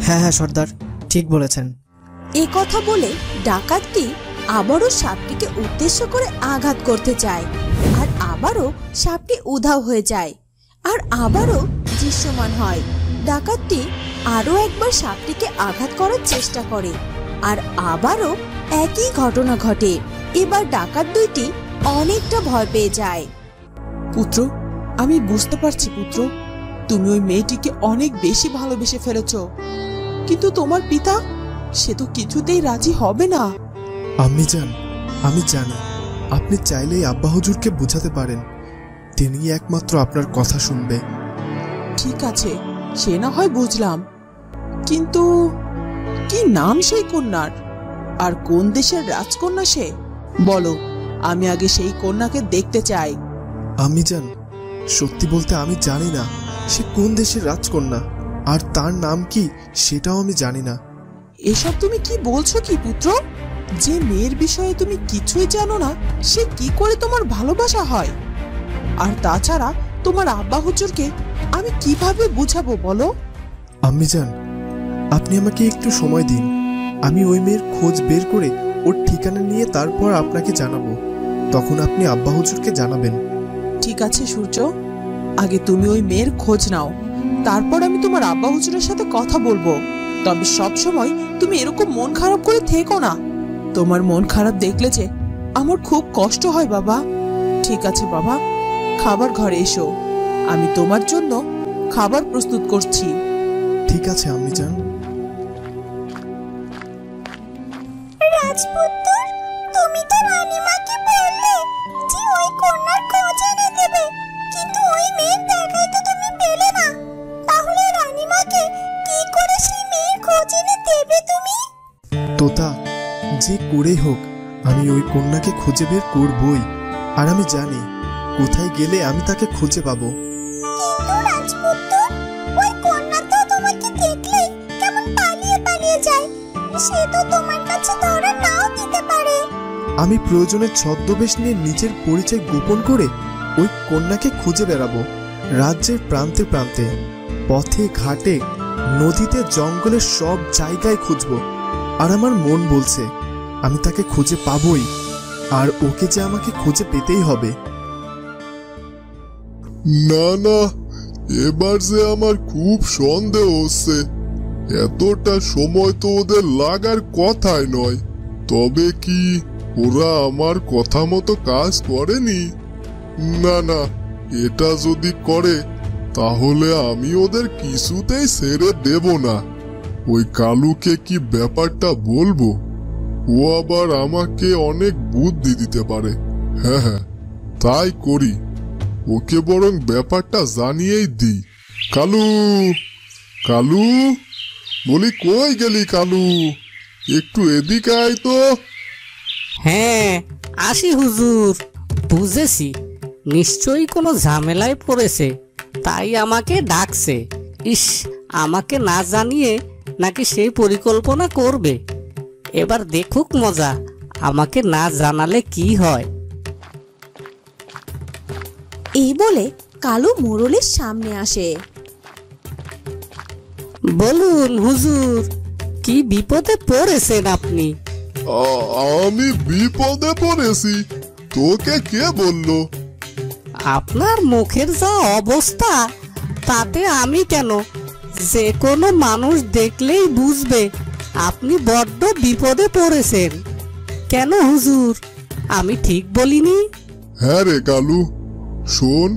হ্যাঁ হ্যাঁ সর্দার, ঠিক বলেছেন। এ কথা বলে ডাকাতটি আবারও সাপটিকে উদ্দেশ্য করে আঘাত করতে চায়, আর আবারও সাপটি উধাও হয়ে যায়, আর আবারও দৃশ্যমান হয়। ডাকাতটি আরো একবার সাপটিকে আঘাত করার চেষ্টা করে, আর আবারও একই ঘটনা ঘটে। এবার ডাকাত দুইটি অনেকটা ভয় পেয়ে যায়। পুত্র, আমি বুঝতে পারছি পুত্র, তুমি ওই মেয়েটিকে অনেক বেশি ভালোবেসে ফেলেছো, কিন্তু তোমার পিতা সে তো কিছুতেই রাজি হবে না। আম্মি জান, আমি জানি আপনি চাইলেই আব্বা হুজুরকে বোঝাতে পারেন, তিনি একমাত্র আপনার কথা শুনবে। ঠিক আছে, সে না হয় বুঝলাম, কিন্তু কি নাম সেই কন্যার? আর কোন দেশের রাজকন্যা সে? বলো, আমি আগে সেই কন্যাকে দেখতে চাই। আম্মি জান, সত্যি বলতে আমি জানি না সে কোন দেশের রাজকন্যা, আর তার নাম কি সেটাও আমি জানি না। এসব তুমি কি বলছো কি পুত্র? যে মেয়ের বিষয়ে তুমি কিছুই জানো না, সে কি করে তোমার ভালোবাসা হয়? আর তাছাড়া তোমার আব্বা হুজুরকে আমি কিভাবে বুঝাবো বলো? আম্মি জান, আপনি আমাকে একটু সময় দিন, আমি ওই মেয়ের খোঁজ বের করে ওর ঠিকানা নিয়ে তারপর আপনাকে জানাবো। তখন আপনি আব্বা হুজুরকে জানাবেন। ঠিক আছে সূর্য, আগে তুমি ওই মেয়ের খোঁজ নাও, তারপর আমি তোমার আব্বা হুজুরের সাথে কথা বলবো। তবে সব সময় তুমি এরকম মন খারাপ করে থেকো না। তোমার মন খারাপ দেখলে যে আমার খুব কষ্ট হয় বাবা। ঠিক আছে বাবা, খাবার ঘরে এসো, আমি তোমার জন্য খাবার প্রস্তুত করছি। ঠিক আছে আম্মি জান। রাজপুত্র, তুমি তো রানীমাকে বললে যে ওই কন্যার খোঁজ এনে দেবে, কিন্তু ওই মেয়ের দেখাই তো তুমি পেলে না। তাহলে রানীমাকে কি করে সেই মেয়ের খোঁজ এনে দেবে তুমি? তোতা, যে করেই হোক আমি ওই কন্যাকে খুঁজে বের করবই, আর আমি জানি কোথায় গেলে আমি তাকে খুঁজে পাবো। কিন্তু রাজপুত্র, ওই কন্যা তো তোমাকে দেখলে কেমন পালিয়ে পালিয়ে যায়, সে তো তোমার কাছে ধরা নাও দিতে পারে। আমি প্রয়োজনে ছদ্মবেশ নিয়ে নিজের পরিচয় গোপন করে ওই কন্যাকে খুঁজে বেড়াবো, রাজ্যের প্রান্তে প্রান্তে, পথে ঘাটে, নদীতে, জঙ্গলে, সব জায়গায় খুঁজবো। আর আমার মন বলছে আমি তাকে খুঁজে পাবোই, আর ওকে যে আমাকে খুঁজে পেতেই হবে। না না, এবার যে আমার খুব সন্দেহ হচ্ছে। এতটা সময় তো ওদের লাগার কথাই নয়। তবে কি ওরা আমার কথা মতো কাজ করেনি? না না, এটা যদি করে তাহলে আমি ওদের কিছুতেই ছেড়ে দেব না। ওই কালুকে কি ব্যাপারটা বলবো, ও আবার আমাকে অনেক বুদ্ধি দিতে পারে। হ্যাঁ হ্যাঁ, তাই করি। ওকে বরং ব্যাপারটা জানিয়েই দিই। কালু, কালু, বলি কই গেলি কালু? একটু এদিকে আয় তো। হ্যাঁ, আসি হুজুর। বুঝেছি, নিশ্চয়ই কোনো ঝামেলায় পড়েছে, তাই আমাকে ডাকছে। ইস, আমাকে না জানিয়ে নাকি সেই পরিকল্পনা করবে। এবার দেখুক মজা, আমাকে না জানালে কি হয়। এই বলে কালু মোড়লের সামনে আসে। বলুন হুজুর, কি বিপদে পড়েছেন আপনি? আমি বিপদে পড়েছি? তোকে কে বললো? আপনার মুখের যা অবস্থা, তাতে আমি কেন, যে কোনো মানুষ দেখলেই বুঝবে আপনি বড্ড বিপদে পড়েছেন। কেন হুজুর, আমি ঠিক বলিনি? হ্যাঁ রে কালু, শোন,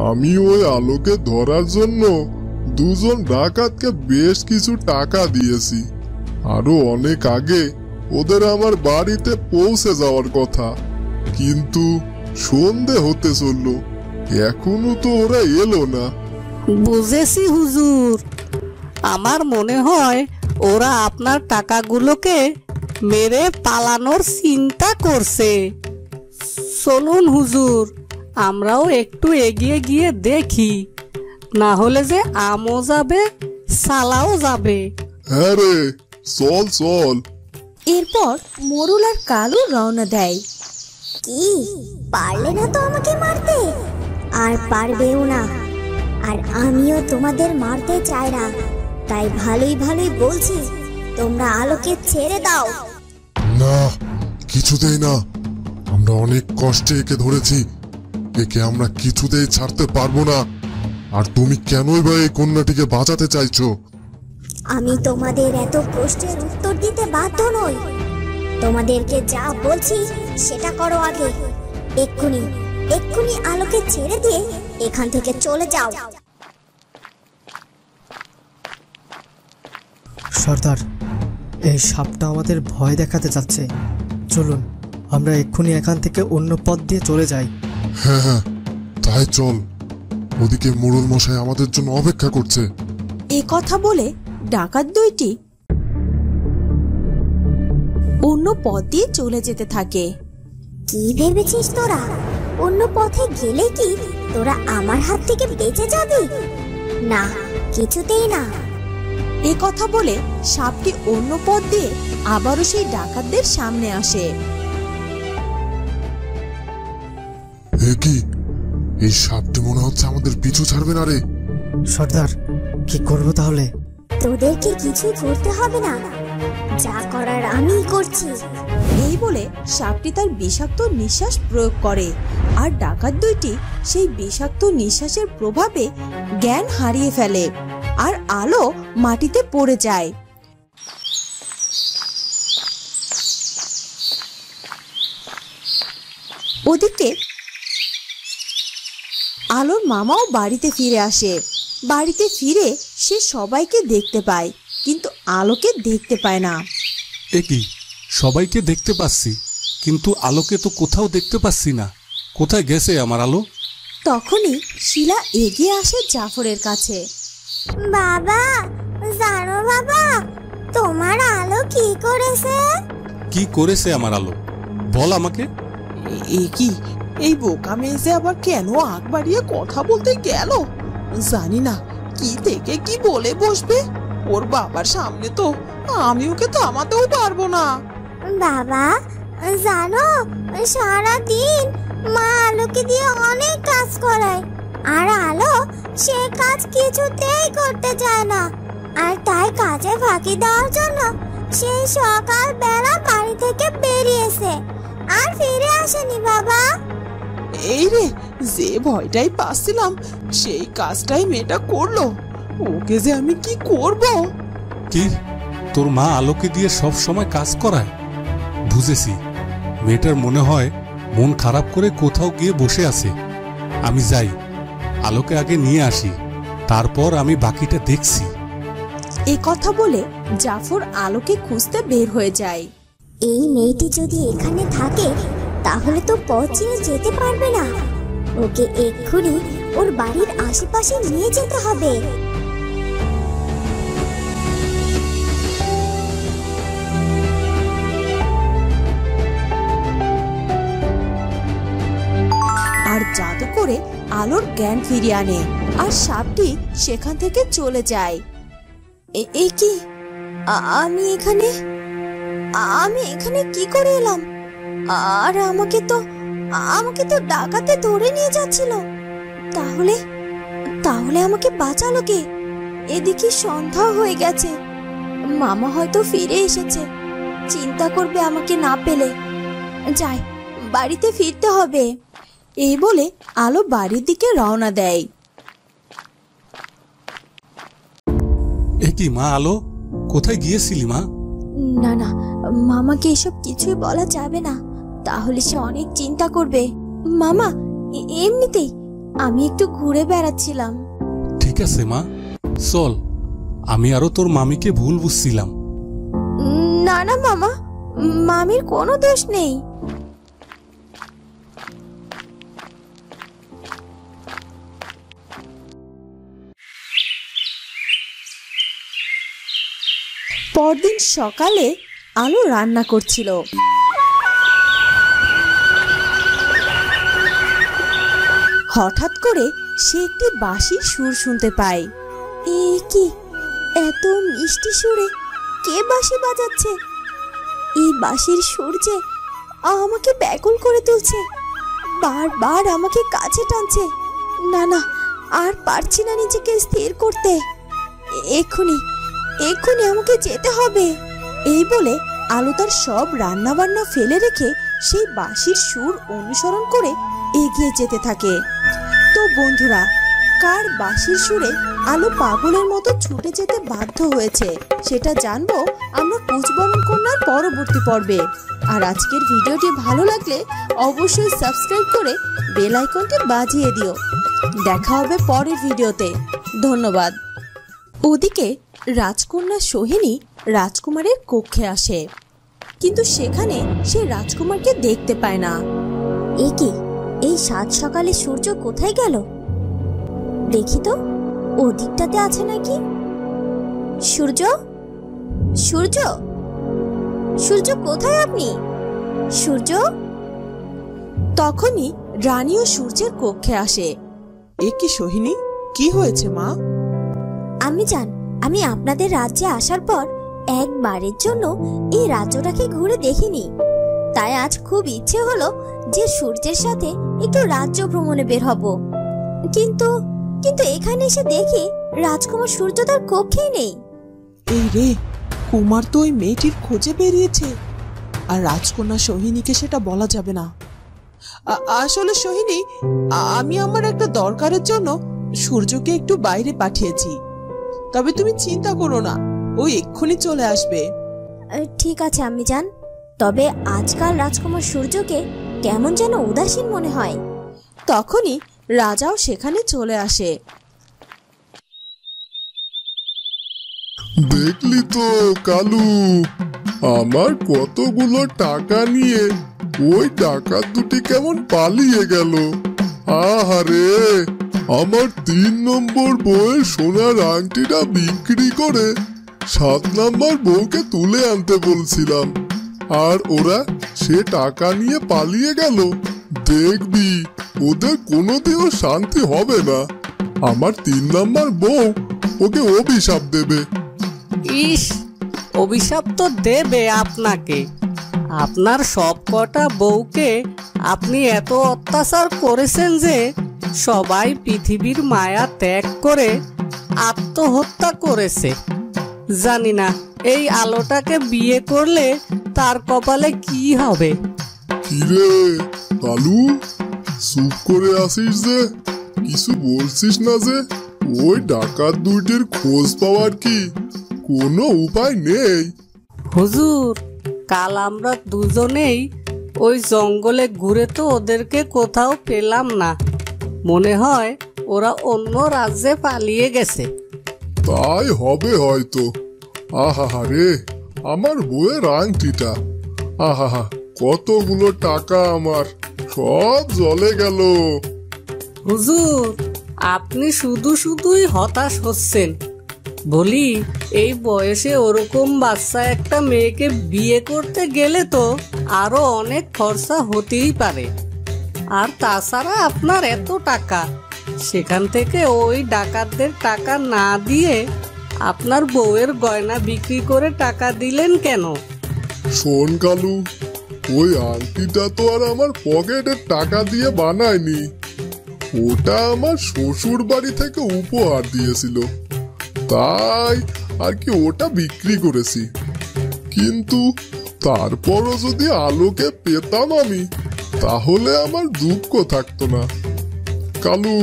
আমি ওই আলোকে ধরার জন্য দুজন ডাকাতকে বেশ কিছু টাকা দিয়েছি। আরো অনেক আগে ওদের আমার বাড়িতে পৌঁছে যাওয়ার কথা, কিন্তু সন্ধে হতে চললো, এখনো তো ওরা এলো না। বুঝেছি হুজুর, আমার মনে হয় ওরা আপনার টাকাগুলোকে মেরে পালানোর চিন্তা করছে। চলুন হুজুর, আমরাও একটু এগিয়ে গিয়ে দেখি, না হলে যে আমও যাবে সালাও যাবে। হ্যাঁ রে, চল চল। এরপর মোরুল আর কালু রওনা দেয়। কি পারলে না তো আমাকে মারতে, আর পারবেও না। আর আমিও তোমাদের মারতে চাই না, তাই ভালোই ভালোই বলছি, তোমরা আলোকে ছেড়ে দাও। না, কিছুতেই না। আমরা অনেক কষ্টে একে ধরেছি, একে আমরা কিছুতেই ছাড়তে পারবো না। আর তুমি কেনই বা এই কন্যাটিকে বাঁচাতে চাইছো? আমি তোমাদের এত প্রশ্নের উত্তর দিতে বাধ্য নই। তোমাদেরকে যা বলছি সেটা করো আগে। এক্ষুনি এক্ষুনি আলোকে ছেড়ে দিয়ে এখান থেকে চলে যাও। সর্দার, এই সাপটা আমাদের ভয় দেখাতে যাচ্ছে। চলুন আমরা এক্ষুনি এখান থেকে অন্য পথ দিয়ে চলে যাই। হ্যাঁ হ্যাঁ, তাই চল। ওদিকে মোড়ল মশাই আমাদের জন্য অপেক্ষা করছে। এ কথা বলে ডাকাত দুইটি অন্য পথ দিয়ে চলে যেতে থাকে। কি ভেবেছিস তোরা, অন্য পথে গেলে কি তোরা আমার হাত থেকে বেঁচে যাবি? না, কিছুতেই না। এ কথা বলে সাপটি অন্য পথ দিয়ে আবারও সেই ডাকাতদের সামনে আসে। এ কি, এই সাপটি মনে হচ্ছে আমাদের পিছু ছাড়বে না রে। সর্দার, কি করবো তাহলে? তোদেরকে কিছুই করতে হবে না, যা করার আমিই করছি। এই বলে সাপটি তার বিষাক্ত নিঃশ্বাস প্রয়োগ করে, আর ডাকাত দুইটি সেই বিষাক্ত নিঃশ্বাসের প্রভাবে জ্ঞান হারিয়ে ফেলে, আর আলো মাটিতে পড়ে যায়। ওদিকে আলোর মামাও বাড়িতে ফিরে আসে। বাড়িতে ফিরে সে সবাইকে দেখতে পায়, কিন্তু আলোকে দেখতে পায় না। এ কি, সবাইকে দেখতে পাচ্ছি, কিন্তু আলোকে তো কোথাও দেখতে পাচ্ছি না। কোথায় গেছে আমার আলো? তখনই শিলা এগিয়ে আসে জাফরের কাছে। বাবা, জানো বাবা, তোমার আলো কি করেছে? কি করেছে আমার আলো? বল আমাকে। এ কি, এই বোকা মেয়ে আবার কেন আগ বাড়িয়ে কথা বলতে গেল? জানি না কি থেকে কি বলে বসবে। ওর বাবার সামনে তো আমি ওকে থামাতেও পারবো না। বাবা, জানো সারা দিন মা আলোকে দিয়ে অনেক কাজ করায়, আর আলো সে কাজ কিছুতেই করতে চায় না। আর তাই কাজে ফাঁকি দেওয়ার জন্য সে সকাল বেলা বাড়ি থেকে বেরিয়েছে, আর ফিরে আসেনি বাবা। এই রে, যে ভয়টাই পাচ্ছিলাম সেই কাজটাই মেয়েটা করলো। ওকে যে আমি কি করব? কি, তোর মা আলোকে দিয়ে সব সময় কাজ করায়? বুঝেছি, মেয়েটার মনে হয় মন খারাপ করে কোথাও গিয়ে বসে আছে। আমি যাই, আলোকে আগে নিয়ে আসি, তারপর আমি বাকিটা দেখছি। এ কথা বলে জাফর আলোকে খুঁজতে বের হয়ে যায়। এই মেয়েটি যদি এখানে থাকে তাহলে তো পথ চিনে যেতে পারবে না। ওকে এক্ষুনি ওর বাড়ির আশেপাশে নিয়ে যেতে হবে। আর জাদু করে আলোর জ্ঞান ফিরিয়ে আনে, আর সাপটি সেখান থেকে চলে যায়। এই কি, আমি এখানে কি করে এলাম? আর আমাকে তো ডাকাতে ধরে নিয়ে যাচ্ছিল। তাহলে আমাকে বাঁচালো কে? এদিকে সন্ধ্যা হয়ে গেছে, মামা হয়তো ফিরে এসেছে, চিন্তা করবে আমাকে না পেলে। যাই, বাড়িতে ফিরতে হবে। এই বলে আলো বাড়ির দিকে রওনা দেয়। এ কি মা আলো, কোথায় গিয়েছিলি মা? না না, মামাকে এসব কিছুই বলা যাবে না, তাহলে সে অনেক চিন্তা করবে। মামা, এমনিতেই আমি একটু ঘুরে বেড়াচ্ছিলাম। ঠিক আছে মা, চল। আমি আরো তোর মামিকে ভুল বুঝছিলাম। না না মামা, মামির কোনো দোষ নেই। পরদিন সকালে আলো রান্না করছিল। হঠাৎ করে সে একটি বাঁশির সুর শুনতে পায়। এ কি, এত মিষ্টি সুরে কে বাঁশি বাজাচ্ছে? এই বাঁশির সুর যে আমাকে ব্যাকুল করে তুলছে, বারবার আমাকে কাছে টানছে। না না, আর পারছি না নিজেকে স্থির করতে। এক্ষুনি এক্ষুনি আমাকে যেতে হবে। এই বলে আলো তার সব রান্না বান্না ফেলে রেখে সেই বাঁশির সুর অনুসরণ করে এগিয়ে যেতে থাকে। তো বন্ধুরা, কার বাঁশির সুরে আলো পাগলের মতো ছুটে যেতে বাধ্য হয়েছে সেটা জানবো আমরা কুচবরণ কন্যার পরবর্তী পর্বে। আর আজকের ভিডিওটি ভালো লাগলে অবশ্যই সাবস্ক্রাইব করে বেল আইকনটি বাজিয়ে দিও। দেখা হবে পরের ভিডিওতে। ধন্যবাদ। ওদিকে রাজকন্যা সোহিনী রাজকুমারের কক্ষে আসে, কিন্তু সেখানে সে রাজকুমারকে দেখতে পায় না। এ কি, এই সাত সকালে সূর্য কোথায় গেল? দেখি তো, ওদিকটাতে আছে নাকি? সূর্য, সূর্য, সূর্য কোথায় আপনি? সূর্য। তখনই রানীও সূর্যের কক্ষে আসে। এ কি সোহিনী, কি হয়েছে মা? আমি জান, আমি আপনাদের রাজ্যে আসার পর একবারের জন্য এই রাজ্যটাকে ঘুরে দেখিনি, তাই আজ খুব ইচ্ছে হলো যে সূর্যের সাথে একটু রাজ্য ভ্রমণে বের হব। কিন্তু কিন্তু এখানে এসে দেখি রাজকুমার সূর্য তার কক্ষেই নেই। এই রে, কুমার তো ওই মেয়েটির খোঁজে বেরিয়েছে, আর রাজকন্যা সোহিনীকে সেটা বলা যাবে না। আসলে সোহিনী, আমি আমার একটা দরকারের জন্য সূর্যকে একটু বাইরে পাঠিয়েছি, তবে তুমি চিন্তা করো না, ও এক্ষুনি চলে আসবে। ঠিক আছে আমি জান, তবে আজকাল রাজকুমার সূর্যকে কেমন যেন উদাসীন মনে হয়। তখনই রাজাও সেখানে চলে আসে। দেখলি তো কালু, আমার কতগুলো টাকা নিয়ে ওই ডাকাত দুটি কেমন পালিয়ে গেল। আহারে, আমার 3 নম্বর বউয়ের সোনার আংটিটা বিক্রি করে 7 নম্বর বউকে তুলে আনতে বলছিলাম, আর ওরা সে টাকা নিয়ে পালিয়ে গেল। দেখবি ওদের কোনোদিনও শান্তি হবে না। আমার 3 নম্বর বউ ওকে অভিশাপ দেবে। ইস, অভিশাপ তো দেবে আপনাকে। আপনার সব কটা বউকে আপনি এত অত্যাচার করেছেন যে সবাই পৃথিবীর মায়া ত্যাগ করে আত্মহত্যা করেছে। জানি না এই আলোটাকে বিয়ে করলে তার কপালে কি হবে। কিরে কালু, চুপ করে আসিস যে, কিছু বলছিস না যে? ওই ডাকাত দুইটির খোঁজ পাওয়ার কি কোনো উপায় নেই? হুজুর, কাল আমরা দুজনেই ওই জঙ্গলে ঘুরে তো ওদেরকে কোথাও পেলাম না। মনে হয় ওরা অন্য রাজ্যে পালিয়ে গেছে। তাই হবে হয়তো। আহা রে, আমার বউয়ের আংটিটা, আহা, কতগুলো টাকা আমার সব জলে গেল। হুজুর, আপনি শুধুই হতাশ হচ্ছেন। বলি, এই বয়সে ওরকম বাচ্চা একটা মেয়েকে বিয়ে করতে গেলে তো আরো অনেক খরচা হতেই পারে। আর তাছাড়া আপনার এত টাকা, সেখান থেকে ওই ডাকাতদের টাকা না দিয়ে আপনার বউয়ের গয়না বিক্রি করে টাকা দিলেন কেন? শোন কালু, ওই আংটিটা তো আর আমার পকেটের টাকা দিয়ে বানায়নি। ওটা আমার শ্বশুর বাড়ি থেকে উপহার দিয়েছিল, তাই আর কি ওটা বিক্রি করেছি। কিন্তু তারপরও যদি আলোকে পেতাম আমি, তাহলে আমার দুঃখ থাকতো না। কালু,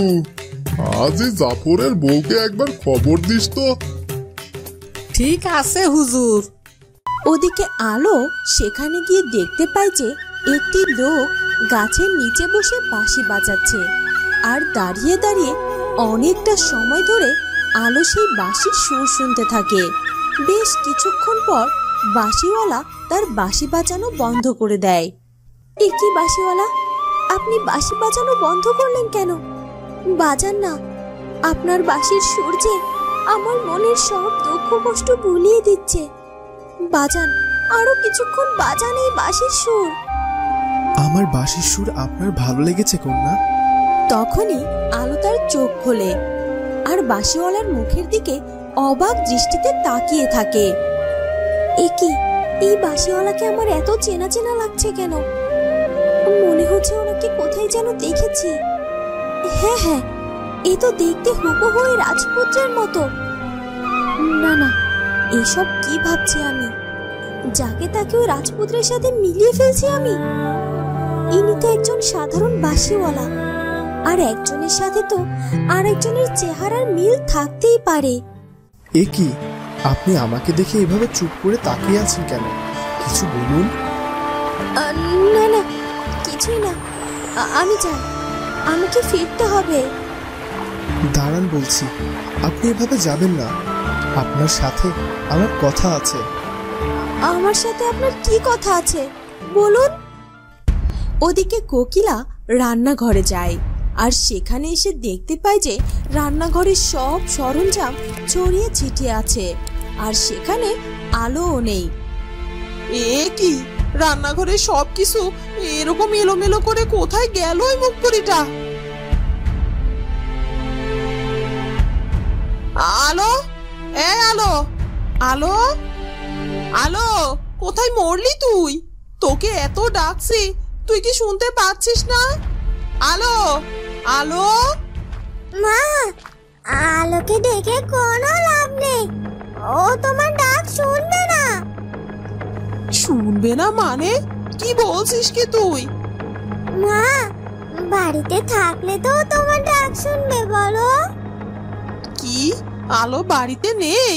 আজই জাফরের বউকে একবার খবর দিস তো। ঠিক আছে হুজুর। ওদিকে আলো সেখানে গিয়ে দেখতে পায় যে একটি লোক গাছের নিচে বসে বাঁশি বাজাচ্ছে। আর দাঁড়িয়ে দাঁড়িয়ে অনেকটা সময় ধরে আলো সেই বাঁশির সুর শুনতে থাকে। বেশ কিছুক্ষণ পর বাঁশিওয়ালা তার বাঁশি বাজানো বন্ধ করে দেয়। এ কি বাঁশিওয়ালা, আপনি বাঁশি বাজানো বন্ধ করলেন কেন? বাজান না, আপনার বাঁশির সুর যে আমার মনের সব দুঃখ কষ্ট ভুলিয়ে দিচ্ছে। বাজান, আরো কিছুক্ষণ বাজান এই বাঁশির সুর। আমার বাঁশির সুর আপনার ভালো লেগেছে কন্যা? তখনই আলো তার চোখ খোলে আর বাঁশিওয়ালার মুখের দিকে অবাক দৃষ্টিতে তাকিয়ে থাকে। এ কি, এই বাঁশিওয়ালাকে আমার এত চেনা চেনা লাগছে কেন? মনে হচ্ছে ওনাকে কোথায় যেন দেখেছি। হ্যাঁ হ্যাঁ, এ তো দেখতে হুবহু রাজপুত্রের মতো। না না, এসব কি ভাবছি আমি? যাকে তাকে ওই রাজপুত্রের সাথে মিলিয়ে ফেলছি আমি। ইনি তো একজন সাধারণ বাঁশিওয়ালা, আর একজনের সাথে তো আরেকজনের চেহারার মিল থাকতেই পারে। এ কি, আপনি আমাকে দেখে এভাবে চুপ করে তাকিয়ে আছেন কেন? কিছু বলুন। না না, কিছুই না, আমি যাই, আমাকে ফিরতে হবে। দাঁড়ান বলছি, আপনি এভাবে যাবেন না। আপনার সাথে আমার কথা আছে। আমার সাথে আপনার কি কথা আছে বলুন। ওদিকে কোকিলা রান্নাঘরে যায় আর সেখানে এসে দেখতে পায় যে রান্নাঘরের সব সরঞ্জাম ছড়িয়ে ছিটিয়ে আছে আর সেখানে আলোও নেই। এ কি, রান্নাঘরে সবকিছু এরকম এলোমেলো করে কোথায় গেল ওই মুখপুরিটা? আলো, এ আলো, আলো, আলো, কোথায় মরলি তুই? তোকে এত ডাকছি, তুই কি শুনতে পাচ্ছিস না? আলো, আলো। মা, আলোকে ডেকে কোনো লাভ নেই, ও তোমার ডাক শুনবে না। শুনবে না মানে? কি বলছিস কি তুই? মা, বাড়িতে থাকলে তো তোমার ডাক শুনবে, বলো। কি, আলো বাড়িতে নেই?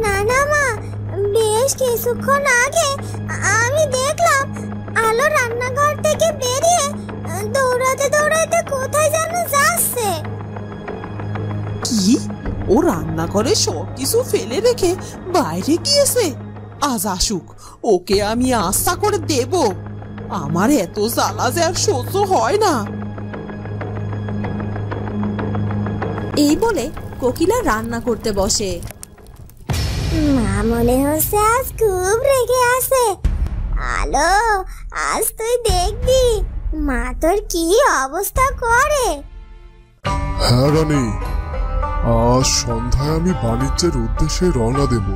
না না মা, বেশ কিছুক্ষণ আগে আমি দেখলাম আলো রান্নাঘর থেকে বেরিয়ে দৌড়াতে দৌড়াতে কোথায় যেন যাচ্ছে। কি, ও রান্নাঘরে সবকিছু ফেলে রেখে বাইরে গিয়েছে? আজ আসুক, ওকে আমি আশা করে দেব। আমার এত জ্বালা যে আর সহ্য হয় না। এই বলে কোকিলা রান্না করতে বসে। মা মনে হচ্ছে আজ খুব রেগে আছে। আলো, আজ তুই দেখবি মা তোর কি অবস্থা করে। হ্যাঁ রানী, আজ সন্ধ্যায় আমি বাণিজ্যের উদ্দেশ্যে রওনা দেব।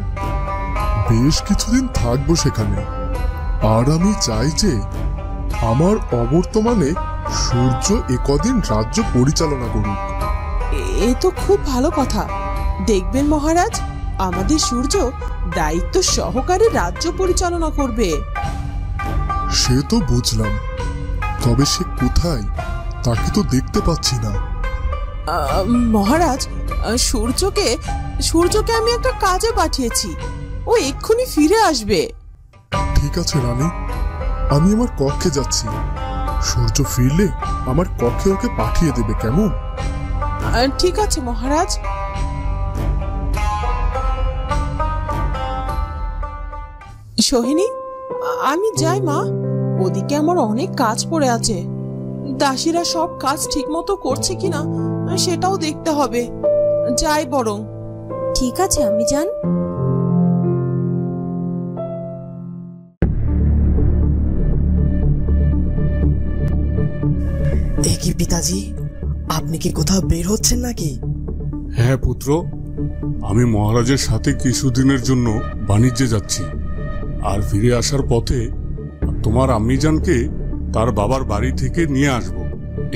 বেশ কিছুদিন থাকবো সেখানে। আর আমি চাই যে আমার অবর্তমানে সূর্য একদিন রাজ্য পরিচালনা করুক। এ তো খুব ভালো কথা। দেখবেন মহারাজ, আমাদের সূর্য দায়িত্ব সহকারে রাজ্য পরিচালনা করবে। সে তো বুঝলাম, তবে সে কোথায় তাকে তো দেখতে পাচ্ছি না। মহারাজ, সূর্যকে আমি একটা কাজে পাঠিয়েছি, ও এক্ষুনি ফিরে আসবে। ঠিক আছে রানী, আমি আমার কক্ষে যাচ্ছি। সূর্য ফিরলে আমার কক্ষে ওকে পাঠিয়ে দেবে, কেমন? ঠিক আছে মহারাজ। সোহিনী, আমি যাই মা, ওদিকে আমার অনেক কাজ পড়ে আছে। দাসীরা সব কাজ ঠিক মতো করছে কিনা সেটাও দেখতে হবে। যাই বরং। ঠিক আছে, আমি যান। এ কি পিতাজি, আপনি কি কোথাও বের হচ্ছেন নাকি? হ্যাঁ পুত্র, আমি মহারাজের সাথে কিছুদিনের জন্য বাণিজ্যে যাচ্ছি। আর ফিরে আসার পথে তোমার আম্মিজানকে তার বাবার বাড়ি থেকে নিয়ে আসব।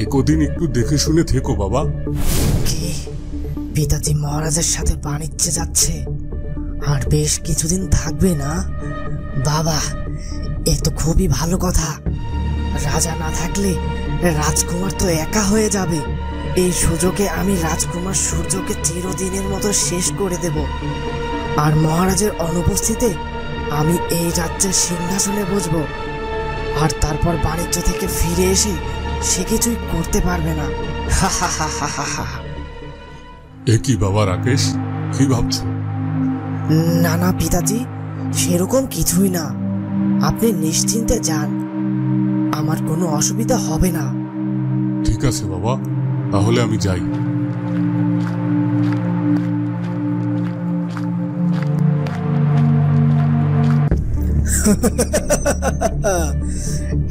একদিন একটু দেখে শুনে থেকো বাবা। কি, পিতাজি মহারাজের সাথে বাণিজ্যে যাচ্ছে আর বেশ কিছুদিন থাকবে না? বাবা, এ তো খুবই ভালো কথা। রাজা না থাকলে রাজকুমার তো একা হয়ে যাবে। এই সুযোগে আমি রাজকুমার সূর্যকে চিরদিনের মতো শেষ করে দেব। আর মহারাজের অনুপস্থিতিতে আমি এই রাজ্যের সিংহাসনে বসবো। আর তারপর বাণিজ্য থেকে ফিরে এসে সে কিছুই করতে পারবে না। হা হা হা হা হা হা। এ কি বাবা রাকেশ, কি ভাবছো? না না পিতাজি, সেরকম কিছুই না। আপনি নিশ্চিন্তে যান, আমার কোনো অসুবিধা হবে না। ঠিক আছে বাবা, তাহলে আমি যাই।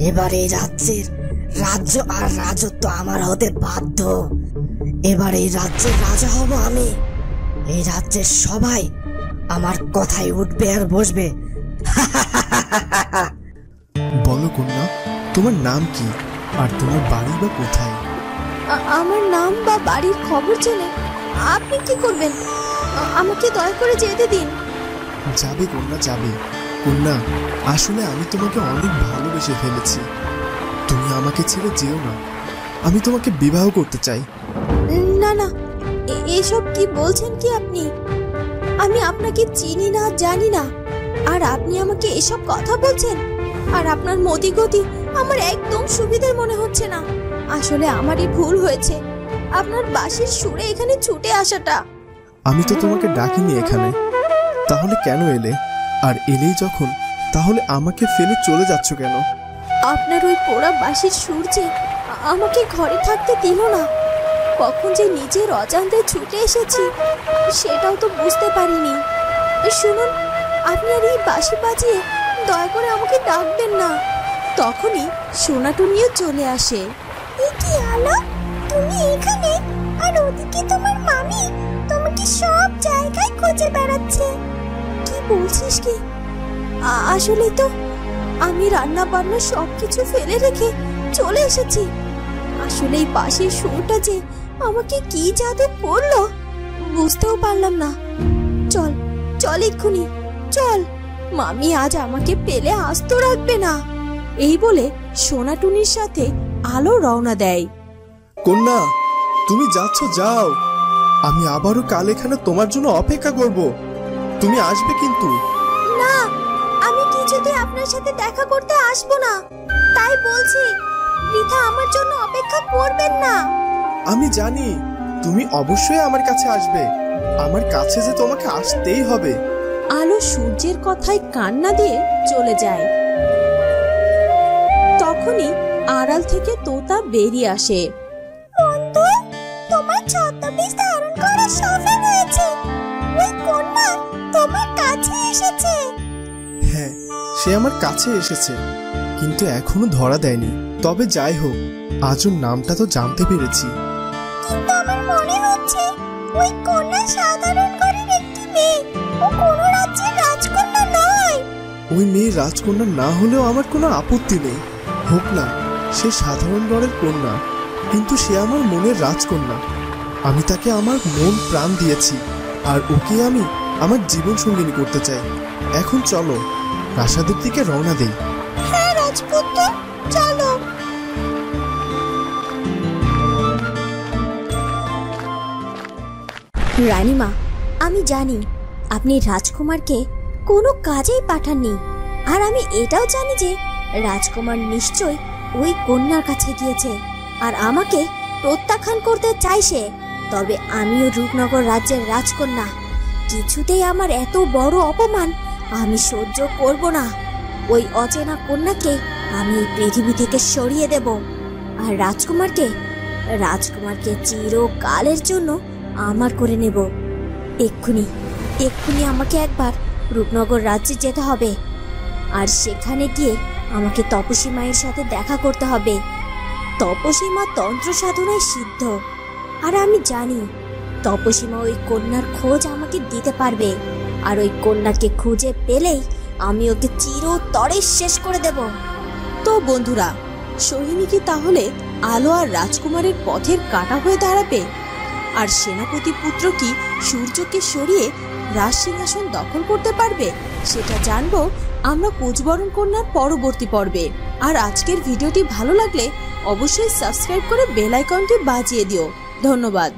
এবার এই রাজ্যের রাজ্য আর রাজত্ব আমার হতে বাধ্য। এবার এই রাজ্যের রাজা হব আমি। এই রাজ্যের সবাই আমার কথায় উঠবে আর বসবে। বলো কন্যা, তোমার নাম কি আর তোমার বাড়ি বা কোথায়? আমার নাম বা বাড়ির খবর জেনে আপনি কি করবেন? আমাকে দয়া করে যেতে দিন। যাবে কন্যা, যাবে। কন্যা, আসলে আমি তোমাকে অনেক ভালোবেসে ফেলেছি। তুমি আমাকে ছেড়ে যেও না। আমি তোমাকে বিবাহ করতে চাই। না না, এসব কি বলছেন কি আপনি? আমি আপনাকে চিনি না, জানি না, আর আপনি আমাকে এসব কথা বলছেন? আর আপনার মতি গতি আমার একদম সুবিধার মনে হচ্ছে না। আসলে আমারই ভুল হয়েছে আপনার বাঁশির সুরে এখানে ছুটে আসাটা। আমি তো তোমাকে ডাকিনি এখানে, তাহলে কেন এলে? আর এলেই যখন, তাহলে আমাকে ফেলে চলে যাচ্ছ কেন? আপনার ওই পোড়া বাঁশির সুর যে আমাকে ঘরে থাকতে দিল না। কখন যে নিজের অজান্তে ছুটে এসেছি সেটাও তো বুঝতে পারিনি। শুনুন, আপনি আর এই বাঁশি বাজিয়ে দয়া করে আমাকে ডাকবেন না। তখনই সোনাটুনিও চলে আসে। কি আলো, তুমি এখানে? আর ওদিকে তোমার মামি তোমাকে সব জায়গায় খুঁজে বেড়াচ্ছে। কি বলছিস কি? আসলে তো আমি রান্না বান্না সবকিছু ফেলে রেখে চলে এসেছি। আসলে এই বাঁশির সুরটা যে আমাকে কি জাদু করলো বুঝতেও পারলাম না। চল চল, এক্ষুনি চল। মামি আজ আমাকে পেলে আস্ত রাখবে না। এই বলে সোনাটুনির সাথে আলো রওনা দেয়। কন্যা, তুমি যাচ্ছ যাও। আমি আবারও কাল এখানে তোমার জন্য অপেক্ষা করব। তুমি আসবে কিন্তু। না, আমি কিছুতেই আপনার সাথে দেখা করতে আসবো না। তাই বলছি, বৃথা আমার জন্য অপেক্ষা করবেন না। আমি জানি তুমি অবশ্যই আমার কাছে আসবে। আমার কাছে যে তোমাকে আসতেই হবে। আলো সূর্যের কথায় কান্না দিয়ে চলে যায়। তখনই আড়াল থেকে তোতা বেরিয়ে আসে। বন্ধু, তোমার ছদ্মবেশ ধারণ করা সফল হয়েছে। ওই কন্যা তোমার কাছে এসেছে। হ্যাঁ, সে আমার কাছে এসেছে, কিন্তু এখনো ধরা দেয়নি। তবে যাই হোক, আজ ওর নামটা তো জানতে পেরেছি। কিন্তু আমার মনে হচ্ছে ওই কন্যা সাধারণ ঘরের একটি মেয়ে। ও কোনো রাজ্যের রাজকন্যা নয়। ওই মেয়ে রাজকন্যা না হলেও আমার কোনো আপত্তি নেই। হোক না, সে সাধারণ ঘরের কন্যা, কিন্তু সে আমার মনের রাজকন্যা। আমি তাকে আমার মন প্রাণ দিয়েছি, আর ওকে আমি আমার জীবন সঙ্গিনী করতে চাই। এখন চলো, প্রাসাদের দিকে রওনা দেই। হ্যাঁ রাজপুত্র, চলো। রানীমা, আমি জানি আপনি রাজকুমারকে কোনো কাজেই পাঠাননি। আর আমি এটাও জানি যে রাজকুমার নিশ্চয় ওই কন্যার কাছে গিয়েছে আর আমাকে প্রত্যাখ্যান করতে চাইছে। তবে আমিও রূপনগর রাজ্যের রাজকন্যা। কিছুতেই আমার এত বড় অপমান আমি সহ্য করব না। ওই অচেনা কন্যাকে আমি এই পৃথিবী থেকে সরিয়ে দেব। আর রাজকুমারকে চিরকালের জন্য আমার করে নেব। এক্ষুনি আমাকে একবার রূপনগর রাজ্যে যেতে হবে। আর সেখানে গিয়ে আমাকে তপসী মায়ের সাথে দেখা করতে হবে। তপসী মা তন্ত্র সাধনায় সিদ্ধ, আর আমি জানি তপসী মা ওই কন্যার খোঁজ আমাকে দিতে পারবে। আর ওই কন্যাকে খুঁজে পেলেই আমি ওকে চিরতরে শেষ করে দেব। তো বন্ধুরা, সোহিনী কি তাহলে আলো আর রাজকুমারের পথের কাঁটা হয়ে দাঁড়াবে? আর সেনাপতি পুত্র কি সূর্যকে সরিয়ে রাজ সিংহাসন দখল করতে পারবে? সেটা জানবো আমরা কোচবরণ কন্যার পরবর্তী পর্বে। আর আজকের ভিডিওটি ভালো লাগলে অবশ্যই সাবস্ক্রাইব করে বেল আইকনটি বাজিয়ে দিও। ধন্যবাদ।